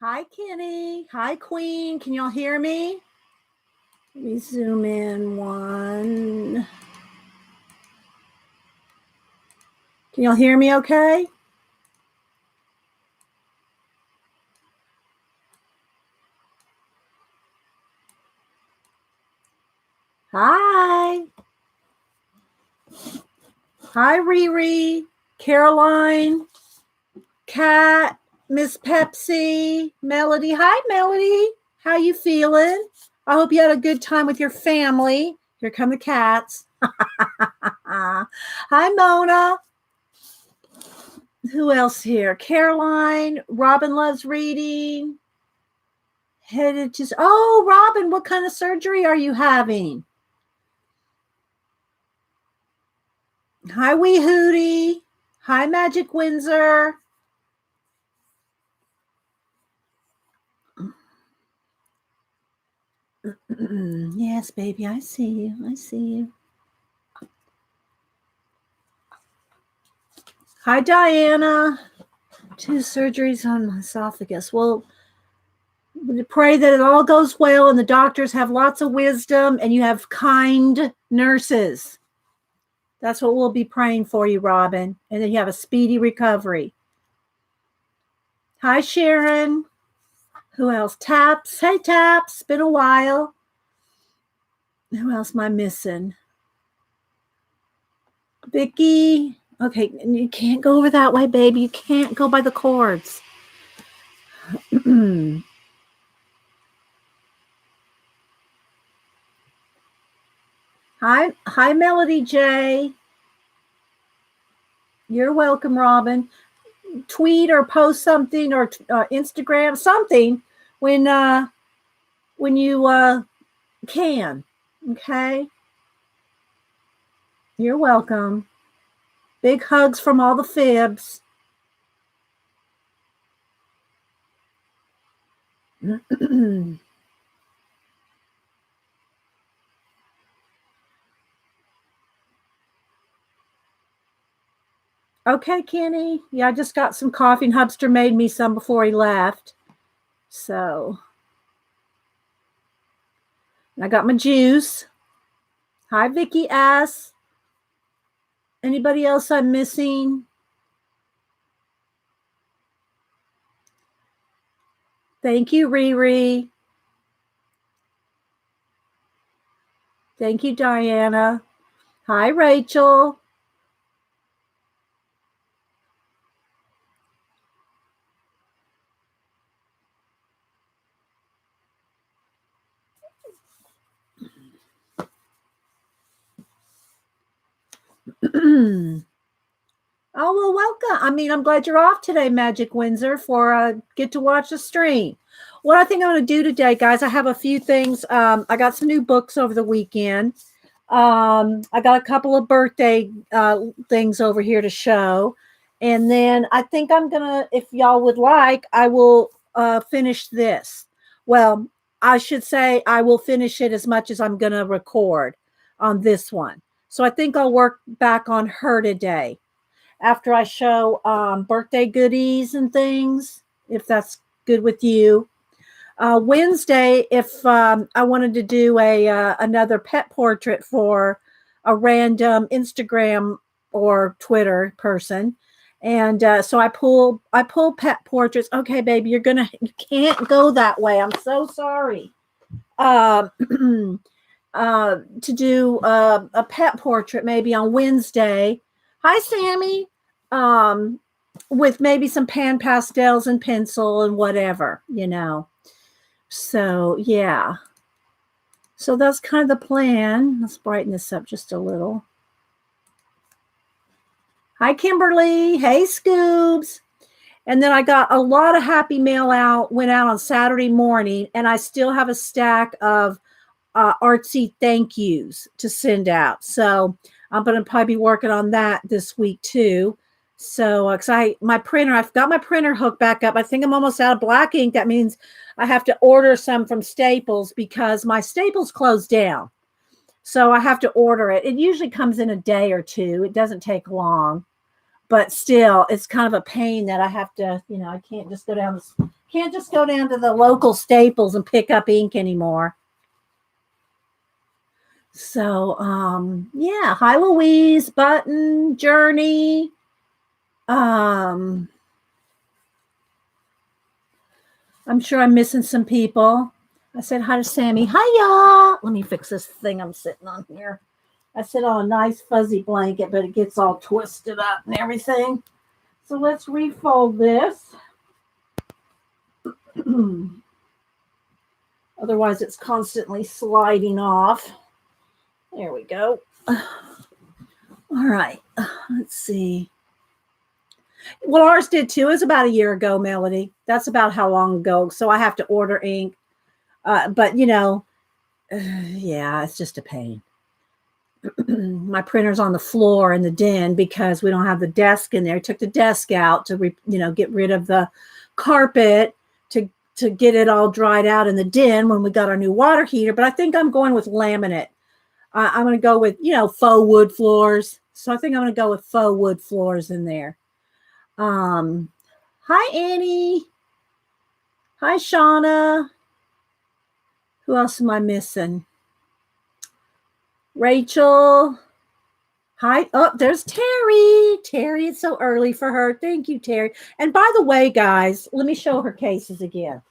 Hi, Kenny. Hi, Queen. Can y'all hear me? Let me zoom in one. Can y'all hear me okay? Hi. Hi, Riri, Caroline, Kat, Miss Pepsi, Melody. Hi, Melody. How you feeling? I hope you had a good time with your family. Here come the cats. Hi, Mona. Who else here? Caroline. Robin loves reading. Headed to... Oh, Robin, what kind of surgery are you having? Hi, Wee Hootie. Hi, Magic Windsor. Yes, baby, I see you. I see you. Hi, Diana. 2 surgeries on my esophagus. Well, we pray that it all goes well and the doctors have lots of wisdom and you have kind nurses. That's what we'll be praying for you, Robin. And then you have a speedy recovery. Hi, Sharon. Who else? Taps. Hey, Taps. Been a while. Who else am I missing? Vicky. Okay, you can't go over that way, baby. You can't go by the cords. Hi, Melody J. You're welcome, Robin. Tweet or post something or Instagram something when you can. Okay. You're welcome. Big hugs from all the fibs. Okay, Kenny. Yeah, I just got some coffee and Hubster made me some before he left. So I got my juice. Hi, Vicky S. Anybody else I'm missing? Thank you, Riri. Thank you, Diana. Hi, Rachel. Oh, well, welcome. I mean, I'm glad you're off today, Magic Windsor, for get to watch the stream. What I think I'm going to do today, guys, I have a few things. I got some new books over the weekend. I got a couple of birthday things over here to show. And then I think I'm going to, if y'all would like, I will finish this. Well, I should say I will finish it as much as I'm going to record on this one. So I think I'll work back on her today after I show birthday goodies and things, if that's good with you. Wednesday, if I wanted to do another pet portrait for a random Instagram or Twitter person, and so I pull pet portraits. Okay, baby, you can't go that way. I'm so sorry. To do a pet portrait maybe on Wednesday. Hi, Sammy. With maybe some pan pastels and pencil and whatever, So, yeah. So that's kind of the plan. Let's brighten this up just a little. Hi, Kimberly. Hey, Scoobs. And then I got a lot of happy mail went out on Saturday morning, and I still have a stack of artsy thank yous to send out. So I'm going to probably be working on that this week too. So, cause I've got my printer hooked back up. I think I'm almost out of black ink. That means I have to order some from Staples because my Staples closed down. So I have to order it. It usually comes in a day or two. It doesn't take long. but still, it's kind of a pain that I have to, I can't just go down to the local Staples and pick up ink anymore. So, yeah, hi Louise, Button, Journey. I'm sure I'm missing some people. I said hi to Sammy. Hiya. Let me fix this thing I'm sitting on here. I sit on a nice fuzzy blanket, but it gets all twisted up and everything. So let's refold this. Otherwise, it's constantly sliding off. There we go. All right. Let's see. Well, ours did too. It was about a year ago, Melody. That's about how long ago. So I have to order ink. But, yeah, it's just a pain. My printer's on the floor in the den because we don't have the desk in there. I took the desk out to, get rid of the carpet to get it all dried out in the den when we got our new water heater. But I think I'm going with laminate. I'm going to go with, faux wood floors. So I think I'm going to go with faux wood floors in there. Hi, Annie. Hi, Shauna. Who else am I missing? Rachel. Hi. Oh, there's Terry. Terry, it's so early for her. Thank you, Terry. And by the way, guys, let me show her cases again.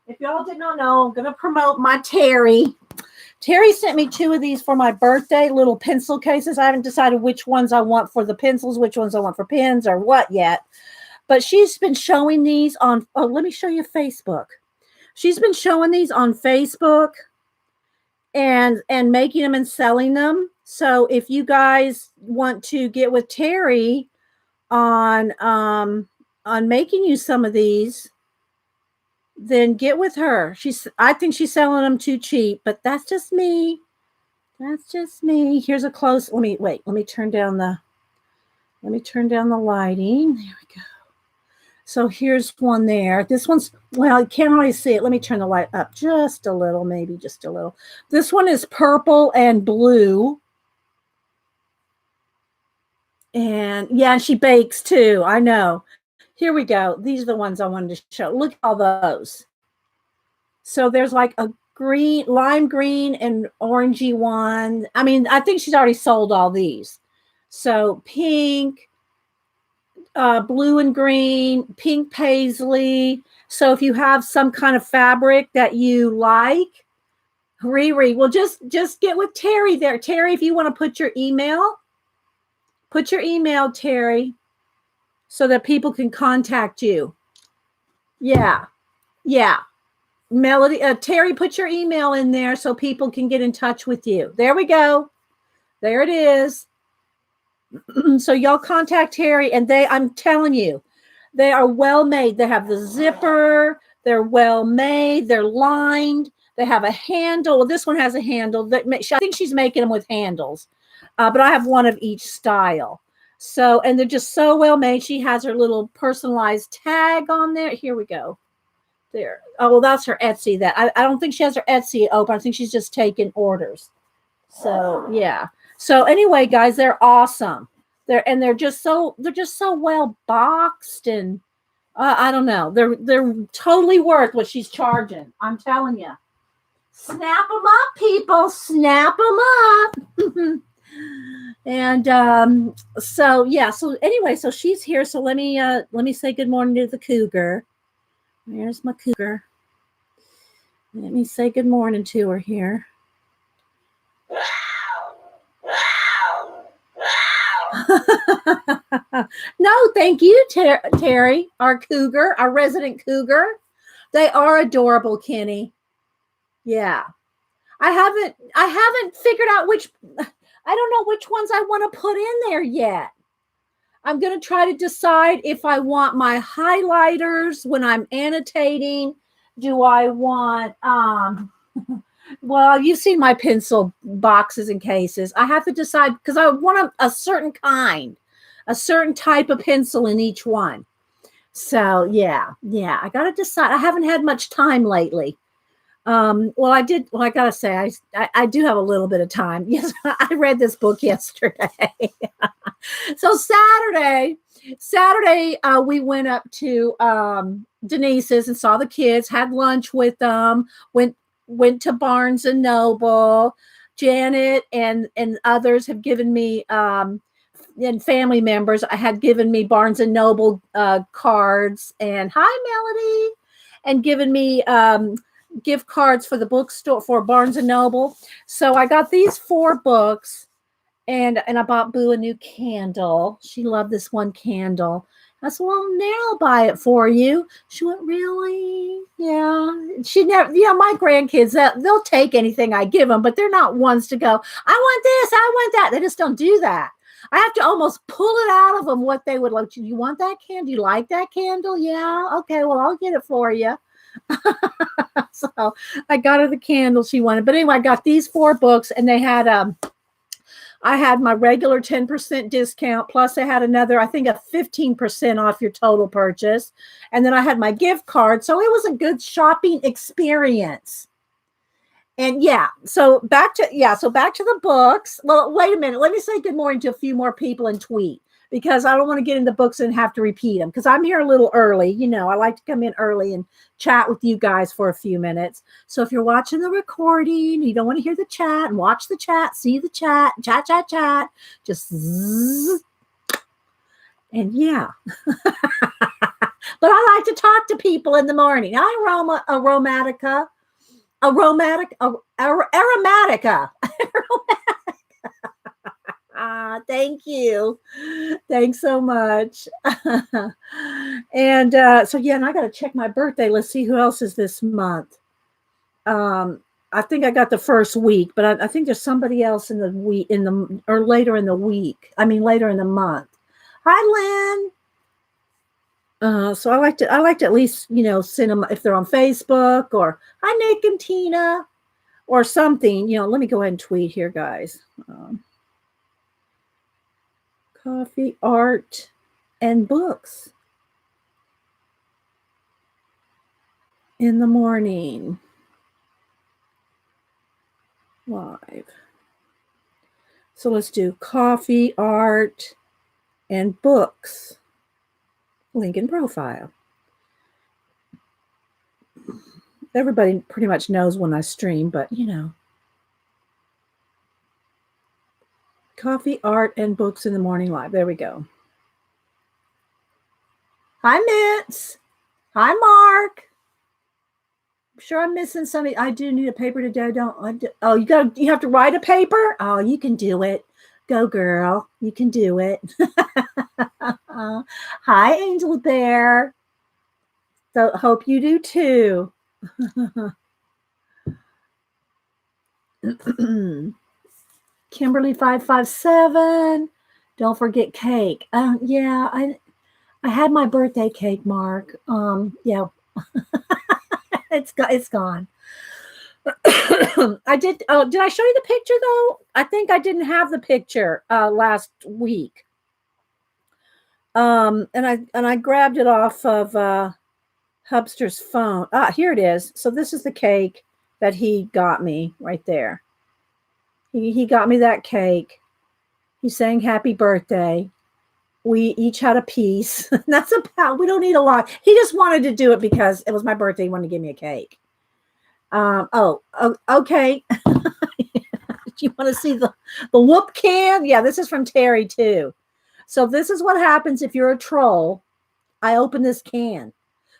If y'all did not know, I'm going to promote my Terry. Terry sent me 2 of these for my birthday, little pencil cases. I haven't decided which ones I want for the pencils, which ones I want for pens or what yet. But she's been showing these on, let me show you Facebook. She's been showing these on Facebook and making them and selling them. So if you guys want to get with Terry on making you some of these, then get with her. I think she's selling them too cheap, but that's just me. That's just me. Here's a close. Let me turn down the lighting. There we go. So here's one there. This one's, well, you can't really see it. Let me turn the light up just a little, maybe just a little. This one is purple and blue. And yeah, she bakes too. I know. Here we go. These are the ones I wanted to show. Look at all those. So there's like a green, lime green and orangey one. I mean, I think she's already sold all these. So pink, blue and green, pink paisley. So if you have some kind of fabric that you like, Riri, well, just get with Terry there. Terry, if you want to put your email, Terry, so that people can contact you. Yeah. Melody, Terry, put your email in there so people can get in touch with you. There we go. There it is. So y'all contact Terry, and I'm telling you, they are well made. They have the zipper. They're well made. They're lined. They have a handle. Well, this one has a handle. I think she's making them with handles, but I have one of each style. So, and they're just so well made. She has her little personalized tag on there. Here we go. There. Oh, well, that's her Etsy. That I don't think she has her Etsy open. I think she's just taking orders. So yeah. So anyway, guys, they're awesome. They're just so well boxed, and I don't know. They're totally worth what she's charging. I'm telling you. Snap them up, people. Snap them up. And so yeah. So anyway, so she's here. So let me say good morning to the cougar. There's my cougar. Let me say good morning to her here. No, thank you, Terry, our cougar, our resident cougar. They are adorable, Kenny. Yeah. I haven't figured out I don't know which ones I want to put in there yet. I'm going to try to decide if I want my highlighters when I'm annotating. Do I want, well, you've seen my pencil boxes and cases. I have to decide because I want a certain kind, a certain type of pencil in each one. So yeah, I got to decide. I haven't had much time lately. Well, I did. Well, I gotta say, I do have a little bit of time. Yes, I read this book yesterday. So Saturday, we went up to Denise's and saw the kids. Had lunch with them. Went to Barnes and Noble. Janet and others have given me and family members. I had given me Barnes and Noble cards and hi Melody, and given me gift cards for the bookstore for Barnes and Noble. So I got these 4 books, and I bought Boo a new candle. She loved this one candle. I said, well, now I'll buy it for you. She went, really? Yeah. She never, my grandkids, they'll take anything I give them, but they're not ones to go, I want this, I want that. They just don't do that. I have to almost pull it out of them what they would like. You want that candle? You like that candle? Yeah. Okay. Well, I'll get it for you. So I got her the candle she wanted. But anyway, I got these 4 books, and they had I had my regular 10% discount, plus I had another, I think, a 15% off your total purchase. And then I had my gift card. So it was a good shopping experience. And so back to the books. Well, wait a minute. Let me say good morning to a few more people and tweet, because I don't want to get into books and have to repeat them, because I'm here a little early. I like to come in early and chat with you guys for a few minutes. So if you're watching the recording, you don't want to hear the chat, and watch the chat, see the chat, chat, just zzz. And but I like to talk to people in the morning. Aromatica. Thank you. Thanks so much. And and I got to check my birthday. Let's see who else is this month. I think I got the first week, but I think there's somebody else in the week or later in the week. I mean, later in the month. Hi, Lynn. So I like to at least, send them if they're on Facebook, or hi, Nick and Tina, or something. Let me go ahead and tweet here, guys. Coffee, art, and books in the morning. Live. So let's do coffee, art, and books. Link in profile. Everybody pretty much knows when I stream, but Coffee, art, and books in the morning live. There we go. Hi, Mitz. Hi, Mark. I'm sure I'm missing something. I do need a paper today. You have to write a paper? Oh, you can do it. Go, girl. You can do it. Hi, Angel Bear. So hope you do too. Kimberly 557. Don't forget cake. I had my birthday cake, Mark. It's gone. I did. Oh, did I show you the picture though? I think I didn't have the picture last week. And I grabbed it off of Hubster's phone. Here it is. So this is the cake that he got me right there. He got me that cake. He sang happy birthday. We each had a piece. That's we don't need a lot. He just wanted to do it because it was my birthday. He wanted to give me a cake. Okay. You want to see the whoop can? Yeah, this is from Terry too. So this is what happens if you're a troll. I open this can.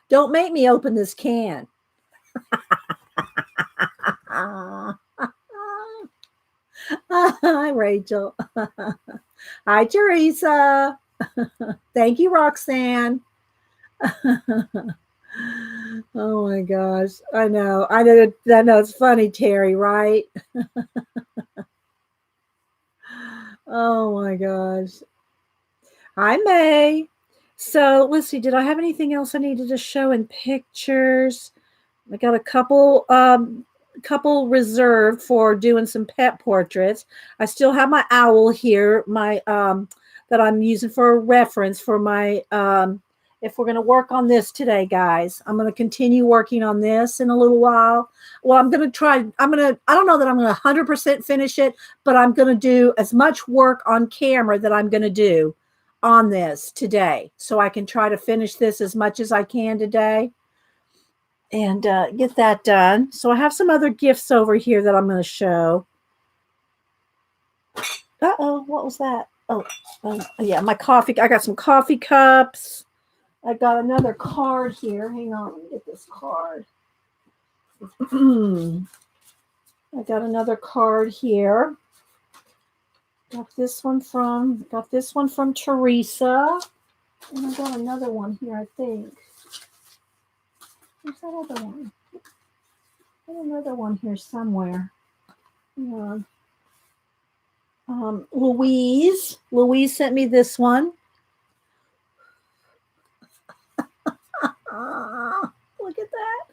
Don't make me open this can. Hi, Rachel. Hi, Teresa. Thank you, Roxanne. Oh my gosh. I know it's funny, Terry, right? Oh my gosh. Hi, May. So let's see. Did I have anything else I needed to show in pictures? I got a couple reserved for doing some pet portraits. I still have my owl here, my that I'm using for a reference for my if we're going to work on this today, guys. I'm going to continue working on this in a little while. Well, I'm going to try. I don't know that I'm going to 100% finish it, but I'm going to do as much work on camera that I'm going to do on this today. So I can try to finish this as much as I can today and get that done. So I have some other gifts over here that I'm going to show. Uh-oh, what was that? Oh, yeah, my coffee. I got some coffee cups. I got another card here. Hang on, let me get this card. I got another card here. Got this one from Teresa. And I got another one here, I think. Where's that other one? I got another one here somewhere. Yeah. Louise sent me this one. Look at that.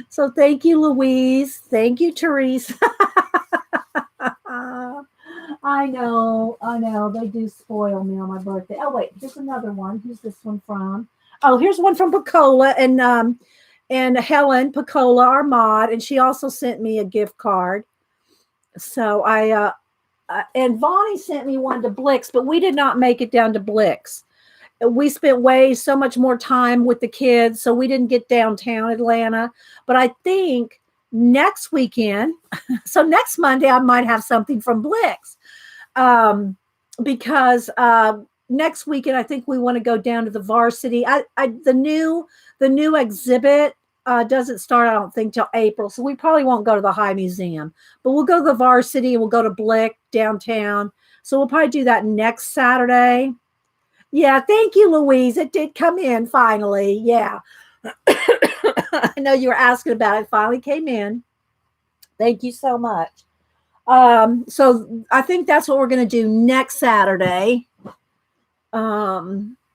So thank you, Louise. Thank you, Teresa. I know. They do spoil me on my birthday. Oh, wait, here's another one. Who's this one from? Oh, here's one from Picola and Helen Picola, our mod, and she also sent me a gift card. So and Vonnie sent me one to Blix, but we did not make it down to Blix. We spent so much more time with the kids, so we didn't get downtown Atlanta. But I think next weekend, so next Monday, I might have something from Blix, because next weekend I think we want to go down to the Varsity. The new exhibit doesn't start, I don't think, till April, so we probably won't go to the High Museum, but we'll go to the Varsity and we'll go to Blick downtown. So we'll probably do that next Saturday. Yeah, thank you, Louise. It did come in finally. Yeah. I know you were asking about it. It finally came in. Thank you so much. So I think that's what we're going to do next Saturday. I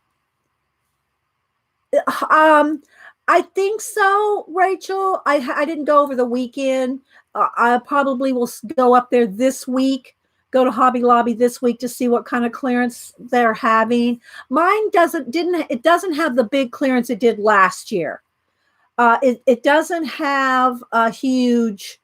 think so, Rachel. I didn't go over the weekend. I probably will go up there this week. Go to Hobby Lobby this week to see what kind of clearance they're having. Mine doesn't have the big clearance it did last year. It doesn't have a huge,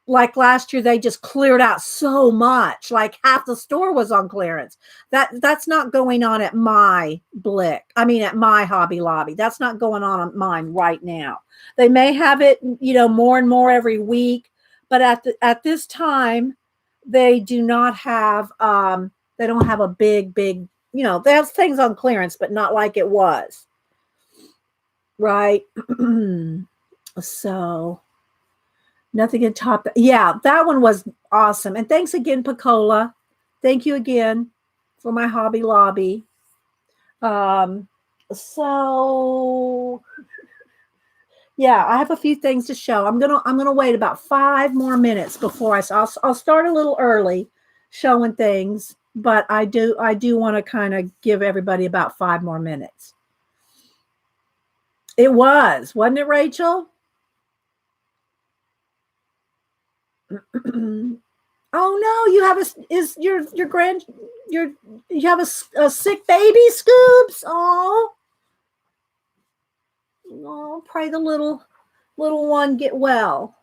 like last year they just cleared out so much, like half the store was on clearance. That's not going on at my Blick. I mean at my Hobby Lobby. That's not going on at mine right now. They may have it, more and more every week, but at this time they do not have they don't have a big, they have things on clearance, but not like it was. Right. So nothing can top that. Yeah, that one was awesome. And thanks again, Picola. Thank you again for my Hobby Lobby. So yeah, I have a few things to show. I'm gonna wait about 5 more minutes before I'll start a little early showing things, but I do want to kind of give everybody about 5 more minutes. It wasn't it, Rachel? Oh no, you have you have a sick baby, Scoobs. Oh, pray the little one get well.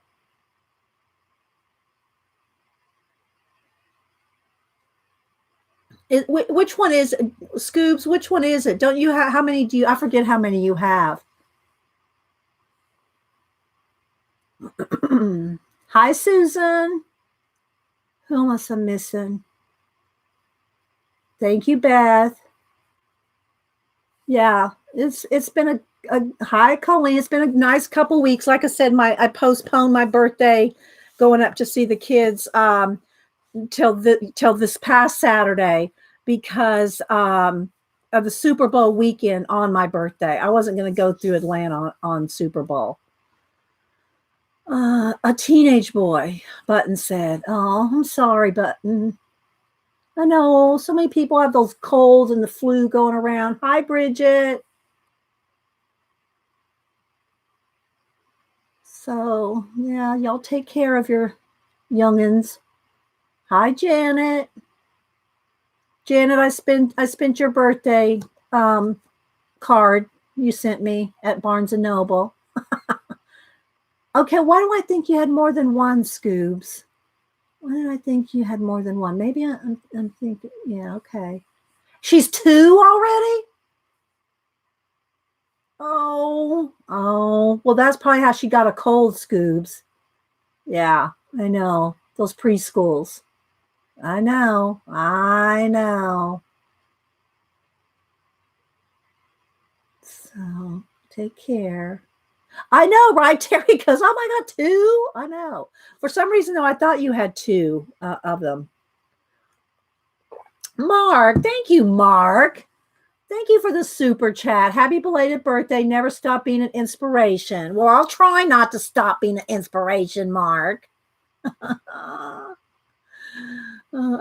Which one is it, Scoobs? Which one is it? Don't you have, how many do you? I forget how many you have. Hi, Susan. Who else am I missing? Thank you, Beth. Yeah, it's been a hi, Colleen. It's been a nice couple weeks. Like I said, I postponed my birthday, going up to see the kids till this past Saturday because of the Super Bowl weekend on my birthday. I wasn't going to go through Atlanta on Super Bowl. A teenage boy, Button said. Oh, I'm sorry, Button. I know so many people have those colds and the flu going around. Hi, Bridget. So, yeah, y'all take care of your youngins. Hi, Janet. Janet, I spent your birthday card you sent me at Barnes & Noble. Okay, why do I think you had more than one, Scoobs? Why did I think you had more than one? Maybe I'm thinking, yeah, okay. She's 2 already? Oh. Well, that's probably how she got a cold, Scoobs. Yeah, I know. Those preschools. I know. So, take care. I know, right, Terry? Because, oh my God, 2? I know. For some reason, though, I thought you had 2 of them. Mark, thank you, Mark. Thank you for the super chat. Happy belated birthday. Never stop being an inspiration. Well, I'll try not to stop being an inspiration, Mark. I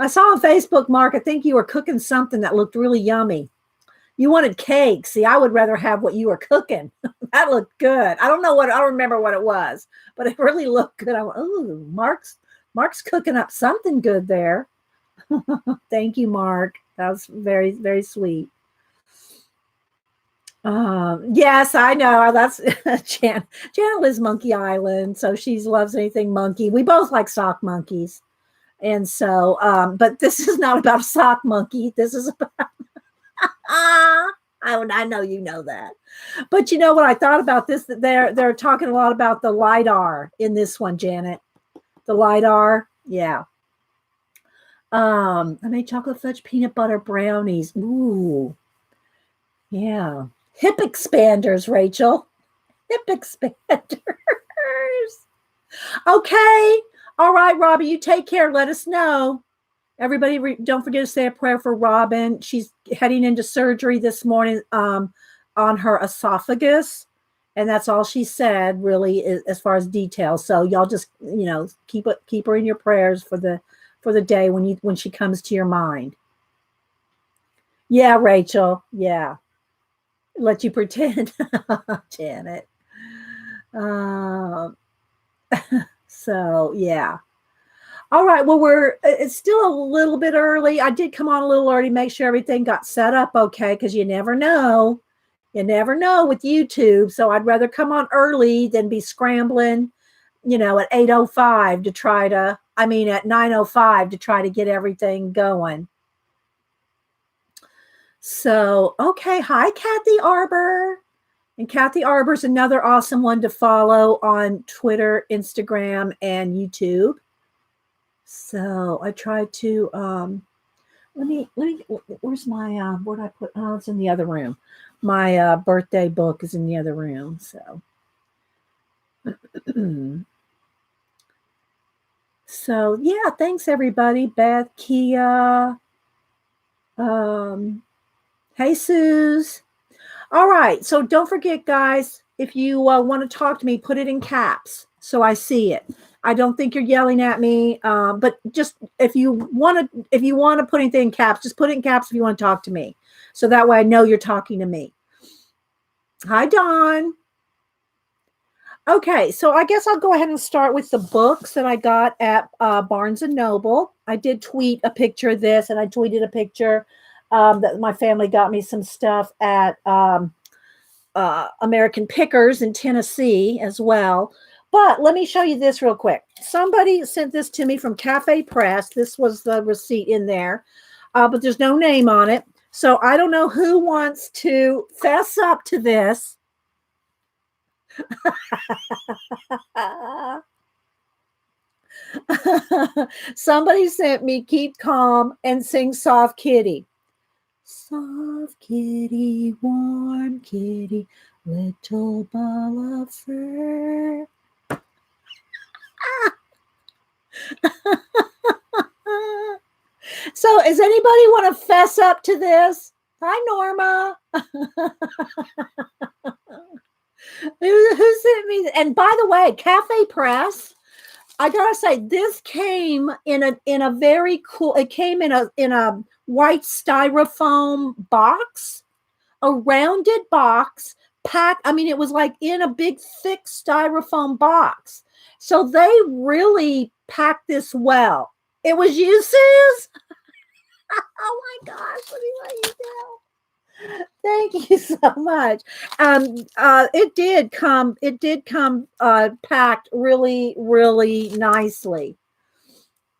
saw on Facebook, Mark, I think you were cooking something that looked really yummy. You wanted cake. See, I would rather have what you were cooking. That looked good. I don't remember what it was, but it really looked good. I went, ooh, Mark's cooking up something good there. Thank you, Mark. That was very, very sweet. Yes, I know. That's Janet lives Monkey Island, so she loves anything monkey. We both like sock monkeys. And so, but this is not about a sock monkey. This is about I know you know that. But you know what I thought about this? That they're talking a lot about the LiDAR in this one, Janet. The LiDAR, yeah. I made chocolate fudge peanut butter brownies. Ooh, yeah. Hip expanders, Rachel. Hip expanders. Okay. All right, Robbie, you take care. Let us know. Everybody, don't forget to say a prayer for Robin. She's heading into surgery this morning on her esophagus. And that's all she said, really, as far as details. So y'all just, keep her in your prayers for the day when she comes to your mind. Yeah, Rachel. Yeah. Let you pretend, Janet. So, yeah. All right. Well, it's still a little bit early. I did come on a little early, make sure everything got set up okay, because you never know. You never know with YouTube. So I'd rather come on early than be scrambling, at 8:05 at 9:05 to try to get everything going. So, okay. Hi, Kathy Arbor. And Kathy Arbor's another awesome one to follow on Twitter, Instagram, and YouTube. So I tried to, let me, where's my, where'd I put, oh, it's in the other room. My birthday book is in the other room. So, so yeah, thanks everybody. Beth, Kia, Jesus. All right. So don't forget, guys, if you want to talk to me, put it in caps so I see it. I don't think you're yelling at me, but just if you want to put anything in caps, just put it in caps if you want to talk to me. So that way I know you're talking to me. Hi, Dawn. Okay, so I guess I'll go ahead and start with the books that I got at Barnes & Noble. I did tweet a picture of this, and I tweeted a picture that my family got me some stuff at American Pickers in Tennessee as well. But let me show you this real quick. Somebody sent this to me from Cafe Press. This was the receipt in there, but there's no name on it. So I don't know who wants to fess up to this. Somebody sent me Keep Calm and Sing Soft Kitty. Soft kitty, warm kitty, little ball of fur. So, does anybody want to fess up to this? Hi, Norma. Who sent me? And by the way, Cafe Press. I gotta say, this came in a very cool. It came in a white styrofoam box, a rounded box packed. I mean, it was like in a big, thick styrofoam box. So they really packed this well. It was you, Suze? Oh my gosh, let me let you Thank you so much. It did come packed really, really nicely.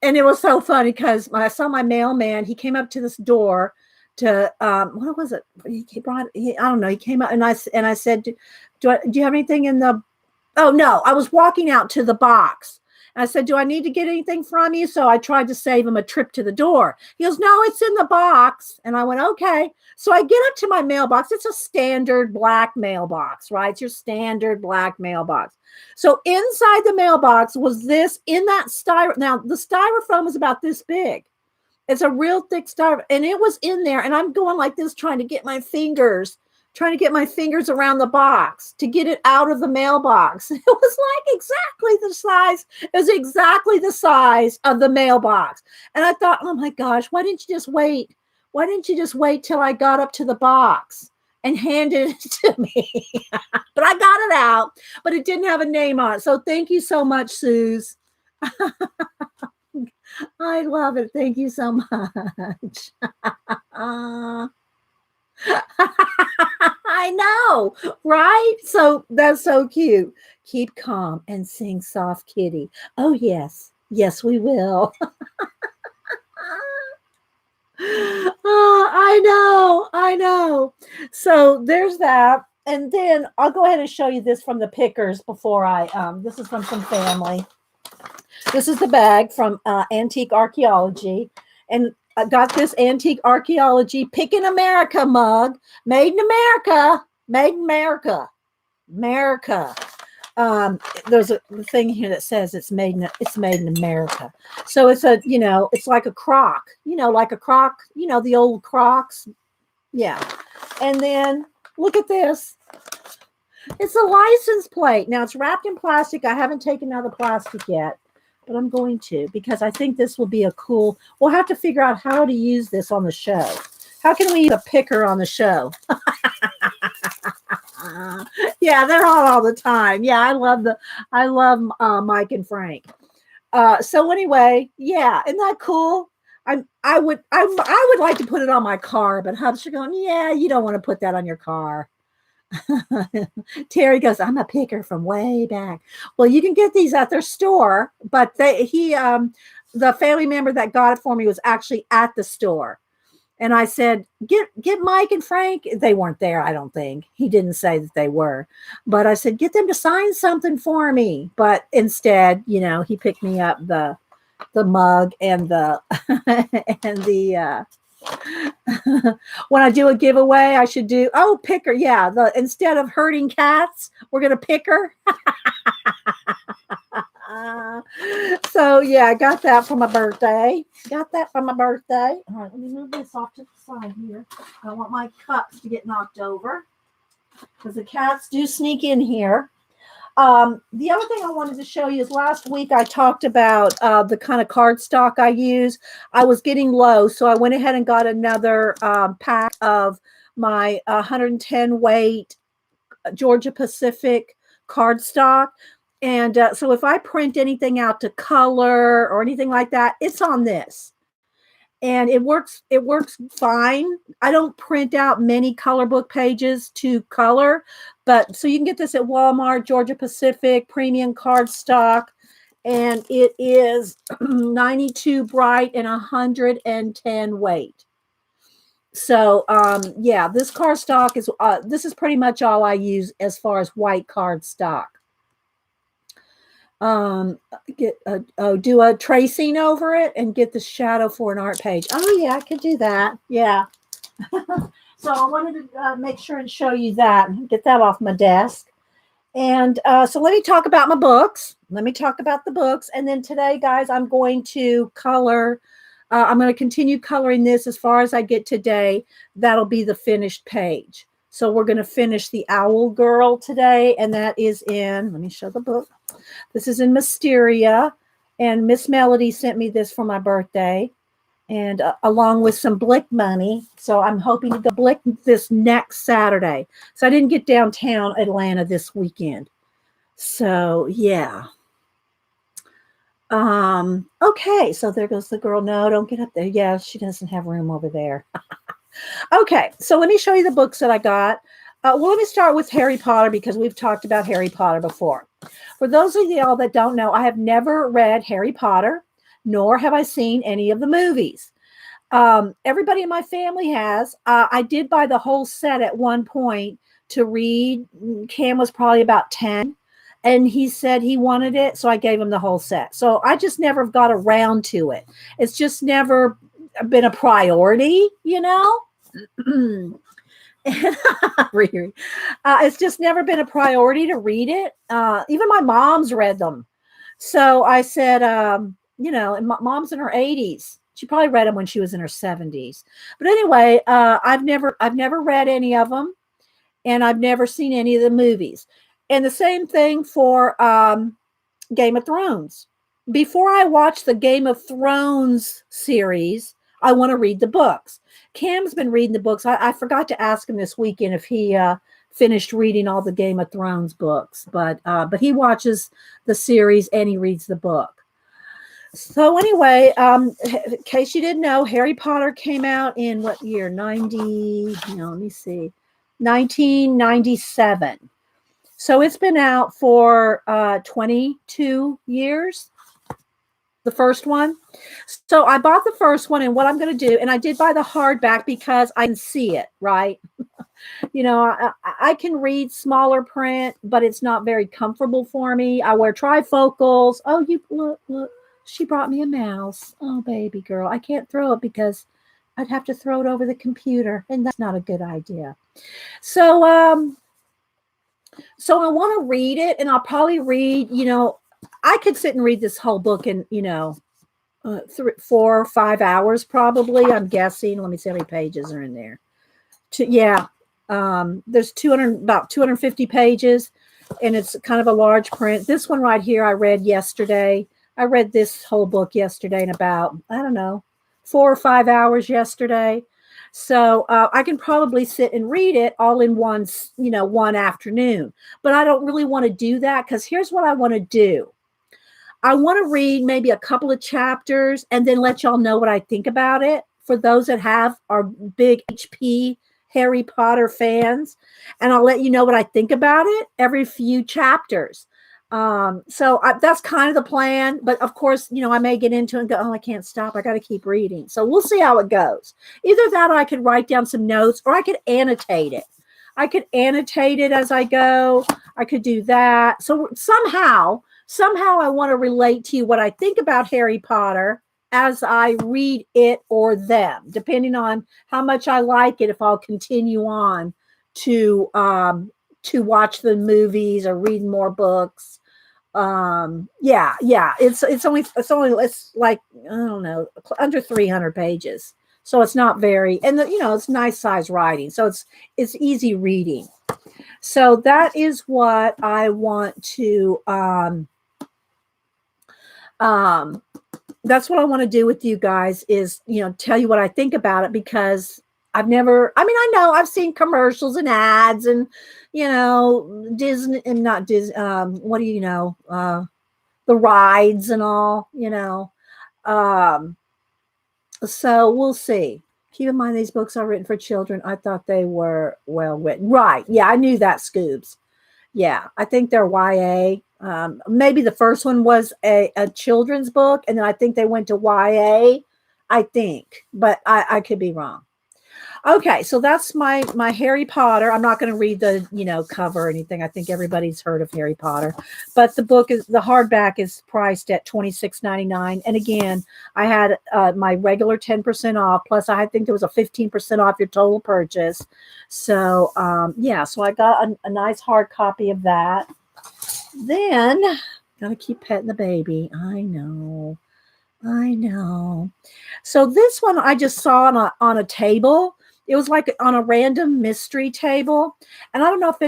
And it was so funny because I saw my mailman. He came up to this door to what was it? I don't know. He came up and I said, do you have anything in the? Oh no, I was walking out to the box. And I said, do I need to get anything from you? So I tried to save him a trip to the door. He goes, no, it's in the box. And I went, okay. So I get up to my mailbox. It's a standard black mailbox, right? It's your standard black mailbox. So inside the mailbox was this in that styrofoam. Now the styrofoam is about this big. It's a real thick styrofoam, and it was in there. And I'm going like this, trying to get my fingers around the box to get it out of the mailbox. It was like exactly the size. It was exactly the size of the mailbox. And I thought, oh my gosh, why didn't you just wait? Why didn't you just wait till I got up to the box and handed it to me? But I got it out, but it didn't have a name on it. So thank you so much, Suze. I love it. Thank you so much. I know, right? So that's so cute. Keep calm and sing soft kitty. Oh, yes. Yes, we will. Oh, I know. I know. So there's that. And then I'll go ahead and show you this from the pickers before this is from some family. This is the bag from Antique Archaeology. And I got this Antique Archaeology Pick in America mug, made in America, made in America, America. There's a thing here that says it's made in America. So it's it's like a crock, like a crock, the old crocks. Yeah. And then look at this. It's a license plate. Now it's wrapped in plastic. I haven't taken out the plastic yet, but I'm going to, because I think this will be we'll have to figure out how to use this on the show. How can we use a picker on the show? Yeah, they're on all the time. Yeah, I love Mike and Frank. So anyway, yeah, isn't that cool? I would like to put it on my car, but Hub's going, yeah, you don't want to put that on your car. Terry goes, I'm a picker from way back. Well, you can get these at their store, but the family member that got it for me was actually at the store. And I said, get Mike and Frank. They weren't there, I don't think. He didn't say that they were. But I said, get them to sign something for me. But instead, he picked me up the mug and the and the when I do a giveaway, I should do picker. Yeah, instead of herding cats, we're gonna pick her. So yeah, I got that for my birthday. All right, let me move this off to the side here. I don't want my cups to get knocked over because the cats do sneak in here. The other thing I wanted to show you is last week I talked about the kind of cardstock I use. I was getting low, so I went ahead and got another pack of my 110 weight Georgia Pacific cardstock. And so if I print anything out to color or anything like that, it's on this. And it works fine. I don't print out many color book pages to color, but so you can get this at Walmart, Georgia Pacific premium cardstock, and it is 92 bright and 110 weight. So yeah, this cardstock is this is pretty much all I use as far as white cardstock. Do a tracing over it and get the shadow for an art page. Oh yeah, I could do that. Yeah. So I wanted to make sure and show you that and get that off my desk. And so let me talk about my books. Let me talk about the books. And then today, guys, I'm going to color. I'm going to continue coloring this as far as I get today. That'll be the finished page. So we're going to finish the Owl Girl today, and that is in, let me show the book. This is in Mysteria, and Miss Melody sent me this for my birthday, and along with some Blick money. So I'm hoping to go Blick this next Saturday. So I didn't get downtown Atlanta this weekend. So yeah. Okay, so there goes the girl. No, don't get up there. Yeah, she doesn't have room over there. Okay, so let me show you the books that I got. Well, let me start with Harry Potter because we've talked about Harry Potter before. For those of y'all that don't know, I have never read Harry Potter, nor have I seen any of the movies. Everybody in my family has. I did buy the whole set at one point to read. Cam was probably about 10, and he said he wanted it, so I gave him the whole set. So I just never got around to it. It's just never been a priority, you know? It's just never been a priority to read it. Even my mom's read them. So I said, and mom's in her 80s. She probably read them when she was in her 70s. But anyway, I've never read any of them, and I've never seen any of the movies. And the same thing for Game of Thrones. Before I watch the Game of Thrones series, I want to read the books. Cam's been reading the books. I forgot to ask him this weekend if he finished reading all the Game of Thrones books, but he watches the series and he reads the book. So anyway, in case you didn't know, Harry Potter came out in what year? 1997. So it's been out for 22 years, the first one. So I bought the first one, and what I'm going to do, and I did buy the hardback because I can see it, right? I can read smaller print, but it's not very comfortable for me. I wear trifocals. Oh, you look. She brought me a mouse. Oh, baby girl. I can't throw it because I'd have to throw it over the computer, and that's not a good idea. So I want to read it, and I'll probably read, I could sit and read this whole book in, 4 or 5 hours, probably. I'm guessing. Let me see how many pages are in there. There's about 250 pages, and it's kind of a large print. This one right here, I read yesterday. I read this whole book yesterday in about, I don't know, 4 or 5 hours yesterday. So I can probably sit and read it all in one afternoon. But I don't really want to do that because here's what I want to do. I want to read maybe a couple of chapters and then let y'all know what I think about it. For those that are big HP Harry Potter fans, and I'll let you know what I think about it every few chapters. That's kind of the plan, but of course, I may get into it and go, oh, I can't stop. I got to keep reading. So we'll see how it goes. Either that, or I could write down some notes, or I could annotate it. As I go. I could do that. So somehow I want to relate to you what I think about Harry Potter as I read it or them, depending on how much I like it, if I'll continue on to watch the movies or read more books. It's like, I don't know, under 300 pages. So it's not very, and it's nice size writing. So it's easy reading. So that is what I want to, that's what I want to do with you guys is, tell you what I think about it, because I know I've seen commercials and ads and, Disney and not Disney, the rides and all, so we'll see. Keep in mind, these books are written for children. I thought they were well written. Right. Yeah, I knew that, Scoobs. Yeah, I think they're YA. Maybe the first one was a children's book, and then I think they went to YA, I think, but I could be wrong. Okay, so that's my Harry Potter. I'm not going to read the cover or anything. I think everybody's heard of Harry Potter, but the hardback is priced at $26.99. And again, I had my regular 10% off, plus I think there was a 15% off your total purchase. So so I got a nice hard copy of that. Then gotta keep petting the baby. I know. So this one I just saw on a table. It was like on a random mystery table. And I don't know if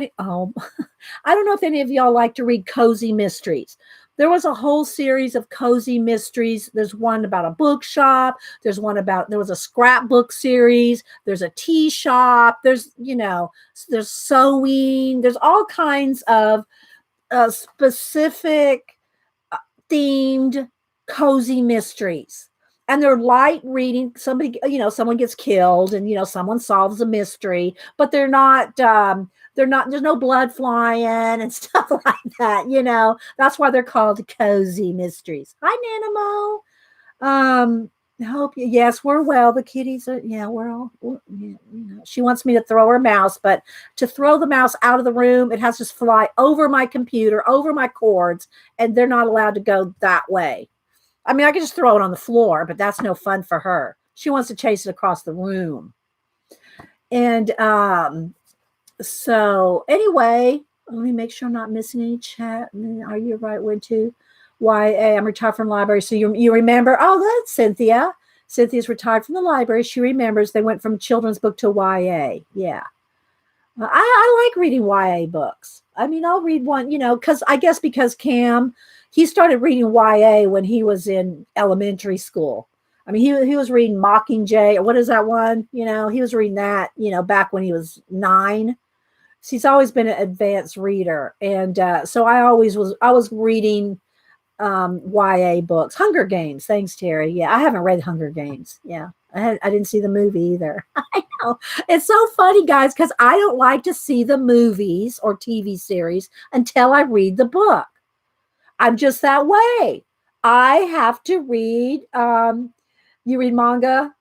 any of y'all like to read cozy mysteries. There was a whole series of cozy mysteries. There's one about a bookshop. There was a scrapbook series. There's a tea shop. There's sewing. There's all kinds of specific themed cozy mysteries. and they're light reading. Somebody, someone gets killed, and someone solves a mystery, but they're not, there's no blood flying and stuff like that. That's why they're called cozy mysteries. Hi, Nanamo. I hope yes, we're well. The kitties are, yeah, we're all, she wants me to throw her mouse, but to throw the mouse out of the room, it has to fly over my computer, over my cords, and they're not allowed to go that way. I mean, I could just throw it on the floor, but that's no fun for her. She wants to chase it across the room. And so anyway, let me make sure I'm not missing any chat. Are you right? When to YA? I'm retired from the library. So you remember? Oh, that's Cynthia. Cynthia's retired from the library. She remembers they went from children's book to YA. Yeah. I like reading YA books. I mean, I'll read one, because Cam, he started reading YA when he was in elementary school. I mean, he was reading Mockingjay, or what is that one? He was reading that, back when he was 9. So he's always been an advanced reader. And so I was reading YA books. Hunger Games. Thanks, Terry. Yeah, I haven't read Hunger Games. Yeah. I didn't see the movie either. I know. It's so funny, guys, because I don't like to see the movies or TV series until I read the book. I'm just that way. I have to read. You read manga?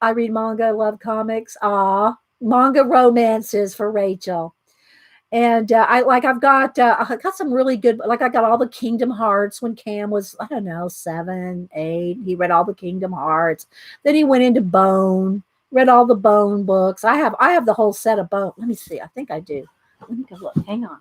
I read manga, love comics. Manga romances for Rachel. And I've got some really good, like I got all the Kingdom Hearts when Cam was, I don't know, 7, 8. He read all the Kingdom Hearts. Then he went into Bone, read all the Bone books. I have the whole set of Bone. Let me see. I think I do. Let me go look. Hang on.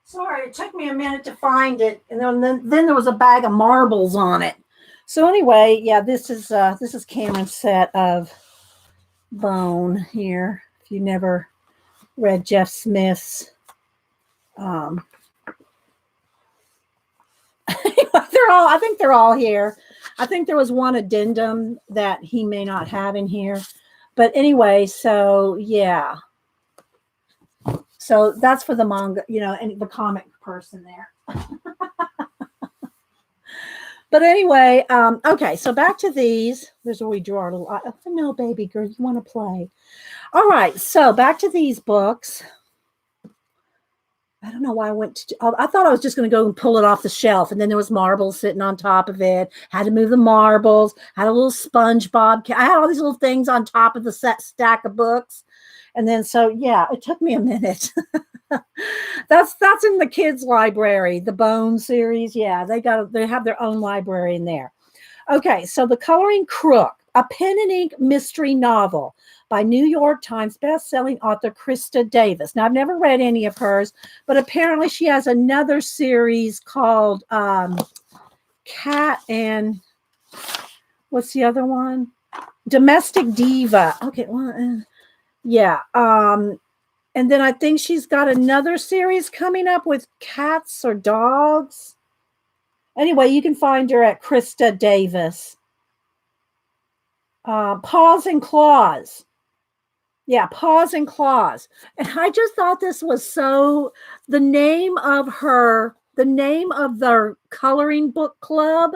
Sorry, it took me a minute to find it, and then there was a bag of marbles on it. So anyway, yeah, this is Cameron's set of Bone here. If you never read Jeff Smith's, I think they're all here. I think there was one addendum that he may not have in here, but anyway, so yeah. So that's for the manga, and the comic person there. But anyway, okay, so back to these. There's where we draw our little, no, baby girl, you want to play. All right, so back to these books. I don't know why I went to, I thought I was just going to go and pull it off the shelf. And then there was marbles sitting on top of it. Had to move the marbles, had a little SpongeBob. I had all these little things on top of the stack of books. And then, so yeah, it took me a minute. That's in the kids' library, the Bone series. Yeah, they have their own library in there. Okay, so The Coloring Crook, a pen and ink mystery novel by New York Times bestselling author Krista Davis. Now, I've never read any of hers, but apparently she has another series called Cat and what's the other one? Domestic Diva. Okay, well, yeah. And then I think she's got another series coming up with cats or dogs. Anyway, you can find her at Krista Davis. Paws and Claws. Yeah, Paws and Claws. And I just thought this was so, the name of their coloring book club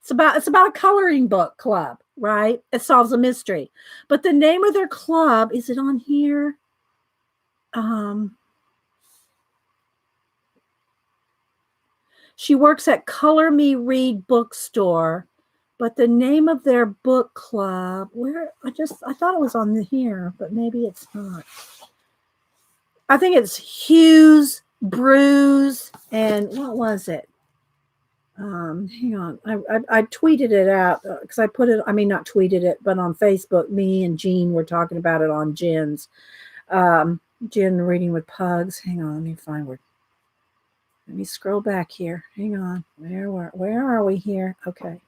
It's about a coloring book club, right? It solves a mystery. But the name of their club, is it on here? She works at Color Me Read bookstore, but the name of their book club, where I thought it was on here, but maybe it's not. I think it's Hughes, Brews, and what was it? Hang on. I tweeted it out because I put it, I mean, not tweeted it, but on Facebook, me and Jean were talking about it on Jen's. Jen Reading with Pugs. Hang on, let me find where. Let me scroll back here. Hang on. Where are we here? Okay.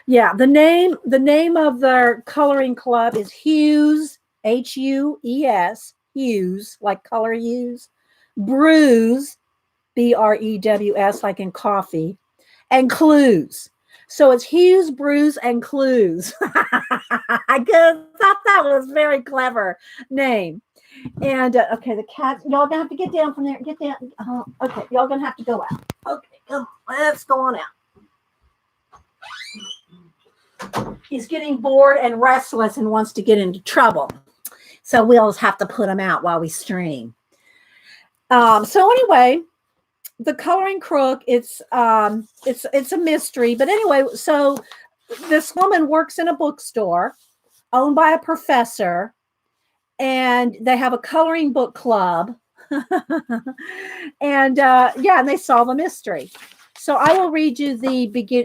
Yeah, the name of their coloring club is Hughes, Hues, Hughes, like color hues, Brews, Brews, like in coffee, and Clues. So it's Hughes, Brews, and Clues. I thought that was a very clever name. And okay, the cats, y'all gonna have to get down from there. Get down. Okay, y'all gonna have to go out. Okay, come on, let's go on out. He's getting bored and restless and wants to get into trouble. So we'll just have to put him out while we stream. So anyway, the coloring crook, it's a mystery. But anyway, so this woman works in a bookstore owned by a professor, and they have a coloring book club. And and they solve a mystery. So I will read you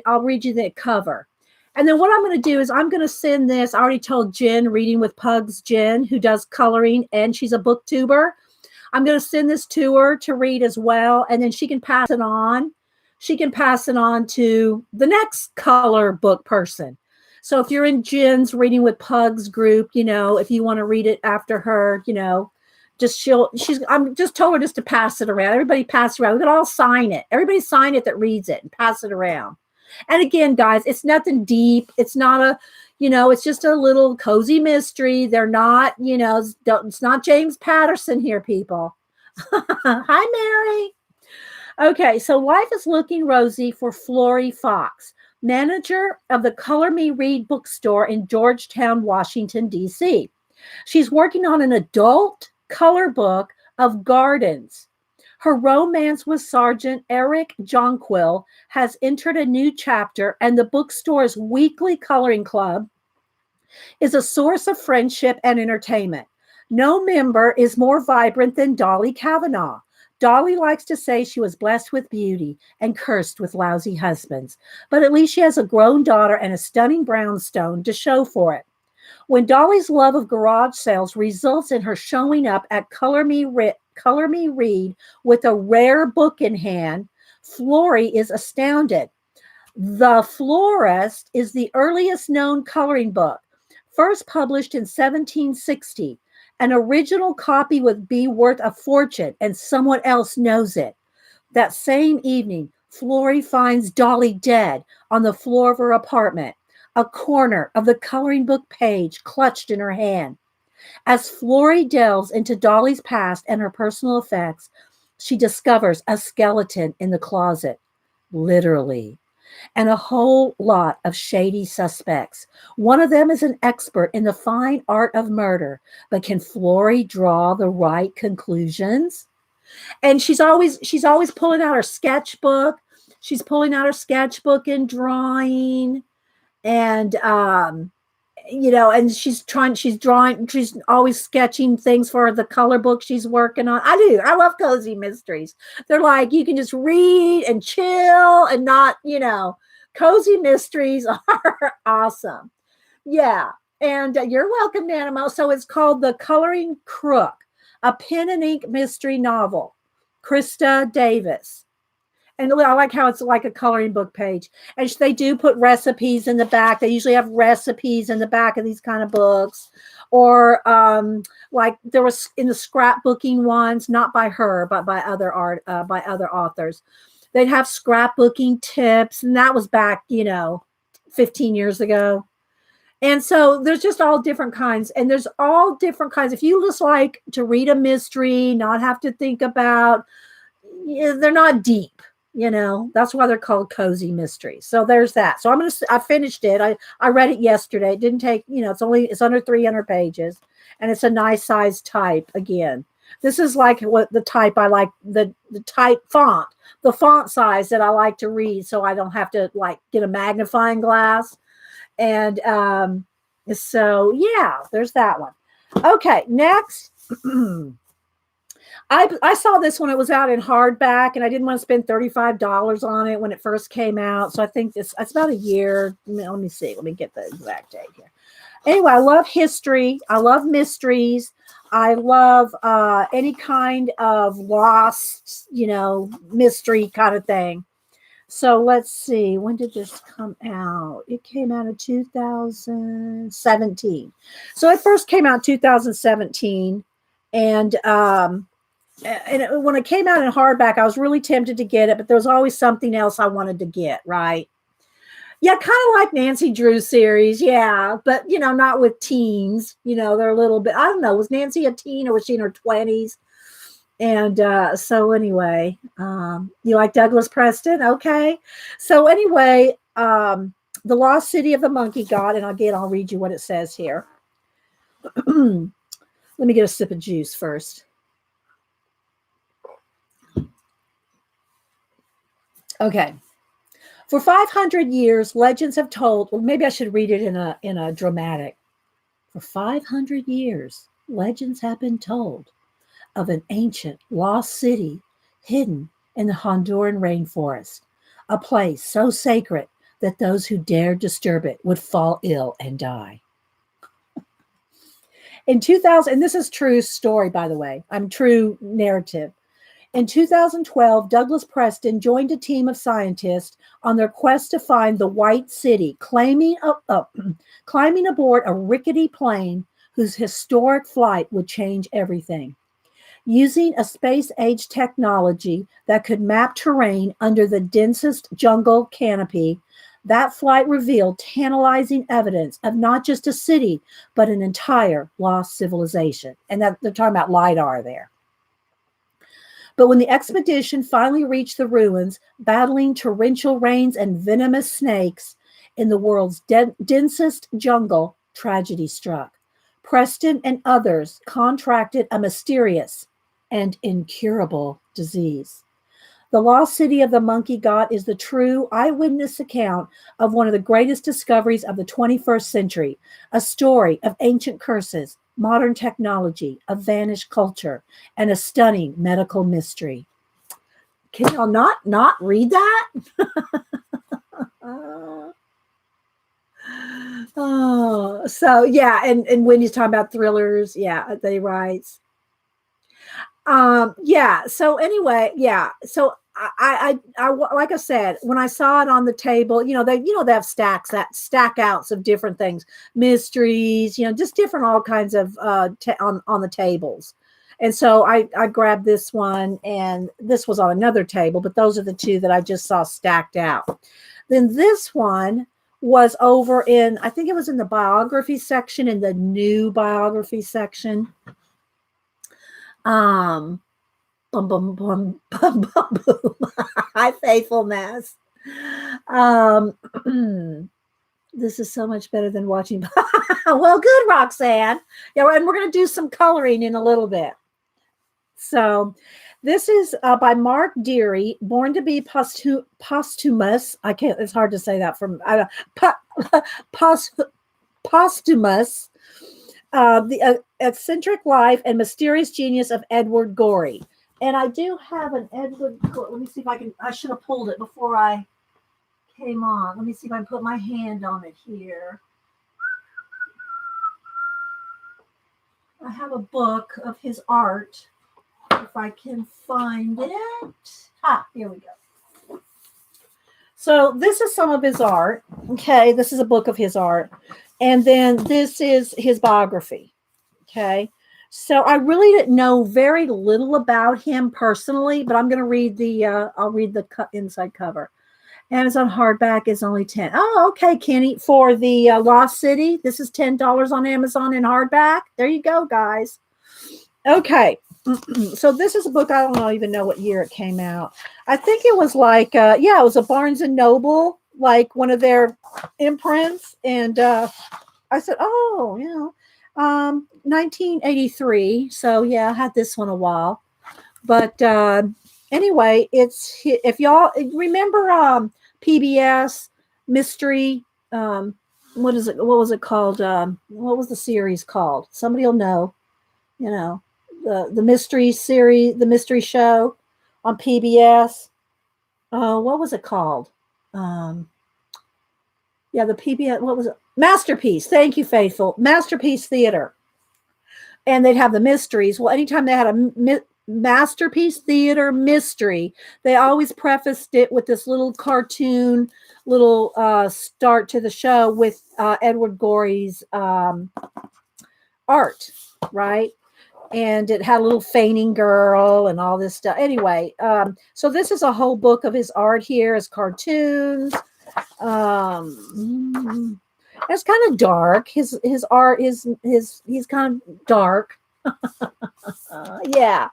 I'll read you the cover. And then what I'm going to do is I'm going to send this. I already told Jen, Reading with Pugs, Jen, who does coloring, and she's a booktuber. I'm going to send this to her to read as well, and then she can pass it on. She can pass it on to the next color book person. So if you're in Jen's Reading with Pugs group, if you want to read it after her, I'm just told her just to pass it around. Everybody pass it around. We can all sign it. Everybody sign it that reads it and pass it around. And again, guys, it's nothing deep. It's not it's just a little cozy mystery. They're not, it's not James Patterson here, people. Hi, Mary. Okay, so life is looking rosy for Flory Fox, manager of the Color Me Read bookstore in Georgetown, Washington, D.C. She's working on an adult color book of gardens. Her romance with Sergeant Eric Jonquil has entered a new chapter, and the bookstore's weekly coloring club is a source of friendship and entertainment. No member is more vibrant than Dolly Kavanaugh. Dolly likes to say she was blessed with beauty and cursed with lousy husbands, but at least she has a grown daughter and a stunning brownstone to show for it. When Dolly's love of garage sales results in her showing up at Color Me Read with a rare book in hand, Flory is astounded. The Florist is the earliest known coloring book, first published in 1760. An original copy would be worth a fortune, and someone else knows it. That same evening, Flory finds Dolly dead on the floor of her apartment, a corner of the coloring book page clutched in her hand. As Flory delves into Dolly's past and her personal effects, she discovers a skeleton in the closet, literally, and a whole lot of shady suspects. One of them is an expert in the fine art of murder, but can Flory draw the right conclusions? And she's always pulling out her sketchbook. She's pulling out her sketchbook and drawing, and and she's drawing, she's always sketching things for the color book she's working on. I love cozy mysteries. They're like, you can just read and chill and not, cozy mysteries are awesome. Yeah. And you're welcome, Nanimo. So it's called The Coloring Crook, a pen and ink mystery novel. Krista Davis. And I like how it's like a coloring book page. And they do put recipes in the back. They usually have recipes in the back of these kind of books. Or like there was in the scrapbooking ones, not by her, but by other authors. They'd have scrapbooking tips. And that was back, 15 years ago. And so there's just all different kinds. And there's all different kinds. If you just like to read a mystery, not have to think about, they're not deep. That's why they're called cozy mysteries. So there's that. So I finished it. I read it yesterday. It didn't take, it's under 300 pages, and it's a nice size type. Again, this is like what the type I like, the type font, the font size that I like to read, so I don't have to like get a magnifying glass. And so yeah, there's that one. Okay, next. I saw this when it was out in hardback, and I didn't want to spend $35 on it when it first came out. So I think it's about a year. Let me see. Let me get the exact date here. Anyway, I love history. I love mysteries. I love any kind of lost, mystery kind of thing. So let's see. When did this come out? It came out in 2017. So it first came out in 2017, and when it came out in hardback, I was really tempted to get it, but there was always something else I wanted to get, right? Yeah, kind of like Nancy Drew's series, yeah, but not with teens. They're a little bit. I don't know. Was Nancy a teen or was she in her 20s? And so anyway, you like Douglas Preston? Okay. So anyway, The Lost City of the Monkey God, and again, I'll read you what it says here. Let me get a sip of juice first. Okay. For 500 years, legends have told, well, maybe I should read it in a dramatic. For 500 years, legends have been told of an ancient lost city hidden in the Honduran rainforest, a place so sacred that those who dared disturb it would fall ill and die. In 2000, and this is true story, by the way, true narrative. In 2012, Douglas Preston joined a team of scientists on their quest to find the White City, climbing aboard a rickety plane whose historic flight would change everything. Using a space-age technology that could map terrain under the densest jungle canopy, that flight revealed tantalizing evidence of not just a city, but an entire lost civilization. And that they're talking about LIDAR there. But when the expedition finally reached the ruins, battling torrential rains and venomous snakes in the world's densest jungle, tragedy struck. Preston and others contracted a mysterious and incurable disease. The Lost City of the Monkey God is the true eyewitness account of one of the greatest discoveries of the 21st century, a story of ancient curses, modern technology, a vanished culture, and a stunning medical mystery. Can y'all not read that? Oh, so yeah, and Wendy's talking about thrillers, yeah, they writes. Yeah. So anyway, yeah. So I like I said, when I saw it on the table, they have stack outs of different things, mysteries, just different all kinds of on the tables. And so I grabbed this one, and this was on another table, but those are the two that I just saw stacked out. Then this one was over in, I think it was in the biography section, in the new biography section. Bum, bum, bum, bum, bum, boom. Hi, faithfulness. This is so much better than watching. Well, good, Roxanne. Yeah, and we're going to do some coloring in a little bit. So this is by Mark Deary, Born to be Posthumous. I can't, it's hard to say that from posthumous. The eccentric life and mysterious genius of Edward Gorey. And I do have an Edward. Let me see if I should have pulled it before I came on. Let me see if I can put my hand on it here. I have a book of his art. If I can find it. Here we go. So this is some of his art. Okay, this is a book of his art. And then this is his biography. Okay. So I really didn't know very little about him personally, but I'm going to read I'll read the inside cover. Amazon hardback is only $10. Oh, okay, Kenny. For the Lost City, this is $10 on Amazon in hardback. There you go, guys. Okay. So this is a book. I don't even know what year it came out. I think it was like, yeah, it was a Barnes and Noble, like one of their imprints. And I said, oh, 1983. So yeah, I had this one a while. But anyway, if y'all remember PBS Mystery, what is it? What was it called? What was the series called? Somebody will know. You know, the mystery series, the mystery show on PBS. What was it called? Um, yeah, the PBS. What was it? Masterpiece. Thank you, Faithful. Masterpiece Theater. And they'd have the mysteries. Well, anytime they had a Masterpiece Theater mystery, they always prefaced it with this little cartoon, little start to the show with Edward Gorey's art, right? And it had a little fainting girl and all this stuff. Anyway, so this is a whole book of his art here as cartoons. It's kind of dark. His art is he's kind of dark. Yeah,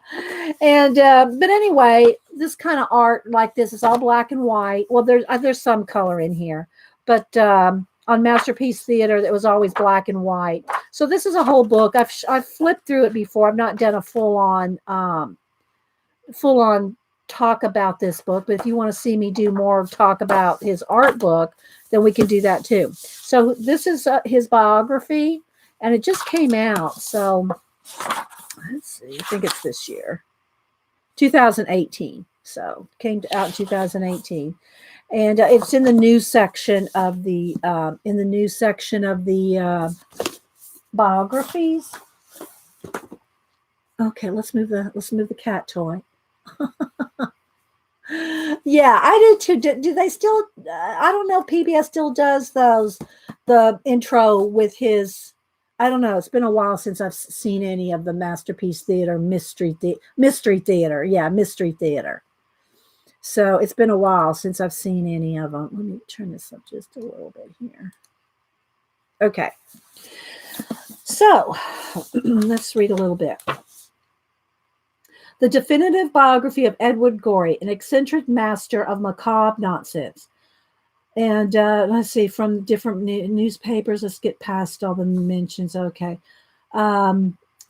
and but anyway, this kind of art like this is all black and white. Well, there's some color in here, but on Masterpiece Theater, it was always black and white. So this is a whole book. I've flipped through it before. I've not done a full on talk about this book, but if you want to see me do more talk about his art book, then we can do that too. So this is his biography, and it just came out. So let's see. I think it's this year, 2018. So it came out in 2018. And it's in the news section of the biographies. Okay, let's move the cat toy. Yeah, I did too. Do they still? I don't know if PBS still does the intro with his. I don't know. It's been a while since I've seen any of the Masterpiece Theater Mystery Theater. Yeah, Mystery Theater. So it's been a while since I've seen any of them. Let me turn this up just a little bit here. Okay. So let's read a little bit. The definitive biography of Edward Gorey, an eccentric master of macabre nonsense. And let's see, from different newspapers, let's get past all the mentions. Okay.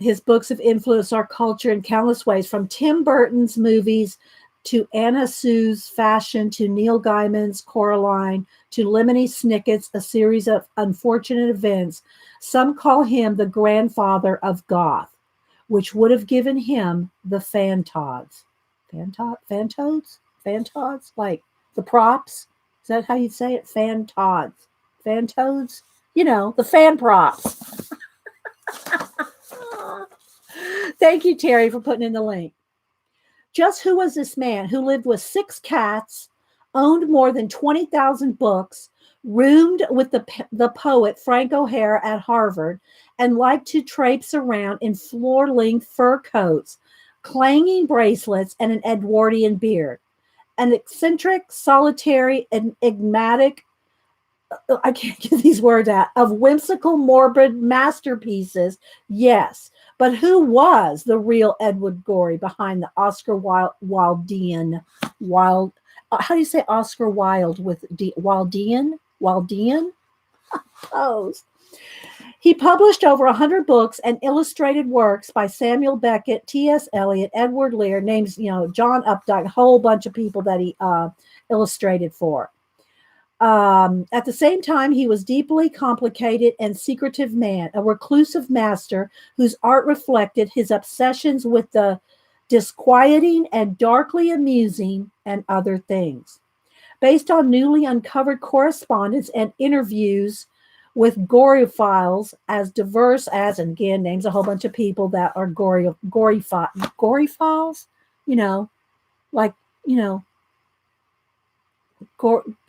His books have influenced our culture in countless ways, from Tim Burton's movies to Anna Sue's fashion, to Neil Gaiman's Coraline, to Lemony Snicket's A Series of Unfortunate Events. Some call him the grandfather of goth, which would have given him the fantods. Fantods? Like the props? Is that how you'd say it? Fantods. Fantods? You know, the fan props. Thank you, Terry, for putting in the link. Just who was this man who lived with 6 cats, owned more than 20,000 books, roomed with the poet Frank O'Hara at Harvard, and liked to traipse around in floor-length fur coats, clanging bracelets, and an Edwardian beard? An eccentric, solitary, enigmatic, I can't get these words out, of whimsical, morbid masterpieces, yes. But who was the real Edward Gorey behind the Oscar Wildean? How do you say Oscar Wilde with Wildean pose? He published over 100 books and illustrated works by Samuel Beckett, T.S. Eliot, Edward Lear, names, John Updike, a whole bunch of people that he illustrated for. At the same time, he was deeply complicated and secretive man, a reclusive master whose art reflected his obsessions with the disquieting and darkly amusing and other things. Based on newly uncovered correspondence and interviews with Goreyophiles as diverse as, and again, names a whole bunch of people that are Goreyophiles,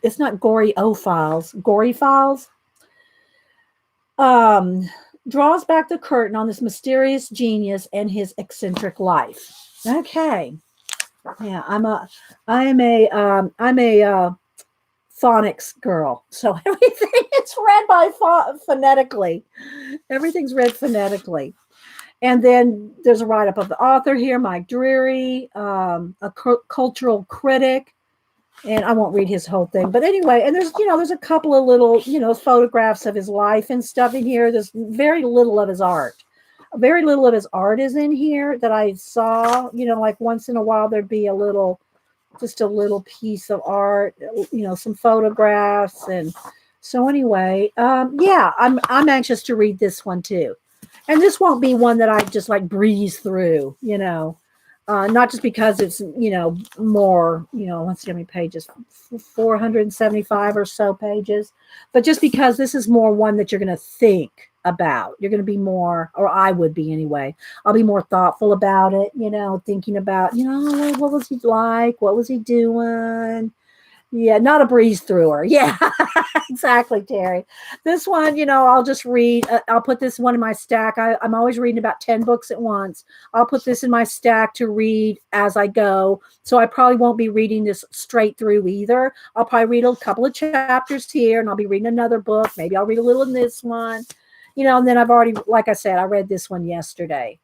it's not Goryophiles, Goreyophiles. Draws back the curtain on this mysterious genius and his eccentric life. Okay. Yeah, I'm a phonics girl. So everything is read by phonetically. Everything's read phonetically. And then there's a write-up of the author here, Mike Drury, a cultural critic. And I won't read his whole thing. But anyway, and there's a couple of little, photographs of his life and stuff in here. There's very little of his art. Very little of his art is in here that I saw, like once in a while there'd be just a little piece of art, some photographs. And so anyway, yeah, I'm anxious to read this one too. And this won't be one that I just like breeze through, not just because it's, more, let's see how many pages, 475 or so pages, but just because this is more one that you're going to think about. You're going to be more, or I would be anyway. I'll be more thoughtful about it, thinking about, what was he like? What was he doing? Yeah, not a breeze through her. Yeah, exactly, Terry. This one, I'll just read. I'll put this one in my stack. I'm always reading about 10 books at once. I'll put this in my stack to read as I go. So I probably won't be reading this straight through either. I'll probably read a couple of chapters here, and I'll be reading another book. Maybe I'll read a little in this one, and then I've already, like I said, I read this one yesterday.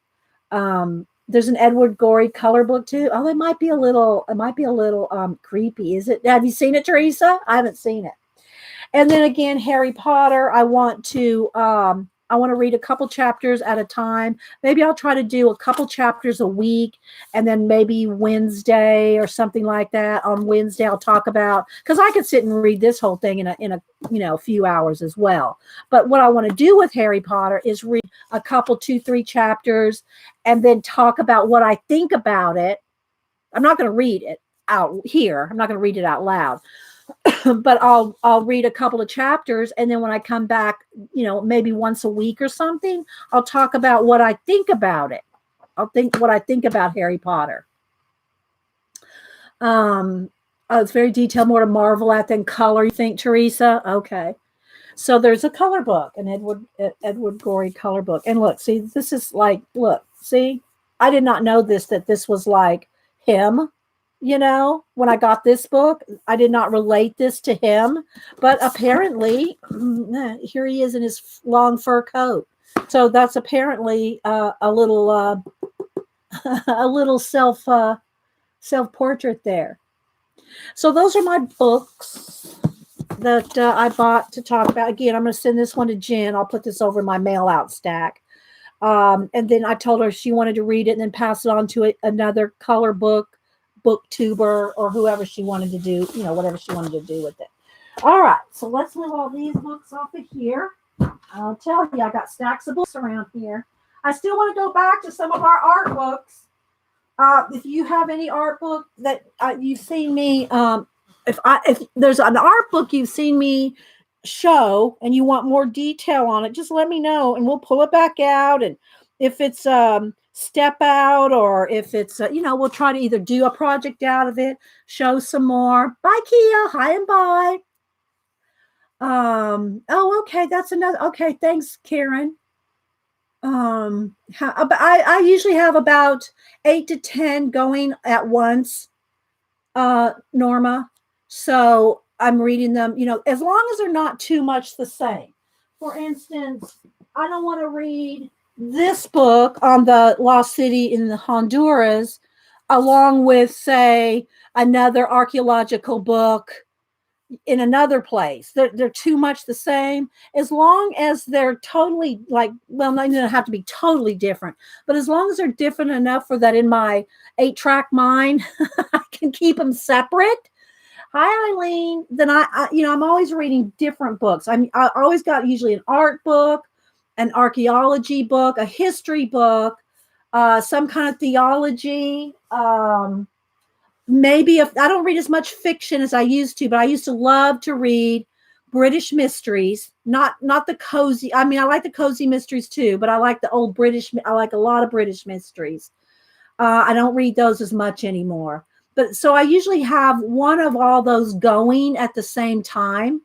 There's an Edward Gorey color book too. Oh, it might be a little creepy. Is it? Have you seen it, Teresa? I haven't seen it. And then again, Harry Potter. I want to read a couple chapters at a time. Maybe I'll try to do a couple chapters a week, and then maybe Wednesday or something like that. On Wednesday, I'll talk about, because I could sit and read this whole thing in a few hours as well. But what I want to do with Harry Potter is read a couple, 2-3 chapters, and then talk about what I think about it. I'm not going to read it out here. I'm not going to read it out loud. But I'll read a couple of chapters, and then when I come back, maybe once a week or something, I'll talk about what I think about it. What I think about Harry Potter. It's very detailed, more to marvel at than color. You think, Teresa? Okay. So there's a color book, an Edward Gorey color book. And look, see, this is like, see, I did not know that this was like him. When I got this book, I did not relate this to him, but apparently here he is in his long fur coat. So that's apparently a little a little self portrait there. So those are my books that I bought to talk about. Again, I'm going to send this one to Jen. I'll put this over in my mail out stack. And then I told her she wanted to read it and then pass it on to another color booktuber, or whoever she wanted to do, whatever she wanted to do with it. All right, so let's move all these books off of here. I'll tell you, I got stacks of books around here. I still want to go back to some of our art books. If you have any art book that you've seen me, if there's an art book you've seen me show and you want more detail on it, just let me know and we'll pull it back out. And if it's step out, or if it's we'll try to either do a project out of it, show some more. Bye, Kia. Hi and bye. Okay, that's another. Okay, thanks, Karen. I usually have about 8 to 10 going at once, Norma. So I'm reading them, as long as they're not too much the same. For instance, I don't want to read this book on the lost city in the Honduras along with, say, another archaeological book in another place. They're too much the same. As long as they're totally they don't have to be totally different, but as long as they're different enough for that in my 8-track mind, I can keep them separate. Hi, Eileen. Then I'm always reading different books. I always got usually an art book, an archaeology book, a history book, some kind of theology. Maybe if I don't read as much fiction as I used to, but I used to love to read British mysteries, not the cozy. I mean, I like the cozy mysteries too, but I like the old British. I like a lot of British mysteries. I don't read those as much anymore. But so I usually have one of all those going at the same time.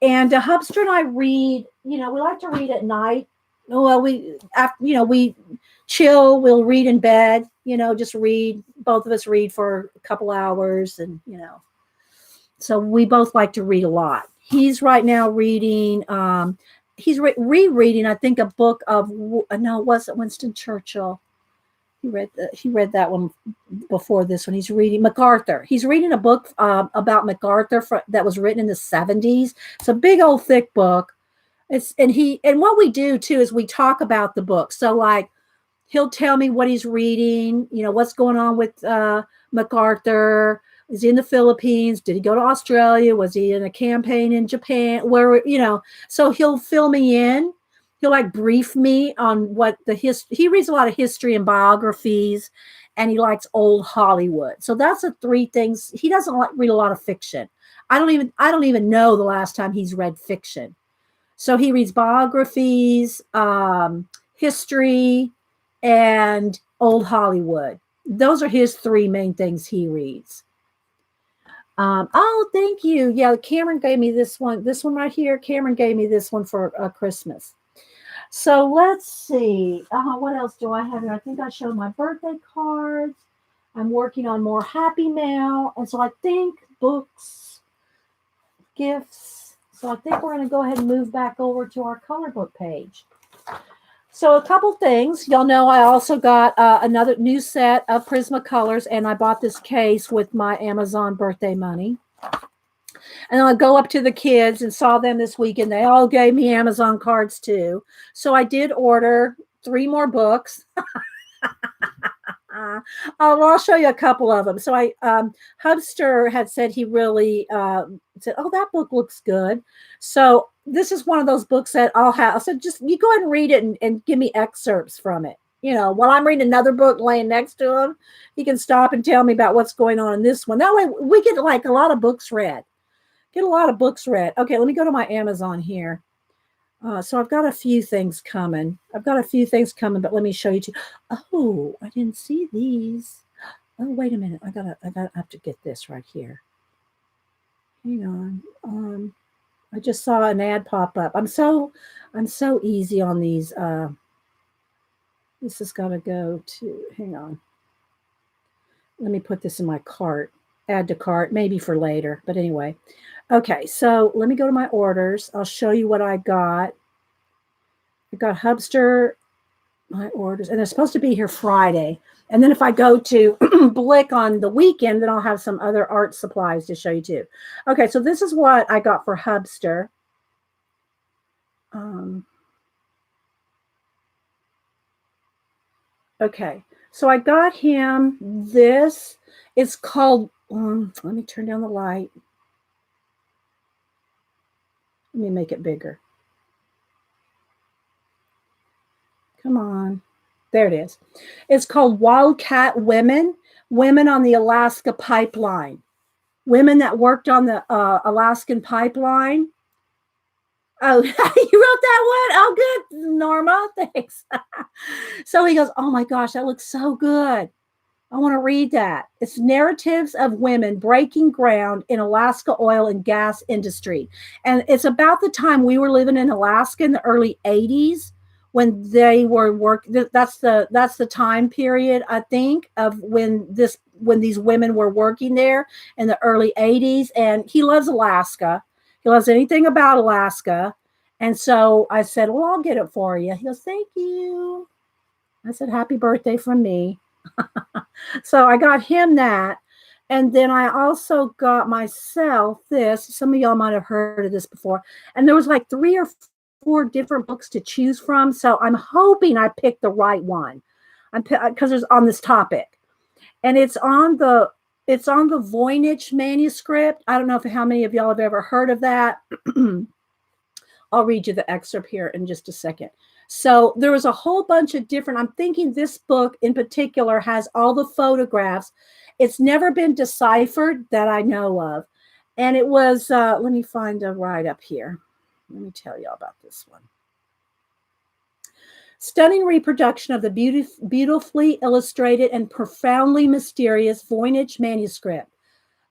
And Hubster and I read, we like to read at night. Well, we chill, we'll read in bed, just read. Both of us read for a couple hours. And, so we both like to read a lot. He's right now reading he's rereading, I think, a book of, no, it wasn't Winston Churchill. He read that one before this one. He's reading MacArthur. He's reading a book about MacArthur that was written in the 70s. It's a big old thick book. And what we do too is we talk about the book. So like he'll tell me what he's reading, what's going on with MacArthur. Is he in the Philippines? Did he go to Australia? Was he in a campaign in Japan? So he'll fill me in. He'll like brief me on what he reads a lot of history and biographies, and he likes old Hollywood. So that's the three things. He doesn't read a lot of fiction. I don't even know the last time he's read fiction. So he reads biographies, history, and old Hollywood. Those are his three main things he reads. Oh, thank you. Yeah, Cameron gave me this one right here. Cameron gave me this one for Christmas. So let's see. What else do I have here? I think I showed my birthday cards. I'm working on more Happy Mail. And so I think books, gifts. So I think we're going to go ahead and move back over to our color book page. So a couple things. Y'all know I also got another new set of Prismacolors, and I bought this case with my Amazon birthday money. And I go up to the kids and saw them this weekend. They all gave me Amazon cards too. So I did order 3 more books. I'll show you a couple of them. So Hubster had said he really said, oh, that book looks good. So this is one of those books that I'll have. I said, just you go ahead and read it and give me excerpts from it. While I'm reading another book laying next to him, he can stop and tell me about what's going on in this one. That way we get like a lot of books read. Okay, let me go to my Amazon here. So I've got a few things coming. But let me show you two. Oh, I didn't see these. Oh, wait a minute. I have to get this right here. Hang on. I just saw an ad pop up. I'm so easy on these. This has got to go to, hang on. Let me put this in my cart. Add to cart, maybe for later. But anyway. Okay, so let me go to my orders. I'll show you what I got. I got Hubster, my orders, and they're supposed to be here Friday. And then if I go to Blick on the weekend, then I'll have some other art supplies to show you too. Okay, so this is what I got for Hubster. Okay, so I got him this. It's called, let me turn down the light. Let me make it bigger. Come on. There it is. It's called Wildcat Women on the Alaska Pipeline. Women that worked on the Alaskan pipeline. Oh, you wrote that one? Oh, good, Norma. Thanks. So he goes, oh my gosh, that looks so good. I want to read that. It's narratives of women breaking ground in Alaska oil and gas industry. And it's about the time we were living in Alaska in the early 80s when they were working. That's the time period, I think, of when these women were working there in the early 80s. And he loves Alaska. He loves anything about Alaska. And so I said, well, I'll get it for you. He goes, thank you. I said, happy birthday from me. So I got him that. And then I also got myself this. Some of y'all might have heard of this before. And there was like 3 or 4 different books to choose from. So I'm hoping I picked the right one. Because it's on this topic. And it's on the Voynich manuscript. I don't know how many of y'all have ever heard of that. I'll read you the excerpt here in just a second. So there was a whole bunch of different, I'm thinking this book in particular has all the photographs. It's never been deciphered that I know of. And it was, let me find a write-up here. Let me tell you all about this one. Stunning reproduction of the beautifully illustrated and profoundly mysterious Voynich manuscript.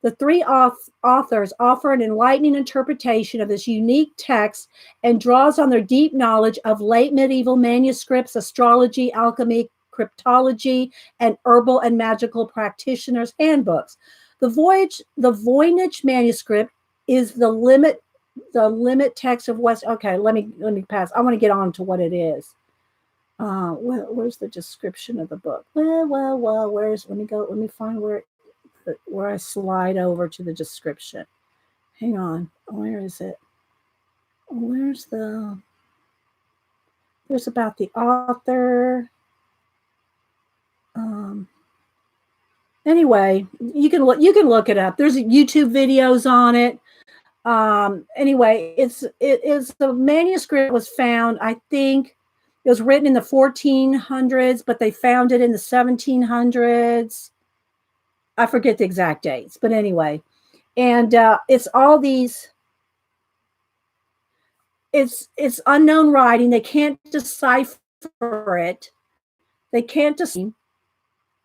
The 3 authors offer an enlightening interpretation of this unique text and draws on their deep knowledge of late medieval manuscripts, astrology, alchemy, cryptology, and herbal and magical practitioners' handbooks. The Voynich manuscript is the The limit text of West. Okay, let me pass. I want to get on to what it is. Where's the description of the book? Well. Where's? Let me go. Let me find where I slide over to the description. Hang on. Where is it? Where's the? There's about the author. Anyway, you can look it up. There's YouTube videos on it. Anyway, it is the manuscript was found. I think it was written in the 1400s, but they found it in the 1700s. I forget the exact dates, but anyway, and it's all these. It's unknown writing. They can't decipher it. They can't decipher.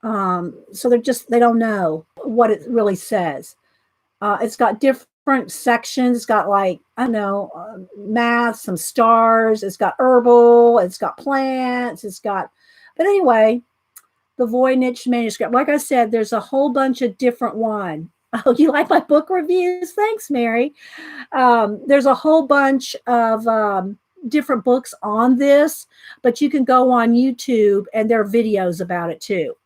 So they don't know what it really says. It's got different sections. It's got like, I don't know, math, some stars. It's got herbal. It's got plants. But anyway, the Voynich manuscript. Like I said, there's a whole bunch of different ones. Oh, you like my book reviews? Thanks, Mary. There's a whole bunch of different books on this, but you can go on YouTube and there are videos about it too.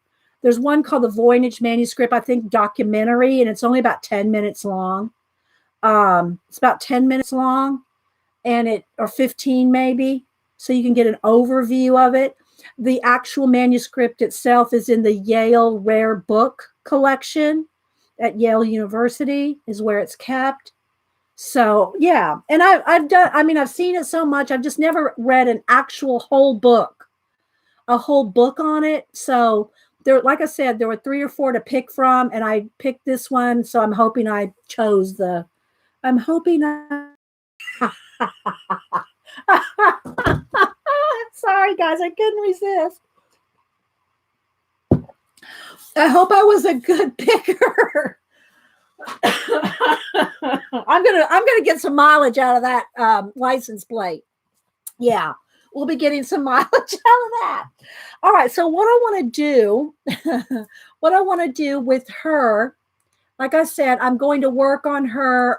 There's one called the Voynich manuscript, I think documentary, and it's only about 10 minutes long. It's about 10 minutes long or 15 maybe. So you can get an overview of it. The actual manuscript itself is in the Yale Rare Book Collection at Yale University is where it's kept. So yeah. And I've seen it so much. I've just never read an actual whole book on it. So there, like I said, there were 3 or 4 to pick from, and I picked this one. So I'm hoping I chose sorry guys, I couldn't resist. I hope I was a good picker. I'm gonna get some mileage out of that license plate. Yeah, we'll be getting some mileage out of that. All right, so what I want to do with her, like I said, I'm going to work on her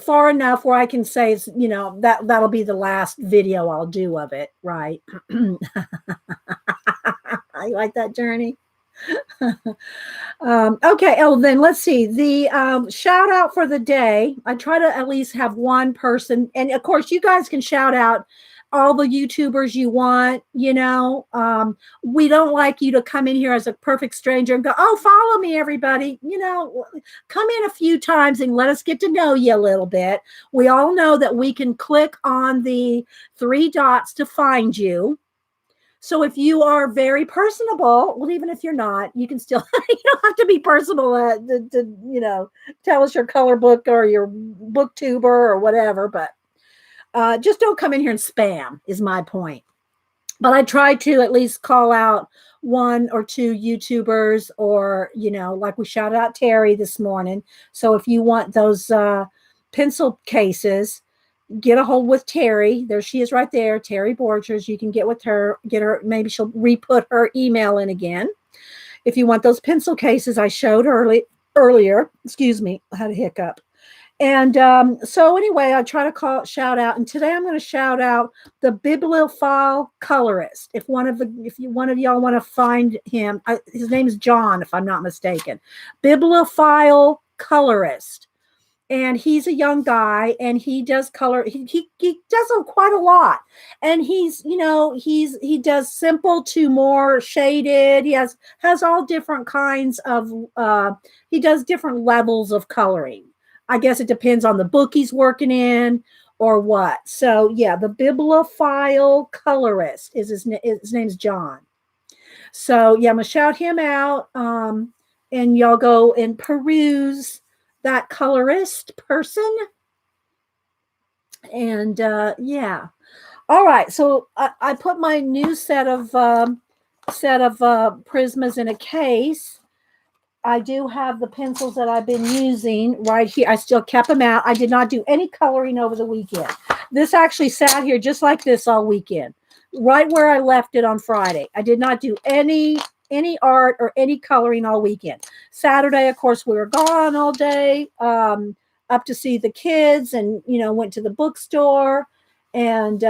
far enough where I can say, that'll be the last video I'll do of it, right? I like that journey. Okay. Oh, then let's see the shout out for the day. I try to at least have one person, and of course you guys can shout out all the YouTubers you want. We don't like you to come in here as a perfect stranger and go, oh, follow me, everybody. Come in a few times and let us get to know you a little bit. We all know that we can click on the 3 dots to find you. So if you are very personable, well, even if you're not, you can still, you don't have to be personal to tell us your color book or your booktuber or whatever, but just don't come in here and spam is my point. But I try to at least call out 1 or 2 YouTubers, or, like we shouted out Terry this morning. So if you want those pencil cases, get a hold with Terry. There she is right there, Terry Borchers. You can get with her, maybe she'll re-put her email in again. If you want those pencil cases I showed earlier, excuse me, I had a hiccup. And so anyway, I try to shout out, and today I'm going to shout out the bibliophile colorist. If one of y'all want to find him, his name is John, if I'm not mistaken. Bibliophile colorist. And he's a young guy, and he does color. He does quite a lot, and he does simple to more shaded. He has all different kinds of. He does different levels of coloring. I guess it depends on the book he's working in or what. So yeah, the bibliophile colorist is his name's John. So yeah, I'm gonna shout him out, and y'all go and peruse that colorist person. And yeah, all right, so I put my new set of Prismas in a case. I do have the pencils that I've been using right here. I still kept them out. I did not do any coloring over the weekend. This actually sat here just like this all weekend, right where I left it on Friday. I did not do any art or any coloring all weekend. Saturday, of course, we were gone all day. up to see the kids and, went to the bookstore and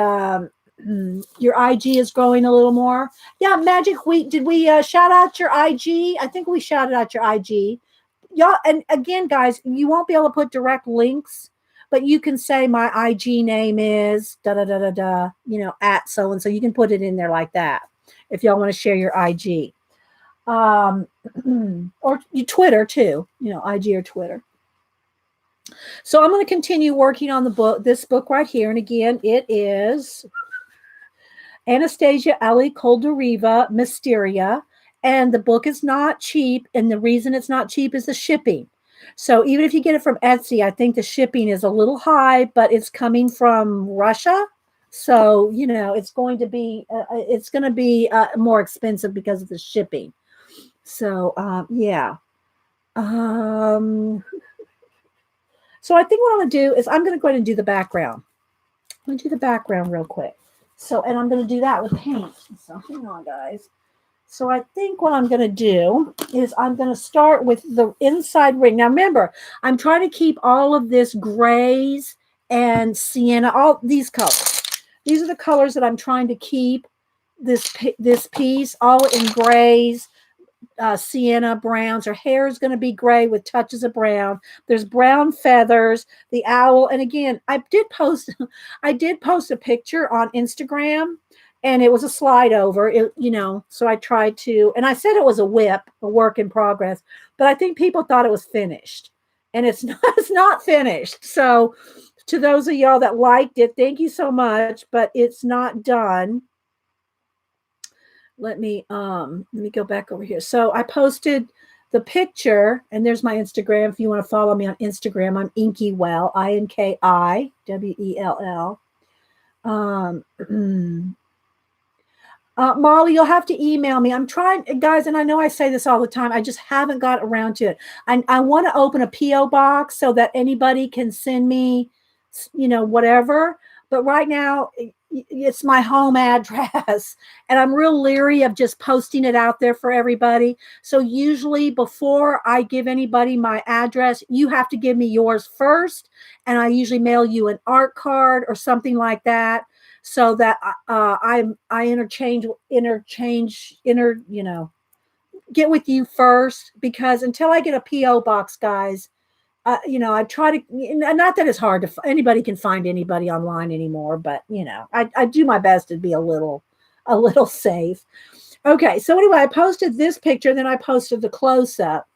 your IG is growing a little more. Yeah, Magic Week. Did we shout out your IG? I think we shouted out your IG. Y'all, and again, guys, you won't be able to put direct links, but you can say my IG name is da da da da da, at so and so. You can put it in there like that if y'all want to share your IG. Or you Twitter too, IG or Twitter. So I'm going to continue working on this book right here. And again, it is Anastasia Ellie Koldariva, Mysteria. And the book is not cheap. And the reason it's not cheap is the shipping. So even if you get it from Etsy, I think the shipping is a little high, but it's coming from Russia. So, it's going to be more expensive because of the shipping. So, yeah. So I think what I'm going to do is I'm going to go ahead and do the background. I'm going to do the background real quick. So, and I'm going to do that with paint. So hang on, guys. So I think what I'm going to do is I'm going to start with the inside ring. Now, remember, I'm trying to keep all of this grays and sienna, all these colors. These are the colors that I'm trying to keep this piece, all in grays, sienna, browns. Her hair is going to be gray with touches of brown. There's brown feathers, the owl. And again, I did post a picture on Instagram, and it was a slide over, so I tried to, and I said it was a work in progress, but I think people thought it was finished, and it's not finished. So to those of y'all that liked it, thank you so much, but it's not done. Let me go back over here. So I posted the picture, and there's my Instagram. If you want to follow me on Instagram, I'm Inkywell, INKIWELL. Molly, you'll have to email me. I'm trying, guys, and I know I say this all the time. I just haven't got around to it. I want to open a P.O. box so that anybody can send me, whatever. But right now, it's my home address, and I'm real leery of just posting it out there for everybody. So usually before I give anybody my address, you have to give me yours first, and I usually mail you an art card or something like that, so that I get with you first, because until I get a P.O. box, guys, I try to, not that it's hard to, anybody can find anybody online anymore, but I do my best to be a little safe. Okay. So anyway, I posted this picture, then I posted the close up,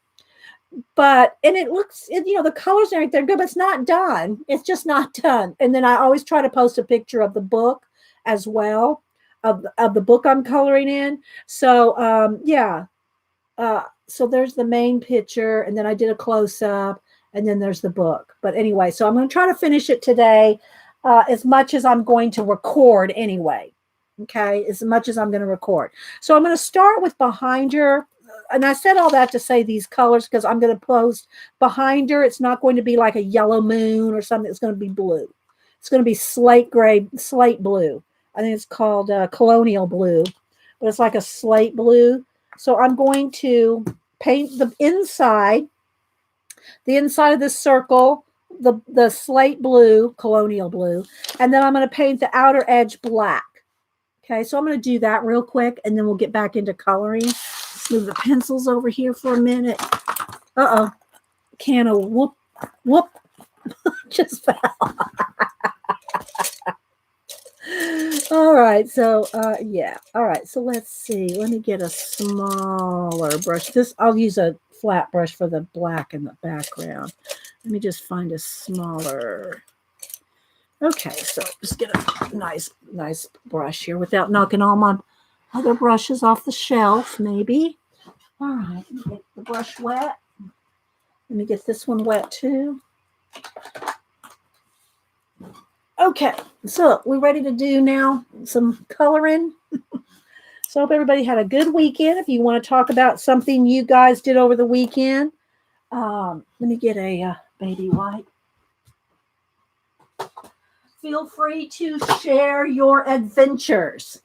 and it looks, the colors and everything are good, but it's not done. It's just not done. And then I always try to post a picture of the book as well, of the book I'm coloring in. So, yeah. So there's the main picture, and then I did a close up, and then there's the book. But anyway, so I'm going to try to finish it today, as much as I'm going to record anyway. Okay, as much as I'm going to record. So I'm going to start with behind her. And I said all that to say these colors, because I'm going to post behind her. It's not going to be like a yellow moon or something. It's going to be blue. It's going to be slate blue. I think it's called colonial blue, but it's like a slate blue. So I'm going to paint the inside of this circle, the slate blue, colonial blue, and then I'm going to paint the outer edge black. Okay, so I'm going to do that real quick, and then we'll get back into coloring. Let's move the pencils over here for a minute. Uh-oh. Can of whoop, just fell. All right, so yeah. All right, so let's see. Let me get a smaller brush. I'll use a flat brush for the black in the background. Let me just find a smaller. Okay, so just get a nice brush here without knocking all my other brushes off the shelf, maybe. All right, let me get the brush wet. Let me get this one wet too. Okay, so we're ready to do now some coloring. So I hope everybody had a good weekend. If you want to talk about something you guys did over the weekend, let me get a baby wipe. Feel free to share your adventures.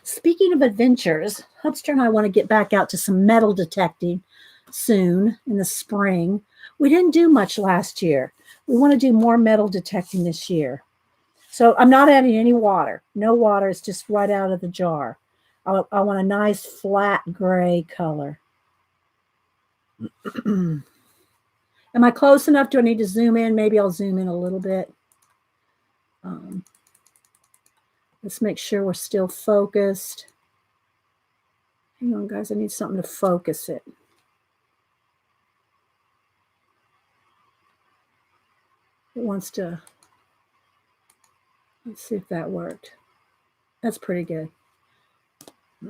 Speaking of adventures, Hubster and I want to get back out to some metal detecting soon in the spring. We didn't do much last year. We want to do more metal detecting this year. So I'm not adding any water. No water. It's just right out of the jar. I want a nice flat gray color. Am I close enough? Do I need to zoom in? Maybe I'll zoom in a little bit. Let's make sure we're still focused. Hang on, guys. I need something to focus it. It wants to. Let's see if that worked. That's pretty good. I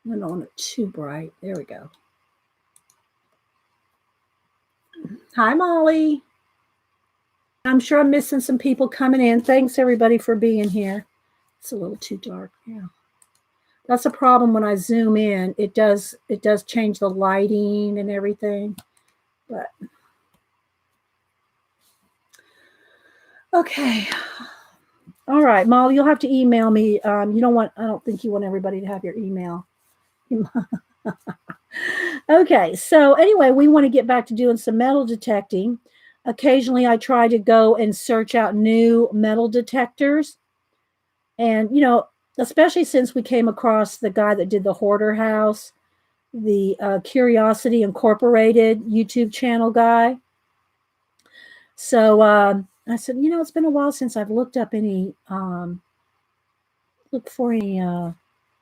don't want it too bright. There we go. Hi, Molly. I'm sure I'm missing some people coming in. Thanks, everybody, for being here. It's a little too dark. Yeah. That's a problem when I zoom in. It does change the lighting and everything. But okay. All right, Molly, you'll have to email me. I don't think you want everybody to have your email. Okay, so anyway, we want to get back to doing some metal detecting. Occasionally I try to go and search out new metal detectors. And, especially since we came across the guy that did the Hoarder House, the Curiosity Incorporated YouTube channel guy. So I said, it's been a while since I've looked up any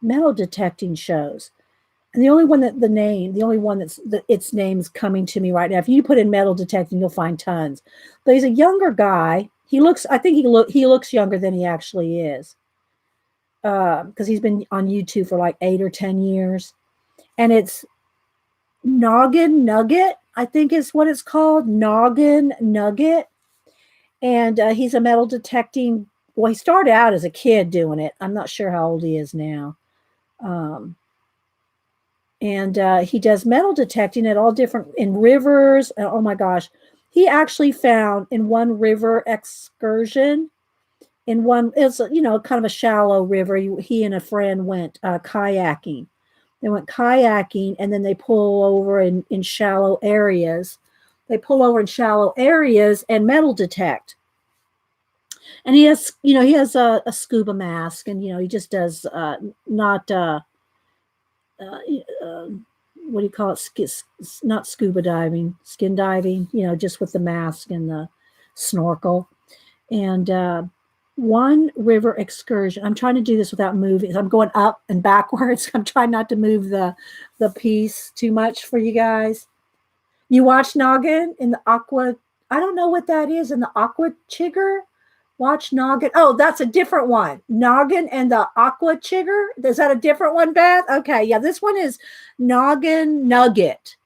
metal detecting shows. And the only one its name's coming to me right now. If you put in metal detecting, you'll find tons. But he's a younger guy. He looks younger than he actually is. Because he's been on YouTube for like 8 or 10 years. And it's Noggin Nugget, I think is what it's called. Noggin Nugget. And he's a metal detecting. Well, he started out as a kid doing it. I'm not sure how old he is now. And he does metal detecting at all different in rivers. Oh my gosh. He actually found in one river excursion, it's kind of a shallow river. He and a friend went kayaking. They went kayaking and then they pull over in shallow areas. They pull over in shallow areas and metal detect. And he has a scuba mask, and he just does not what do you call it? Not scuba diving, skin diving. Just with the mask and the snorkel. And one river excursion. I'm trying to do this without moving. I'm going up and backwards. I'm trying not to move the piece too much for you guys. You watch Noggin in the aqua. I don't know what that is in the aqua chigger. Watch Noggin. Oh, that's a different one. Noggin and the Aqua Chigger. Is that a different one, Beth? Okay, yeah, this one is Noggin Nugget.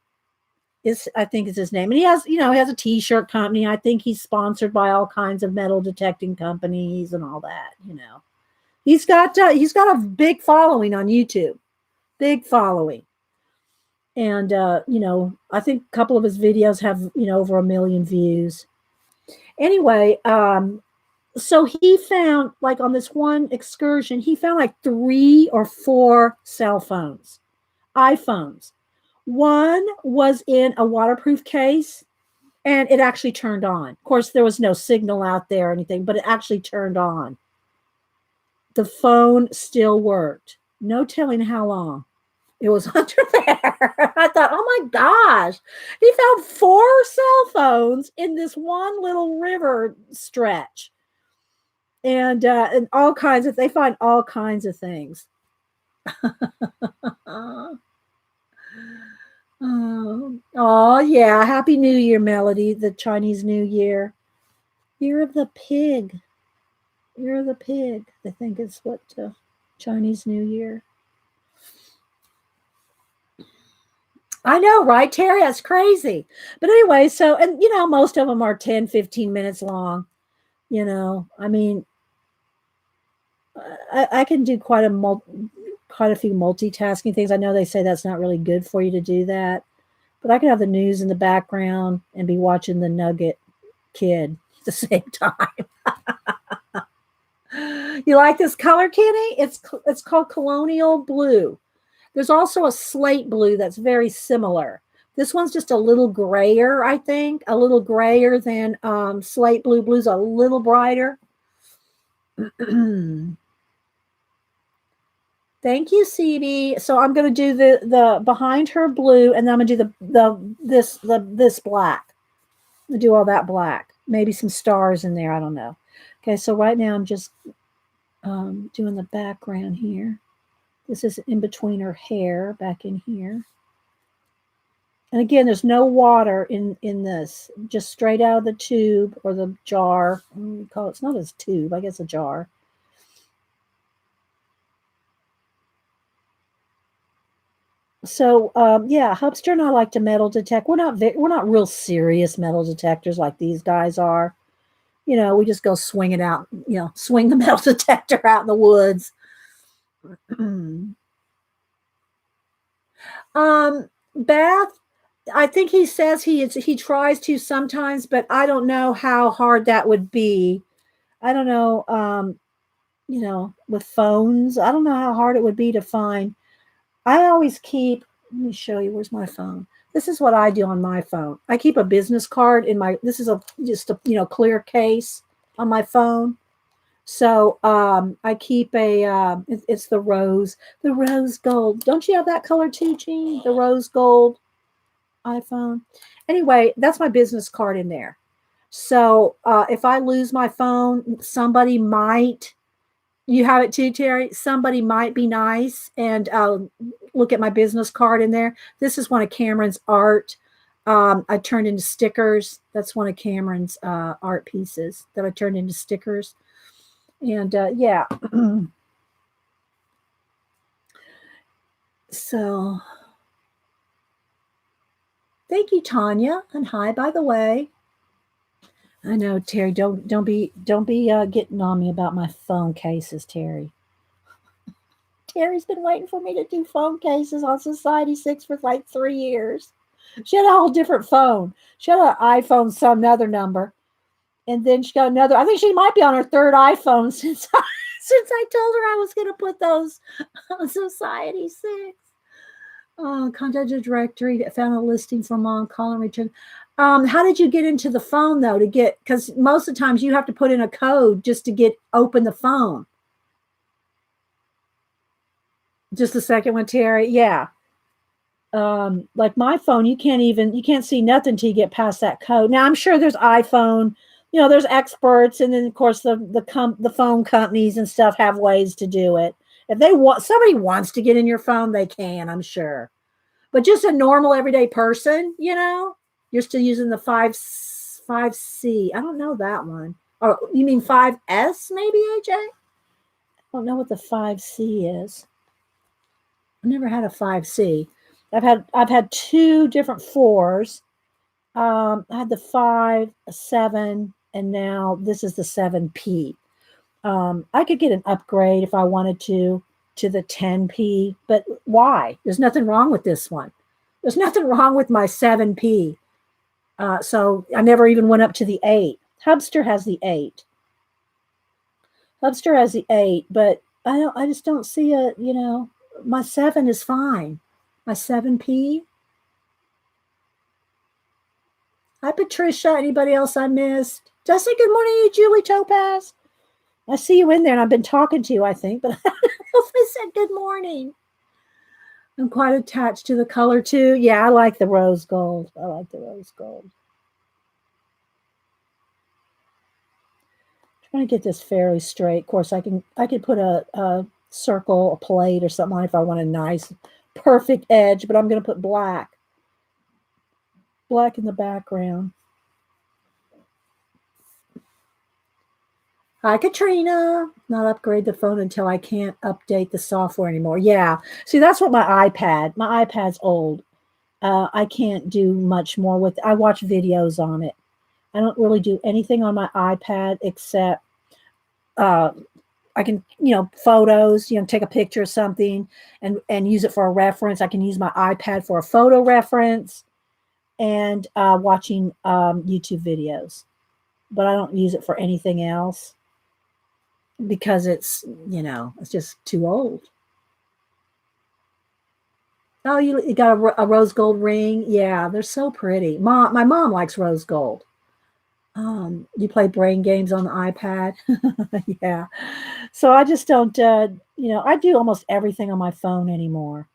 I think is his name. And he has a t-shirt company. I think he's sponsored by all kinds of metal detecting companies and all that, He's got a big following on YouTube. Big following. And I think a couple of his videos have, over 1 million views. Anyway, so he found, like on this one excursion, he found like 3 or 4 cell phones, iPhones. One was in a waterproof case and it actually turned on. Of course, there was no signal out there or anything, but it actually turned on. The phone still worked. No telling how long it was under there. I thought, oh my gosh, he found 4 cell phones in this one little river stretch. And all kinds of, they find all kinds of things. Oh yeah, Happy New Year, Melody, the Chinese New Year. Year of the pig. Year of the pig, I think is what Chinese New Year. I know, right, Terry? That's crazy. But anyway, so, and most of them are 10, 15 minutes long. I mean, I can do quite a few multitasking things. I know they say that's not really good for you to do that, but I can have the news in the background and be watching the Nugget Kid at the same time. You like this color, Kenny? It's called Colonial Blue. There's also a slate blue that's very similar. This one's just a little grayer, I think, a little grayer than slate blue. Blue's a little brighter. Thank you, CB. So I'm going to do the behind her blue, and then I'm going to do this black. I'm going to do all that black. Maybe some stars in there. I don't know. Okay, so right now I'm just doing the background here. This is in between her hair, back in here. And again, there's no water in this, just straight out of the tube or the jar. It's not a tube, I guess a jar. So yeah, Hubster and I like to metal detect. We're not real serious metal detectors like these guys are. You know, we just go swing it out. You know, swing the metal detector out in the woods. Bath. I think he says he tries to sometimes, but I don't know how hard that would be. I don't know. You know, with phones, I don't know how hard it would be to find. I always keep. Let me show you. Where's my phone? This is what I do on my phone. I keep a business card in my. This is just a clear case on my phone. So I keep a. It's the rose gold. Don't you have that color too, Jean? The rose gold iPhone. Anyway, that's my business card in there. So if I lose my phone, somebody might. You have it too, Terry. Somebody might be nice and look at my business card in there. This is one of Cameron's art. I turned into stickers. That's one of Cameron's art pieces that I turned into stickers. And yeah. So thank you, Tanya. And hi, by the way. I know, Terry. Don't be getting on me about my phone cases, Terry. Terry's been waiting for me to do phone cases on Society 6 for like 3 years. She had a whole different phone. She had an iPhone, some other number. And then she got another. I think she might be on her third iPhone since I told her I was going to put those on Society 6. Contact directory, found a listing for mom, call and return. How did you get into the phone though because most of the times you have to put in a code just to open the phone. Just the second one, Terry. Yeah. Like my phone, you can't see nothing till you get past that code. Now I'm sure there's iPhone, there's experts, and then of course the phone companies and stuff have ways to do it. If somebody wants to get in your phone, they can, I'm sure. But just a normal everyday person, you're still using the 5C. I don't know that one. Or you mean 5S maybe, AJ? I don't know what the 5C is. I never had a 5C. I've had 2 different 4s. I had the 5, a 7, and now this is the 7P. I could get an upgrade if I wanted to the 10P, but why? There's nothing wrong with this one. There's nothing wrong with my 7P. So I never even went up to the 8. Hubster has the 8. Hubster has the 8, but I just don't see my 7 is fine. My 7P. Hi, Patricia. Anybody else I missed? Did I say good morning to you, Julie Topaz? I see you in there, and I've been talking to you, I think, but I don't know if I said good morning. I'm quite attached to the color, too. Yeah, I like the rose gold. I like the rose gold. I'm trying to get this fairly straight. Of course, I could put a circle, a plate, or something on if I want a nice, perfect edge, but I'm going to put black. Black in the background. Hi, Katrina. Not upgrade the phone until I can't update the software anymore. Yeah. See, that's what my iPad's old. I can't do much more with it. I watch videos on it. I don't really do anything on my iPad except I can, photos, take a picture of something and use it for a reference. I can use my iPad for a photo reference and watching YouTube videos. But I don't use it for anything else because it's just too old. Oh, you got a rose gold ring? Yeah, they're so pretty. My mom likes rose gold. You play brain games on the iPad? Yeah. So I just don't, I do almost everything on my phone anymore.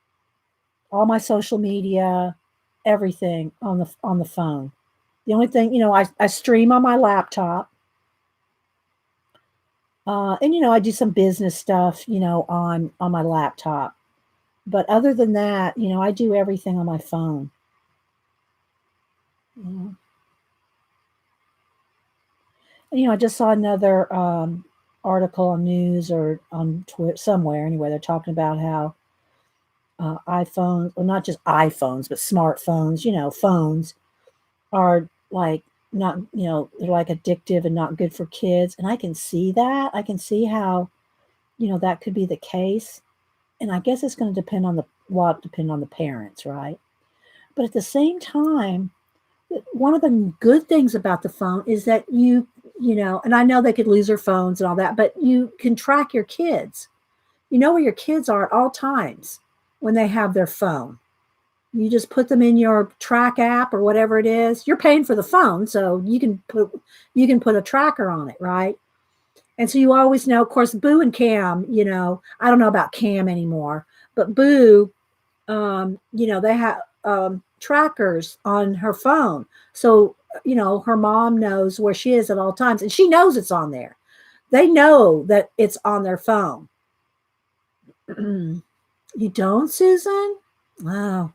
All my social media, everything on the phone. The only thing, I stream on my laptop. And I do some business stuff, on my laptop. But other than that, I do everything on my phone. Mhm. And, I just saw another article on news or on Twitter somewhere. Anyway, they're talking about how iPhones, well, not just iPhones, but smartphones, phones are like not, they're like addictive and not good for kids. And I can see that. I can see how, that could be the case. And I guess it's going to depend on the parents, right? But at the same time, one of the good things about the phone is that and I know they could lose their phones and all that, but you can track your kids. You know where your kids are at all times when they have their phone. You just put them in your track app or whatever it is. You're paying for the phone, so you can put a tracker on it, right? And so you always know, of course, Boo and Cam, I don't know about Cam anymore, but Boo, they have trackers on her phone. So, her mom knows where she is at all times and she knows it's on there. They know that it's on their phone. You don't, Susan? Wow.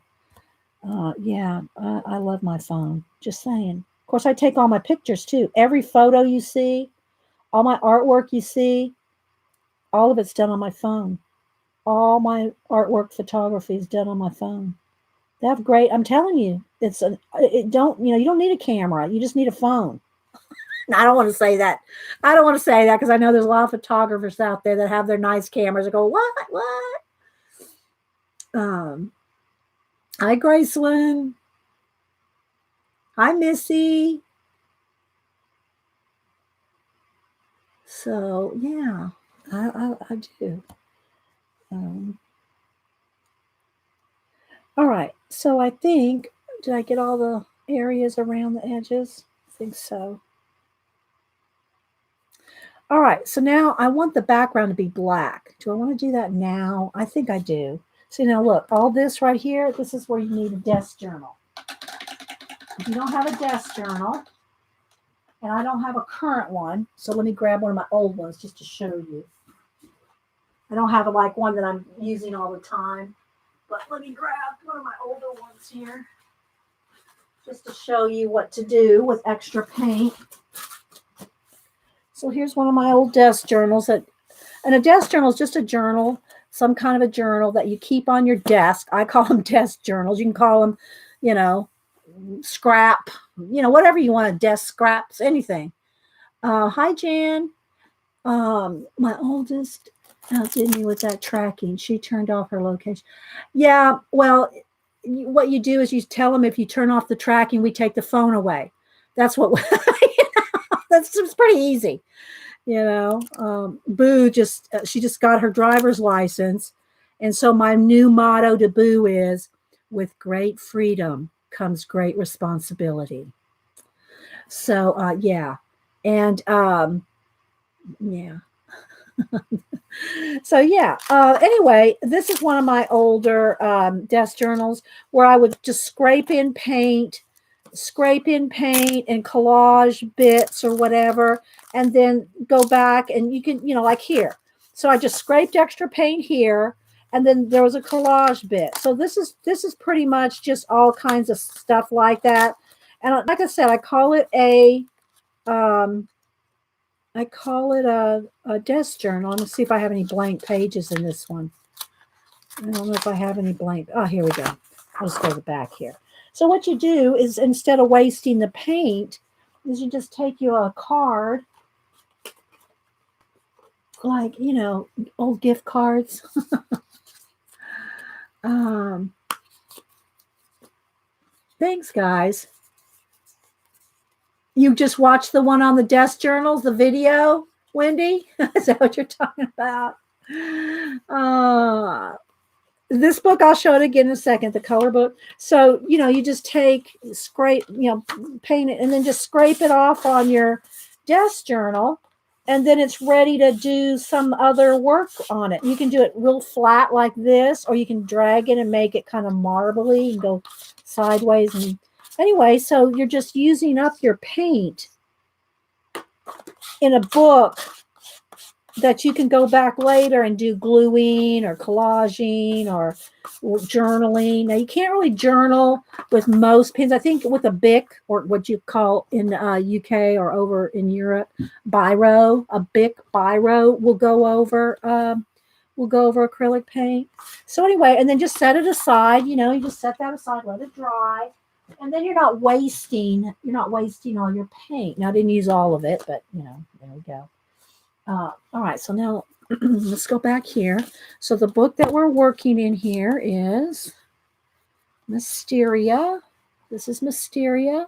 Yeah, I love my phone. Just saying. Of course, I take all my pictures too. Every photo you see, all my artwork you see, all of it's done on my phone. All my artwork photography is done on my phone. They have great. I'm telling you, you don't need a camera. You just need a phone. I don't want to say that. I don't want to say that because I know there's a lot of photographers out there that have their nice cameras and go, what? Um, Hi, Graceland. Hi, Missy. So yeah, I do. Um, all right. So I think, did I get all the areas around the edges? I think so. All right. So now I want the background to be black. Do I want to do that now? I think I do. So now look, all this right here, this is where you need a desk journal. If you don't have a desk journal, and I don't have a current one, so let me grab one of my old ones just to show you. I don't have like one that I'm using all the time, but let me grab one of my older ones here just to show you what to do with extra paint. So here's one of my old desk journals and a desk journal is just a journal, some kind of a journal that you keep on your desk. I call them desk journals. You can call them, scrap, whatever you want, desk scraps, anything. Hi, Jan. My oldest outdid me with that tracking. She turned off her location. Yeah, well, what you do is you tell them if you turn off the tracking, we take the phone away. That's what. That's it's pretty easy. Boo she just got her driver's license, and so my new motto to Boo is, "With great freedom comes great responsibility." So yeah, and yeah. So yeah. Anyway, this is one of my older desk journals where I would just scrape in paint and collage bits or whatever, and then go back and you can, like here. So I just scraped extra paint here, and then there was a collage bit. So this is pretty much just all kinds of stuff like that. And like I said, um, I call it a desk journal. Let me see if I have any blank pages in this one. I don't know if I have any blank. Oh, here we go. I'll just go to the back here. So what you do is, instead of wasting the paint, is you just take you a card, like, old gift cards. Thanks, guys. You just watched the one on the desk journals, the video, Wendy? Is that what you're talking about? This book, I'll show it again in a second, the color book. So, you just scrape, paint it, and then just scrape it off on your desk journal. And then it's ready to do some other work on it. You can do it real flat like this, or you can drag it and make it kind of marbly and go sideways. And anyway, so you're just using up your paint in a book that you can go back later and do gluing or collaging or journaling. Now, you can't really journal with most pens. I think with a Bic, or what you call in UK or over in Europe, biro, a Bic biro will go over acrylic paint. So anyway, and then just set it aside. You just set that aside, let it dry, and then you're not wasting all your paint. Now, I didn't use all of it, but there we go. All right, so now let's go back here. So the book that we're working in here is Mysteria. This is Mysteria,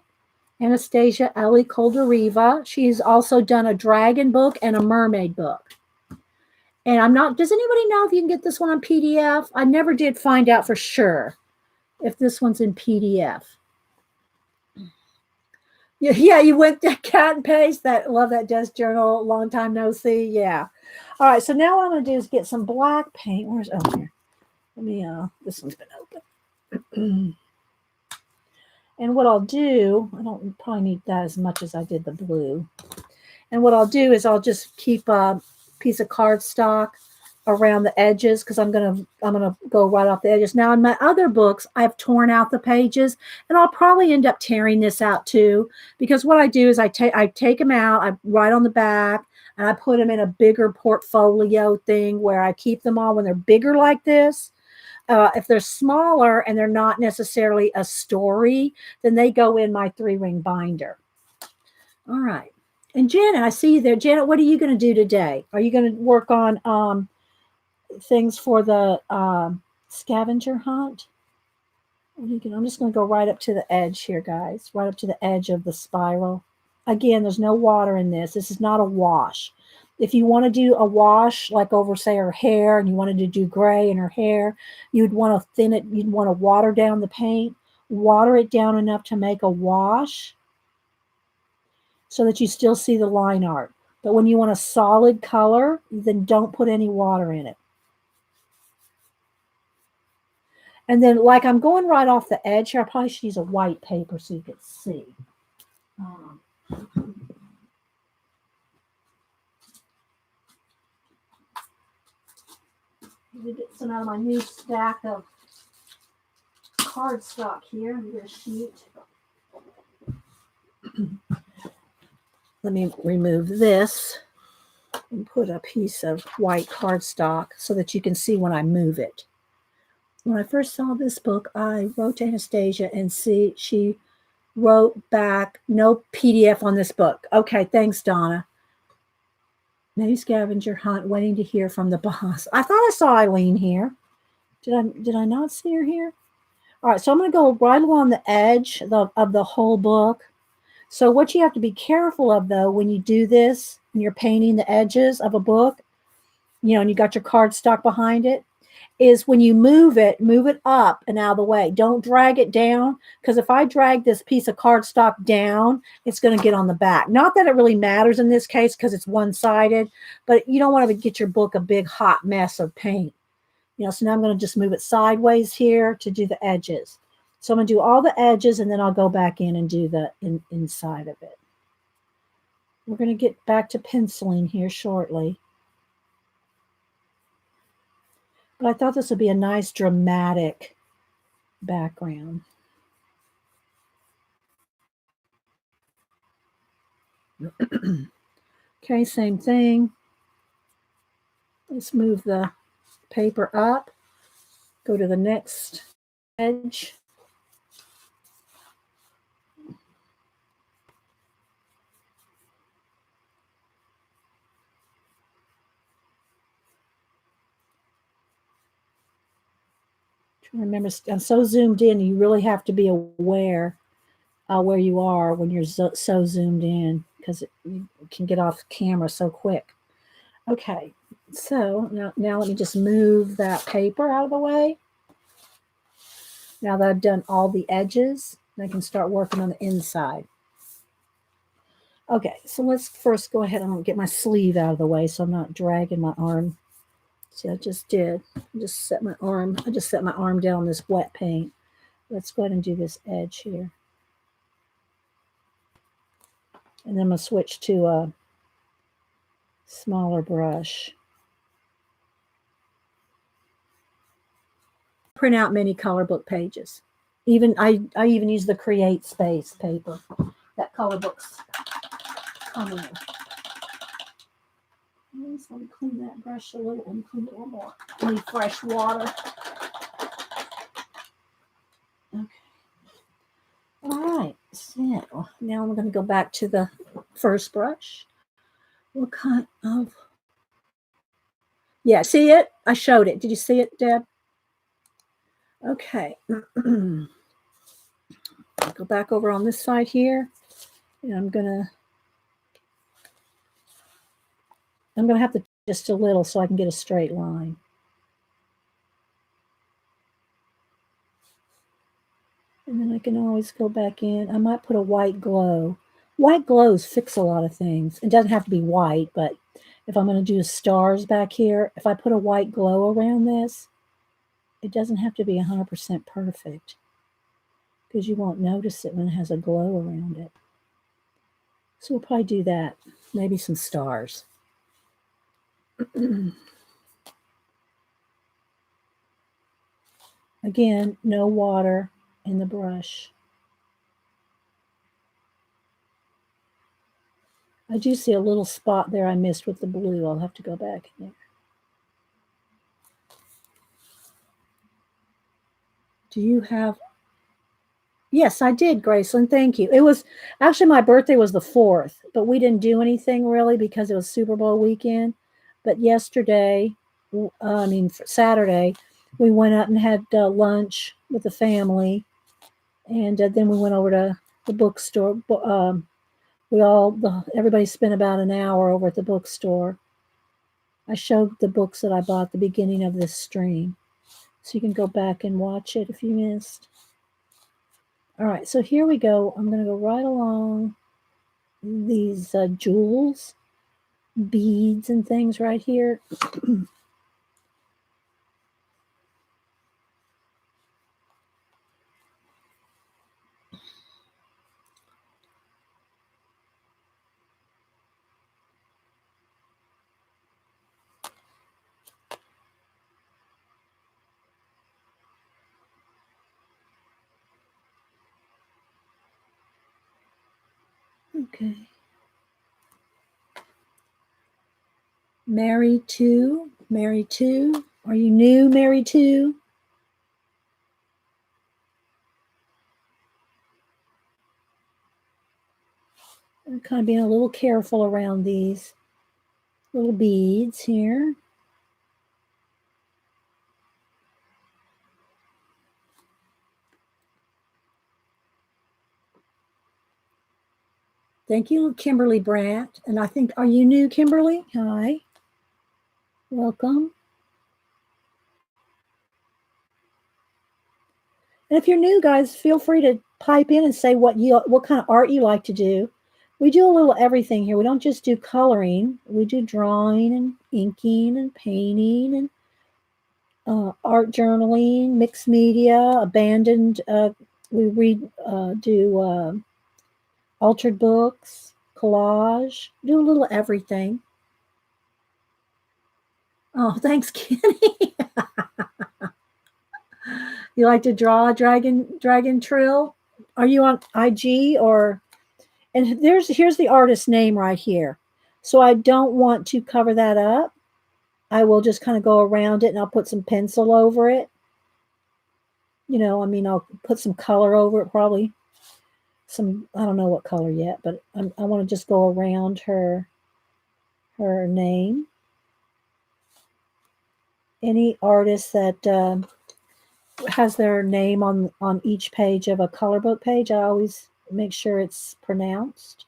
Anastasia Ellie Koldariva. She's also done a dragon book and a mermaid book. And does anybody know if you can get this one on PDF? I never did find out for sure if this one's in PDF. Yeah, you went to cat and paste. Love that desk journal. Long time no see. Yeah. All right. So now what I'm going to do is get some black paint. Here? Let me. This one's been open. And what I'll do, I don't probably need that as much as I did the blue. And what I'll do is I'll just keep a piece of cardstock around the edges, because I'm gonna go right off the edges. Now, in my other books, I've torn out the pages, and I'll probably end up tearing this out too, because what I do is I take them out, I write on the back, and I put them in a bigger portfolio thing where I keep them all when they're bigger like this. If they're smaller and they're not necessarily a story, then they go in my 3-ring binder. All right. And Janet, I see you there. Janet, what are you going to do today? Are you going to work on things for the scavenger hunt? I'm just going to go right up to the edge here, guys. Right up to the edge of the spiral. Again, there's no water in this. This is not a wash. If you want to do a wash, like over, say, her hair, and you wanted to do gray in her hair, you'd want to thin it. You'd want to water down the paint, water it down enough to make a wash so that you still see the line art. But when you want a solid color, then don't put any water in it. And then, like, I'm going right off the edge here. I probably should use a white paper so you can see. Let me get some out of my new stack of cardstock here. I'm going to sheet. Let me remove this and put a piece of white cardstock so that you can see when I move it. When I first saw this book, I wrote to Anastasia, and she wrote back, no PDF on this book. Okay, thanks, Donna. Maybe scavenger hunt, waiting to hear from the boss. I thought I saw Eileen here. Did I not see her here? All right, so I'm going to go right along the edge of the whole book. So what you have to be careful of, though, when you do this, and you're painting the edges of a book, and you got your cardstock behind it, is when you move it up and out of the way. Don't drag it down, because if I drag this piece of cardstock down, it's going to get on the back. Not that it really matters in this case, because it's one-sided, but you don't want to get your book a big hot mess of paint. So now I'm going to just move it sideways here to do the edges. So I'm going to do all the edges, and then I'll go back in and do the inside of it. We're going to get back to penciling here shortly. But I thought this would be a nice dramatic background. Okay, same thing. Let's move the paper up. Go to the next edge. Remember, I'm so zoomed in, you really have to be aware where you are when you're so zoomed in, because you can get off camera so quick. Okay, so now let me just move that paper out of the way. Now that I've done all the edges, I can start working on the inside. Okay, so let's first go ahead and get my sleeve out of the way so I'm not dragging my arm. See, I just did. I just set my arm down on this wet paint. Let's go ahead and do this edge here. And then I'm going to switch to a smaller brush. Print out many color book pages. Even I even use the Create Space paper that color books come in. So let me clean that brush a little and clean it a little more. I need fresh water. Okay. All right. So now I'm going to go back to the first brush. What kind of? Yeah, see it? I showed it. Did you see it, Deb? Okay. Go back over on this side here, and I'm gonna have to just a little so I can get a straight line. And then I can always go back in. I might put a white glow. White glows fix a lot of things. It doesn't have to be white, but if I'm going to do stars back here, if I put a white glow around this, it doesn't have to be 100% perfect because you won't notice it when it has a glow around it. So we'll probably do that. Maybe some stars. Again, no water in the brush. I do see a little spot there I missed with the blue. I'll have to go back in there. Do you have? Yes, I did, Graceland. Thank you. It was actually my birthday was the 4th, but we didn't do anything really because it was Super Bowl weekend. But yesterday, Saturday, we went out and had lunch with the family, and then we went over to the bookstore. Everybody spent about an hour over at the bookstore. I showed the books that I bought at the beginning of this stream, so you can go back and watch it if you missed. All right, so here we go. I'm going to go right along these jewels, beads, and things right here. Okay. Mary 2. Are you new, Mary 2? I'm kind of being a little careful around these little beads here. Thank you, Kimberly Brandt. And I think, are you new, Kimberly? Hi. Welcome. And if you're new, guys, feel free to pipe in and say what kind of art you like to do. We do a little everything here. We don't just do coloring. We do drawing and inking and painting and art journaling, mixed media, abandoned. We do altered books, collage, do a little everything. Oh, thanks, Kenny. You like to draw Dragon Trill? Are you on IG or? And here's the artist's name right here. So I don't want to cover that up. I will just kind of go around it and I'll put some pencil over it. I'll put some color over it, probably. I don't know what color yet, but I want to just go around her name. Any artist that has their name on each page of a color book page, I always make sure it's pronounced.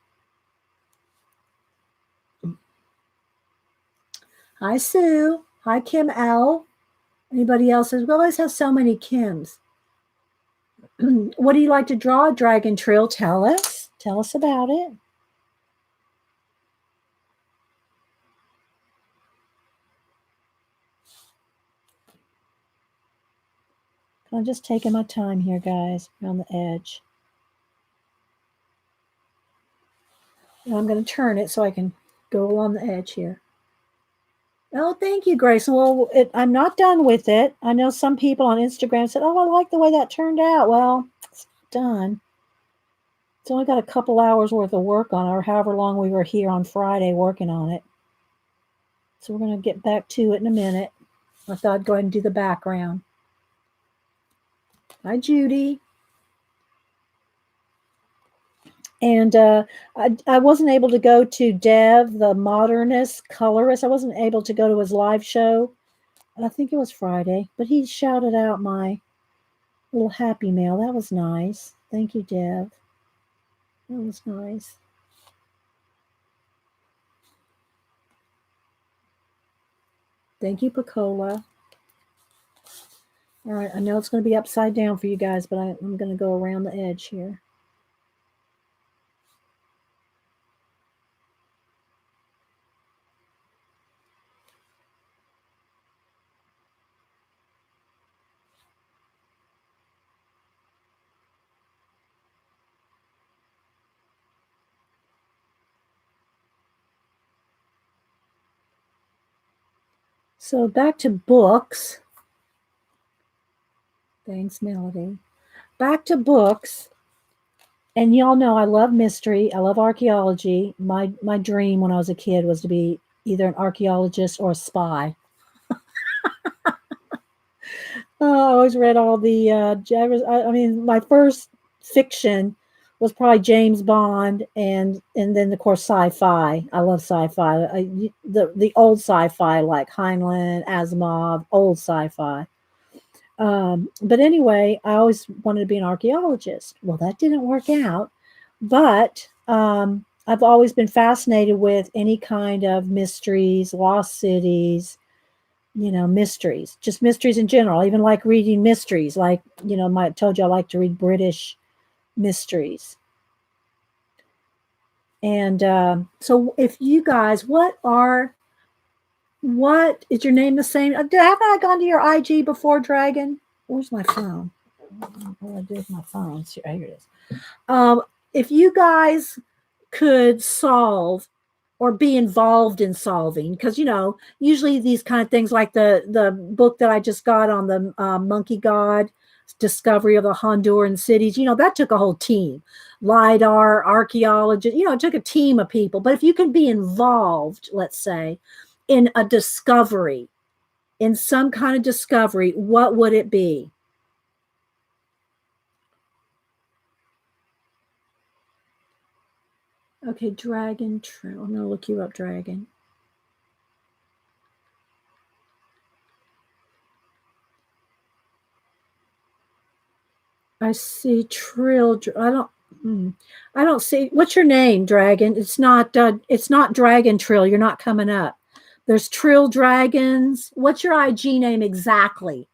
Hi, Sue. Hi, Kim L. Anybody else? We always have so many Kims. What do you like to draw, Dragon Trill? Tell us. Tell us about it. I'm just taking my time here, guys, around the edge. And I'm going to turn it so I can go along the edge here. Oh, thank you, Grace. Well, I'm not done with it. I know some people on Instagram said, "Oh, I like the way that turned out." Well, it's done. It's only got a couple hours worth of work on it, or however long we were here on Friday working on it. So we're going to get back to it in a minute. I thought I'd go ahead and do the background. Hi, Judy. And I wasn't able to go to Dev, the modernist colorist. I wasn't able to go to his live show. I think it was Friday, but he shouted out my little happy mail. That was nice. Thank you, Dev. That was nice. Thank you, Picola. All right, I know it's going to be upside down for you guys, but I'm going to go around the edge here. So back to books. Thanks, Melody. Back to books. And y'all know I love mystery. I love archaeology. My dream when I was a kid was to be either an archaeologist or a spy. I always read all the I mean, my first fiction was probably James Bond, and then of course sci-fi. I love sci-fi. The old sci-fi like Heinlein, Asimov, old sci-fi. But anyway, I always wanted to be an archaeologist. Well, that didn't work out, but I've always been fascinated with any kind of mysteries, lost cities, mysteries, just mysteries in general. I even like reading mysteries, like, I told you I like to read British mysteries. And so if you guys, what is your name the same? Haven't I gone to your IG before, Dragon? Where's my phone? What do I do with my phone? Here it is. If you guys could solve or be involved in solving, because usually these kind of things, like the book that I just got on the monkey god discovery of the Honduran cities, that took a whole team, lidar archaeologists, it took a team of people. But if you can be involved, let's say, in a discovery, in some kind of discovery, what would it be? Okay, Dragon Trail. I'm going to look you up, Dragon. I see Trill. I don't see. What's your name, Dragon? It's not Dragon Trill. You're not coming up. There's Trill Dragons. What's your IG name exactly?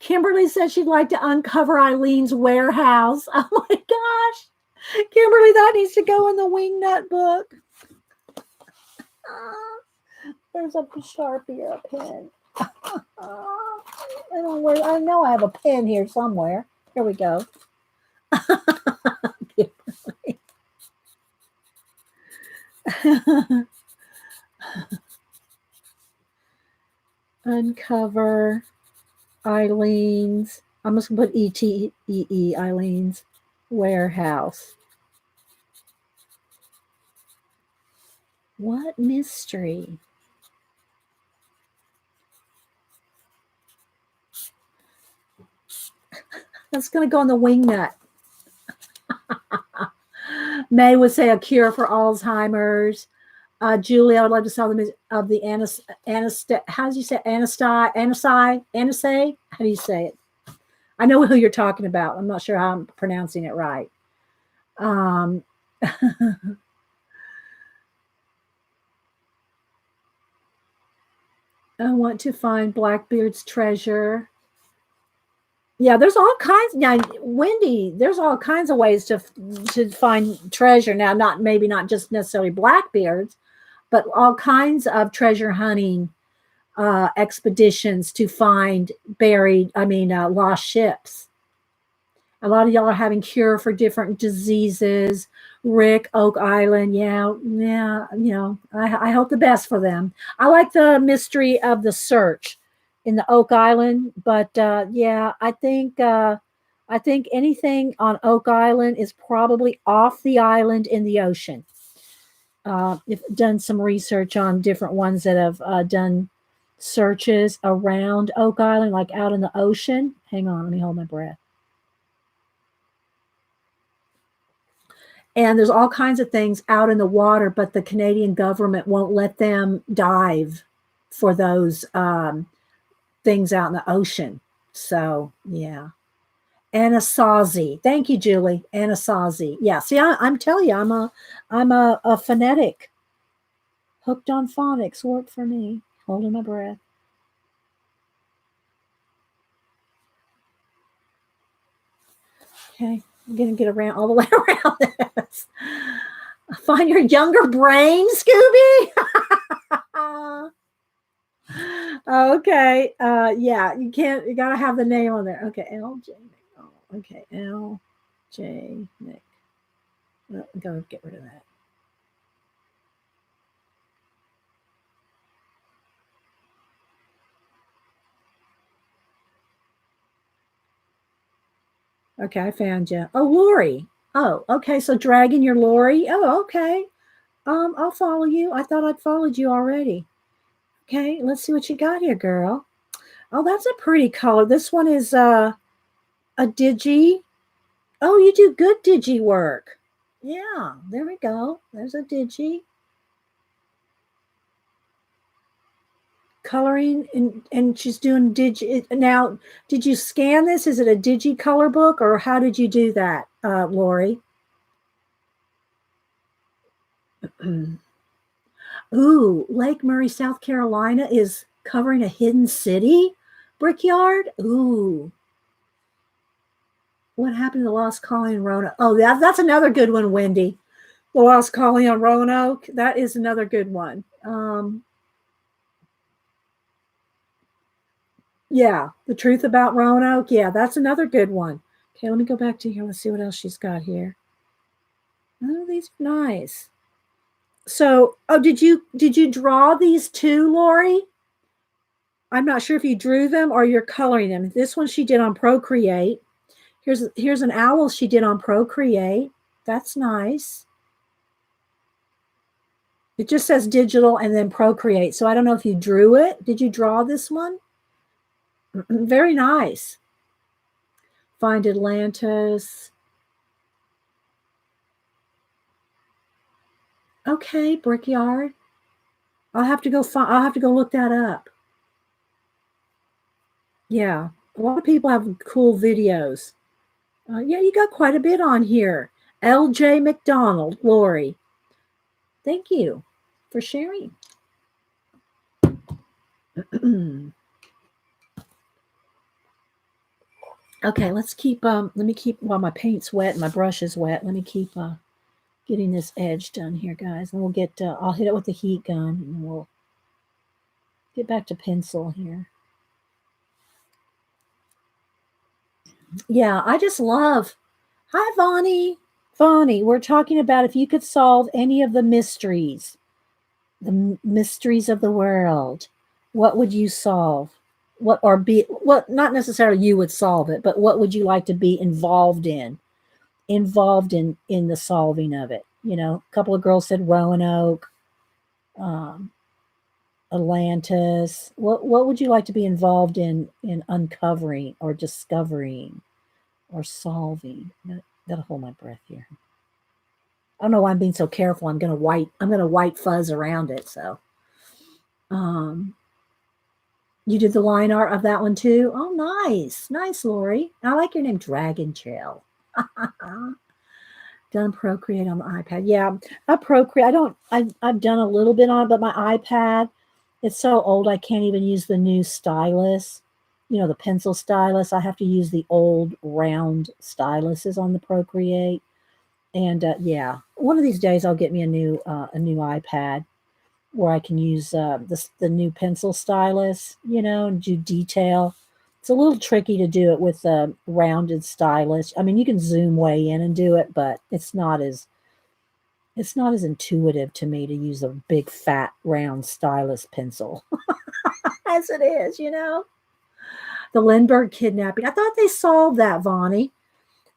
Kimberly said she'd like to uncover Eileen's warehouse. Oh my gosh. Kimberly, that needs to go in the Wingnut book. There's a Sharpie or a pen. I know I have a pen here somewhere. Here we go. Uncover Eileen's. I'm just gonna put ETEE Eileen's warehouse. What mystery? That's gonna go on the Wingnut. May would say a cure for Alzheimer's. Julie, I would love to sell them of the how do you say anasai? How do you say it? I know who you're talking about. I'm not sure how I'm pronouncing it right. I want to find Blackbeard's treasure. Yeah, there's all kinds. Now, Wendy, there's all kinds of ways to find treasure. Now, not maybe not just necessarily Blackbeards, but all kinds of treasure hunting expeditions to find buried. I mean, lost ships. A lot of y'all are having cure for different diseases. Rick, Oak Island, yeah, yeah. I hope the best for them. I like the mystery of the search in the Oak Island, but yeah, I think anything on Oak Island is probably off the island in the ocean. If done some research on different ones that have done searches around Oak Island, like out in the ocean. Hang on, let me hold my breath. And there's all kinds of things out in the water, but the Canadian government won't let them dive for those things out in the ocean. So yeah, Anasazi. Thank you, Julie. Anasazi. Yeah. See, I'm telling you, I'm a phonetic. Hooked on phonics work for me. Holding my breath. Okay, I'm gonna get around all the way around this. Find your younger brain, Scooby. Okay. Yeah, you can't. You gotta have the name on there. Okay, LJ. Oh, okay, LJ Nick. Oh, gotta get rid of that. Okay, I found you. Oh, Lori. Oh, okay. So dragging your Lori. Oh, okay. I'll follow you. I thought I'd followed you already. Okay, let's see what you got here, girl. Oh, that's a pretty color. This one is a digi. Oh, you do good digi work. Yeah, there we go. There's a digi. Coloring and she's doing digi now. Did you scan this? Is it a digi color book or how did you do that, Lori? Ooh, Lake Murray, South Carolina is covering a hidden city brickyard. Ooh, what happened to the Lost Colony in Roanoke? Oh, that's another good one, Wendy. The Lost Colony on Roanoke. That is another good one. Yeah, the truth about Roanoke. Yeah, that's another good one. Okay, let me go back to here. Let's see what else she's got here. Oh, these are nice. So, oh, did you draw these too, Lori? I'm not sure if you drew them or you're coloring them. This one she did on Procreate. Here's an owl she did on Procreate. That's nice. It just says digital and then Procreate. So I don't know if you drew it. Did you draw this one? Very nice. Find Atlantis. Okay, Brickyard. I'll have to go look that up. Yeah, a lot of people have cool videos. Yeah, you got quite a bit on here. LJ McDonald, Lori. Thank you for sharing. Okay, let me keep while my paint's wet and my brush is wet. Let me keep getting this edge done here, guys. And we'll get I'll hit it with the heat gun and we'll get back to pencil here. Yeah, I just love. Hi, Vonnie. Vonnie, we're talking about if you could solve any of the mysteries, mysteries of the world, what would you solve? What or be what not necessarily you would solve it, but what would you like to be involved in? Involved in the solving of it. You know, a couple of girls said Roanoke, um, Atlantis. What would you like to be involved in uncovering or discovering or solving? Gotta hold my breath here. I don't know why I'm being so careful. I'm gonna white fuzz around it. So um you did the line art of that one too? Oh, nice. Nice, Lori. I like your name, Dragon Trail. Done Procreate on the iPad. Yeah, I Procreate. I've done a little bit on it, but my iPad, it's so old I can't even use the new stylus. the pencil stylus. I have to use the old round styluses on the Procreate. And yeah, one of these days I'll get me a new iPad where I can use the new pencil stylus, and do detail. It's a little tricky to do it with a rounded stylus. I mean, you can zoom way in and do it, but it's not as intuitive to me to use a big fat round stylus pencil as it is. The Lindbergh kidnapping. I thought they solved that, Vonnie.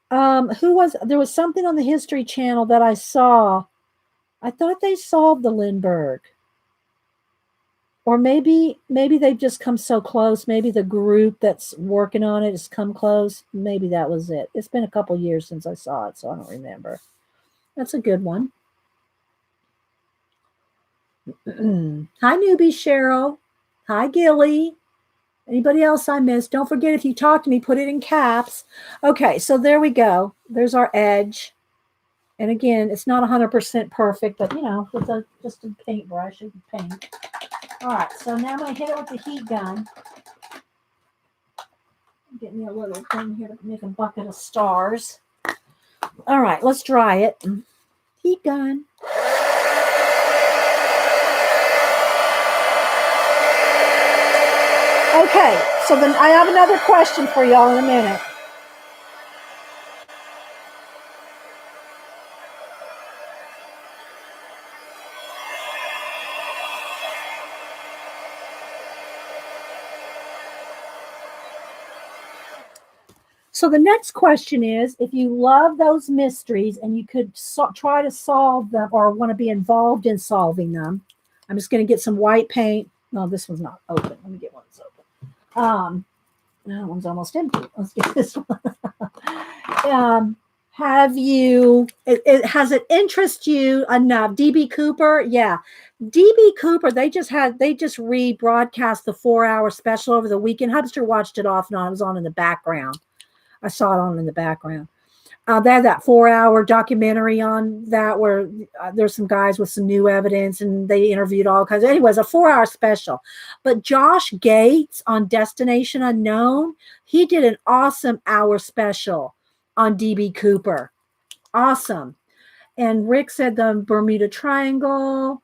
There was something on the History Channel that I saw. I thought they solved the Lindbergh. Or maybe they've just come so close. Maybe the group that's working on it has come close. Maybe that was it. It's been a couple years since I saw it, so I don't remember. That's a good one. Hi, newbie Cheryl. Hi, Gilly. Anybody else I missed? Don't forget, if you talk to me, put it in caps. Okay, so there we go. There's our edge. And again, it's not 100% perfect, but with just a paintbrush, you can paint. All right, so now I'm going to hit it with the heat gun. Get me a little thing here to make a bucket of stars. All right, let's dry it. Heat gun. Okay, so then I have another question for y'all in a minute. So the next question is, if you love those mysteries and you could try to solve them or want to be involved in solving them, I'm just going to get some white paint. No, this one's not open. Let me get one that's open. That one's almost empty. Let's get this one. Has it interest you enough? DB Cooper, yeah. DB Cooper, they just rebroadcast the 4-hour special over the weekend. Hubster watched it off and on. It was on in the background. I saw it on in the background. They had that 4-hour documentary on that where there's some guys with some new evidence and they interviewed all kinds. Anyways, a 4-hour special. But Josh Gates on Destination Unknown, he did an awesome hour special on DB Cooper. Awesome. And Rick said the Bermuda Triangle.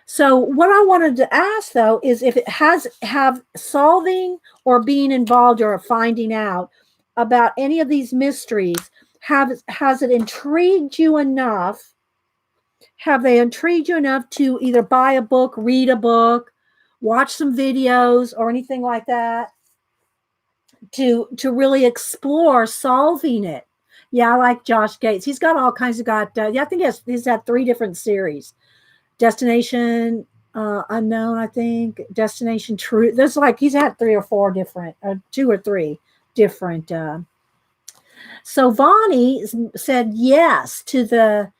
So what I wanted to ask, though, is if it have solving or being involved or finding out about any of these mysteries, has it intrigued you enough? Have they intrigued you enough to either buy a book, read a book, watch some videos, or anything like that to really explore solving it? Yeah, I like Josh Gates. He's got all kinds of I think he's had 3 different series. Destination Unknown, I think. Destination Truth. There's he's had 3 or 4 different, 2 or 3 different. So Vonnie said yes to the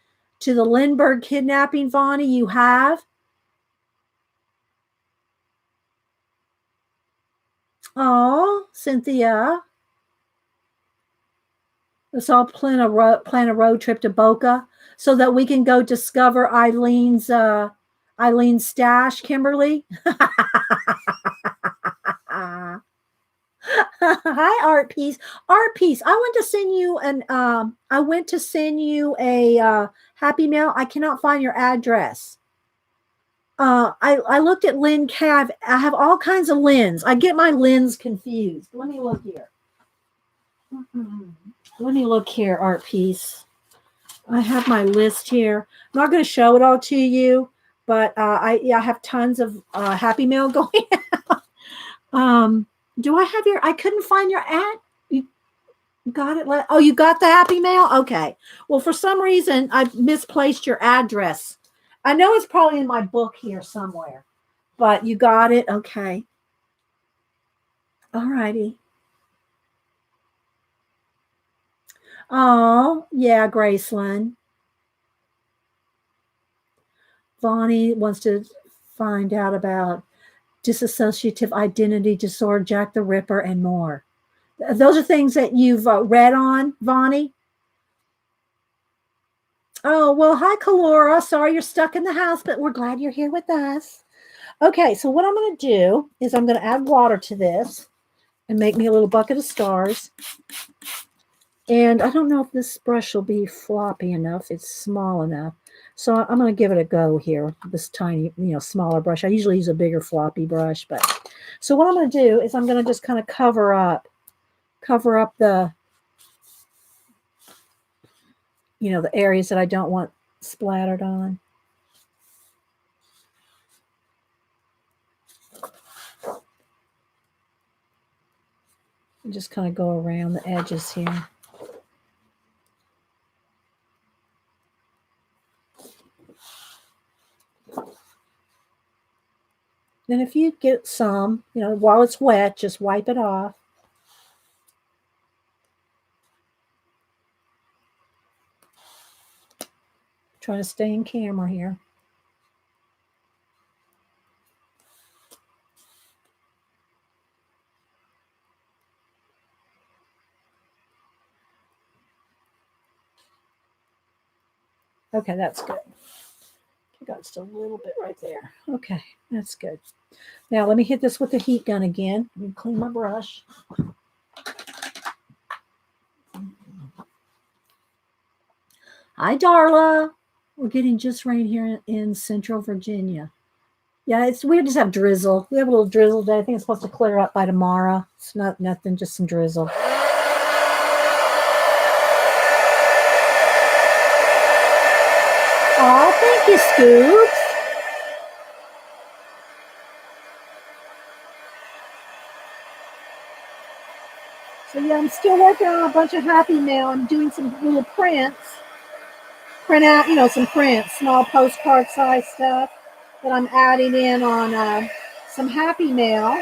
Lindbergh kidnapping. Vonnie, you have. Oh, Cynthia. Let's all plan a road trip to Boca so that we can go discover Eileen's stash, Kimberly. Hi, Art Piece. Art Piece, I went to send you a Happy Mail. I cannot find your address. I looked at Lynn Cav. I have all kinds of Lynn's. I get my Lynn's confused. Let me look here. Let me look here, Art Piece. I have my list here. I'm not going to show it all to you, but I have tons of Happy Mail going out. Do I have I couldn't find your ad. You got it? Oh, you got the Happy Mail? Okay. Well, for some reason, I've misplaced your address. I know it's probably in my book here somewhere, but you got it? Okay. All righty. Oh, yeah, Graceland. Vonnie wants to find out about dissociative identity disorder, Jack the Ripper, and more. Those are things that you've read on, Vonnie? Oh, well, hi, Kalora. Sorry you're stuck in the house, but we're glad you're here with us. Okay, so what I'm going to do is I'm going to add water to this and make me a little bucket of stars. And I don't know if this brush will be floppy enough. It's small enough. So I'm going to give it a go here. This tiny, smaller brush. I usually use a bigger floppy brush, but so what I'm going to do is I'm going to just kind of cover up the, the areas that I don't want splattered on. And just kind of go around the edges here. Then if you get some, while it's wet, just wipe it off. Trying to stay in camera here. Okay, that's good. I got just a little bit right there. Okay, that's good. Now let me hit this with the heat gun again. Let me clean my brush. Hi, Darla. We're getting just rain here in Central Virginia. Yeah, we just have drizzle. We have a little drizzle day. I think it's supposed to clear up by tomorrow. It's not nothing, just some drizzle. Oh, thank you, Scoops. So yeah, I'm still working on a bunch of Happy Mail. I'm doing some little prints. Print out, some prints, small postcard size stuff that I'm adding in on some Happy Mail.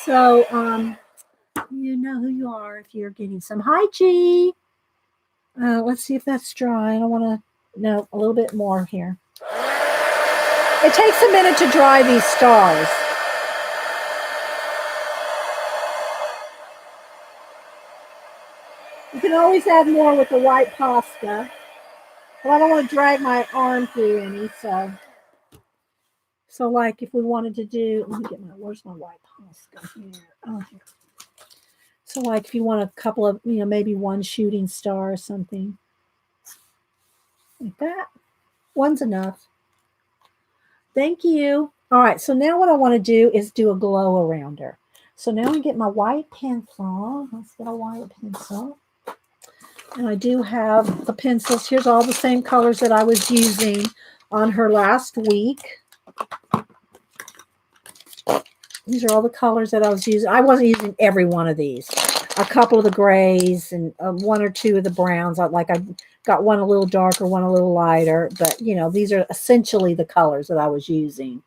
So, you know who you are if you're getting some. Hi, G. Let's see if that's dry. I want to, no, a little bit more here. It takes a minute to dry these stars. You can always add more with the white pasta. But I don't want to drag my arm through any, so like if we wanted to do, let me get where's my white pasta here? Oh, here. So like if you want a couple of, maybe one shooting star or something. Like that. One's enough. Thank you. All right, so now what I want to do is do a glow around her. So now I get my white pencil. Let's get a white pencil. And I do have the pencils. Here's all the same colors that I was using on her last week. These are all the colors that I was using. I wasn't using every one of these. A couple of the grays and one or two of the browns. I got one a little darker, one a little lighter. But, these are essentially the colors that I was using.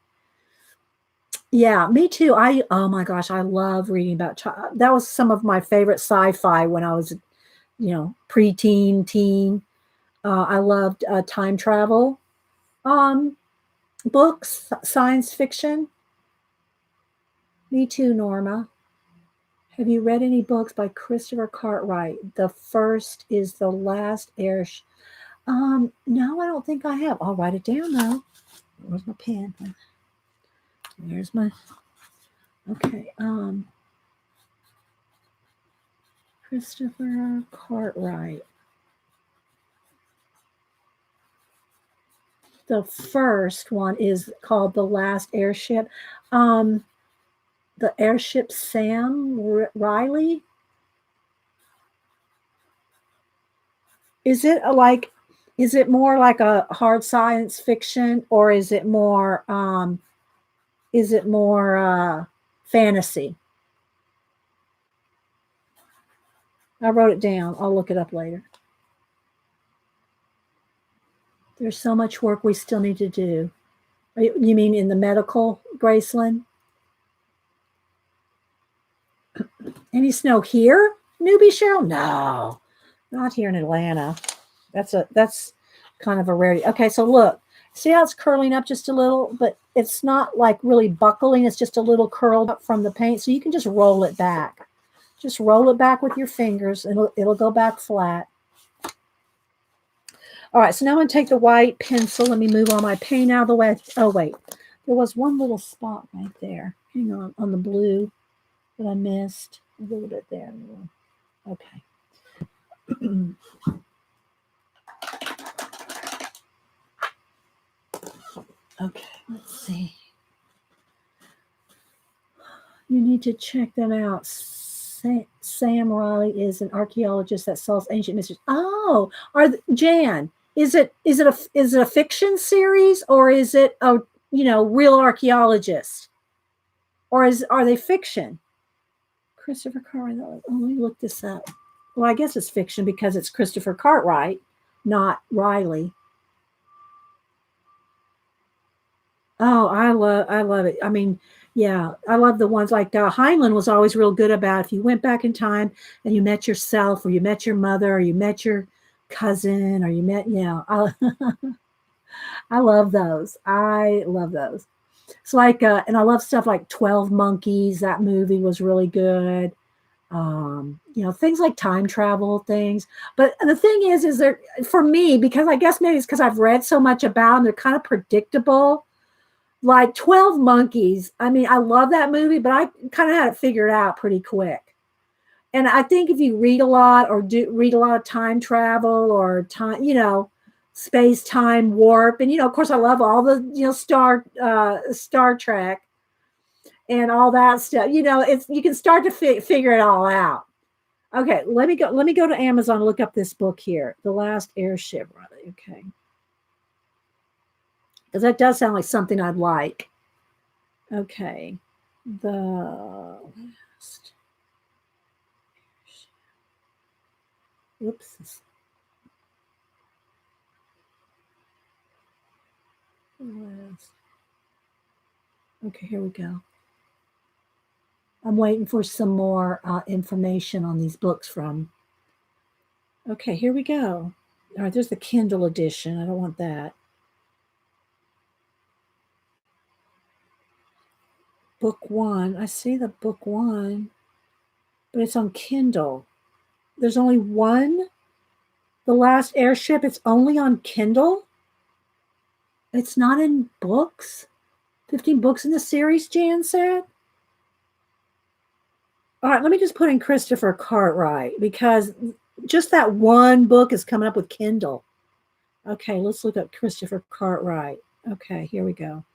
Yeah, me too. Oh my gosh, I love reading about that was some of my favorite sci-fi when I was, preteen, teen. I loved time travel books, science fiction. Me too, Norma. Have you read any books by Christopher Cartwright? The first is The Last Airship. No, I don't think I have. I'll write it down though. Where's my pen? There's my. Okay. Christopher Cartwright. The first one is called The Last Airship. The airship Sam Riley. Is it more like a hard science fiction, or is it more fantasy? I wrote it down. I'll look it up later. There's so much work we still need to do. You mean in the medical, Graceland? Any snow here, newbie Cheryl? No, not here in Atlanta. That's kind of a rarity. Okay, so look, see how it's curling up just a little, but it's not like really buckling. It's just a little curled up from the paint. So you can just roll it back. Just roll it back with your fingers, and it'll go back flat. All right, so now I'm going to take the white pencil. Let me move all my paint out of the way. Oh, wait. There was one little spot right there. Hang on the blue that I missed. A little bit there. Okay. Okay, let's see. You need to check them out. Sam Riley is an archaeologist that solves ancient mysteries. Oh, Jan, is it a fiction series, or is it a real archaeologist, or are they fiction? Christopher Cartwright. Oh, let me look this up. Well, I guess it's fiction because it's Christopher Cartwright, not Riley. Oh, I love it. I mean, yeah, I love the ones like Heinlein was always real good about if you went back in time and you met yourself, or you met your mother, or you met your cousin, or you met, I love those. I love those. It's like, and I love stuff like 12 Monkeys. That movie was really good. Things like time travel things. But the thing is there, for me, because I guess maybe it's because I've read so much about them, they're kind of predictable. Like 12 Monkeys. I mean, I love that movie, but I kind of had it figured out pretty quick. And I think if you read a lot, or read a lot of time travel, or time, space time warp, and of course I love all the Star Trek and all that stuff. It's, you can start to figure it all out. Okay, let me go to Amazon and look up this book here, The Last Airship. Right? Okay. Because that does sound like something I'd like. Okay. The last. Whoops. Okay, here we go. I'm waiting for some more information on these books from. Okay, here we go. All right, there's the Kindle edition. I don't want that. Book 1. I see the book 1, but it's on Kindle. There's only one. The Last Airship. It's only on Kindle. It's not in books. 15 books in the series, Jan said. All right, let me just put in Christopher Cartwright, because just that one book is coming up with Kindle. Okay, let's look up Christopher Cartwright. Okay, here we go.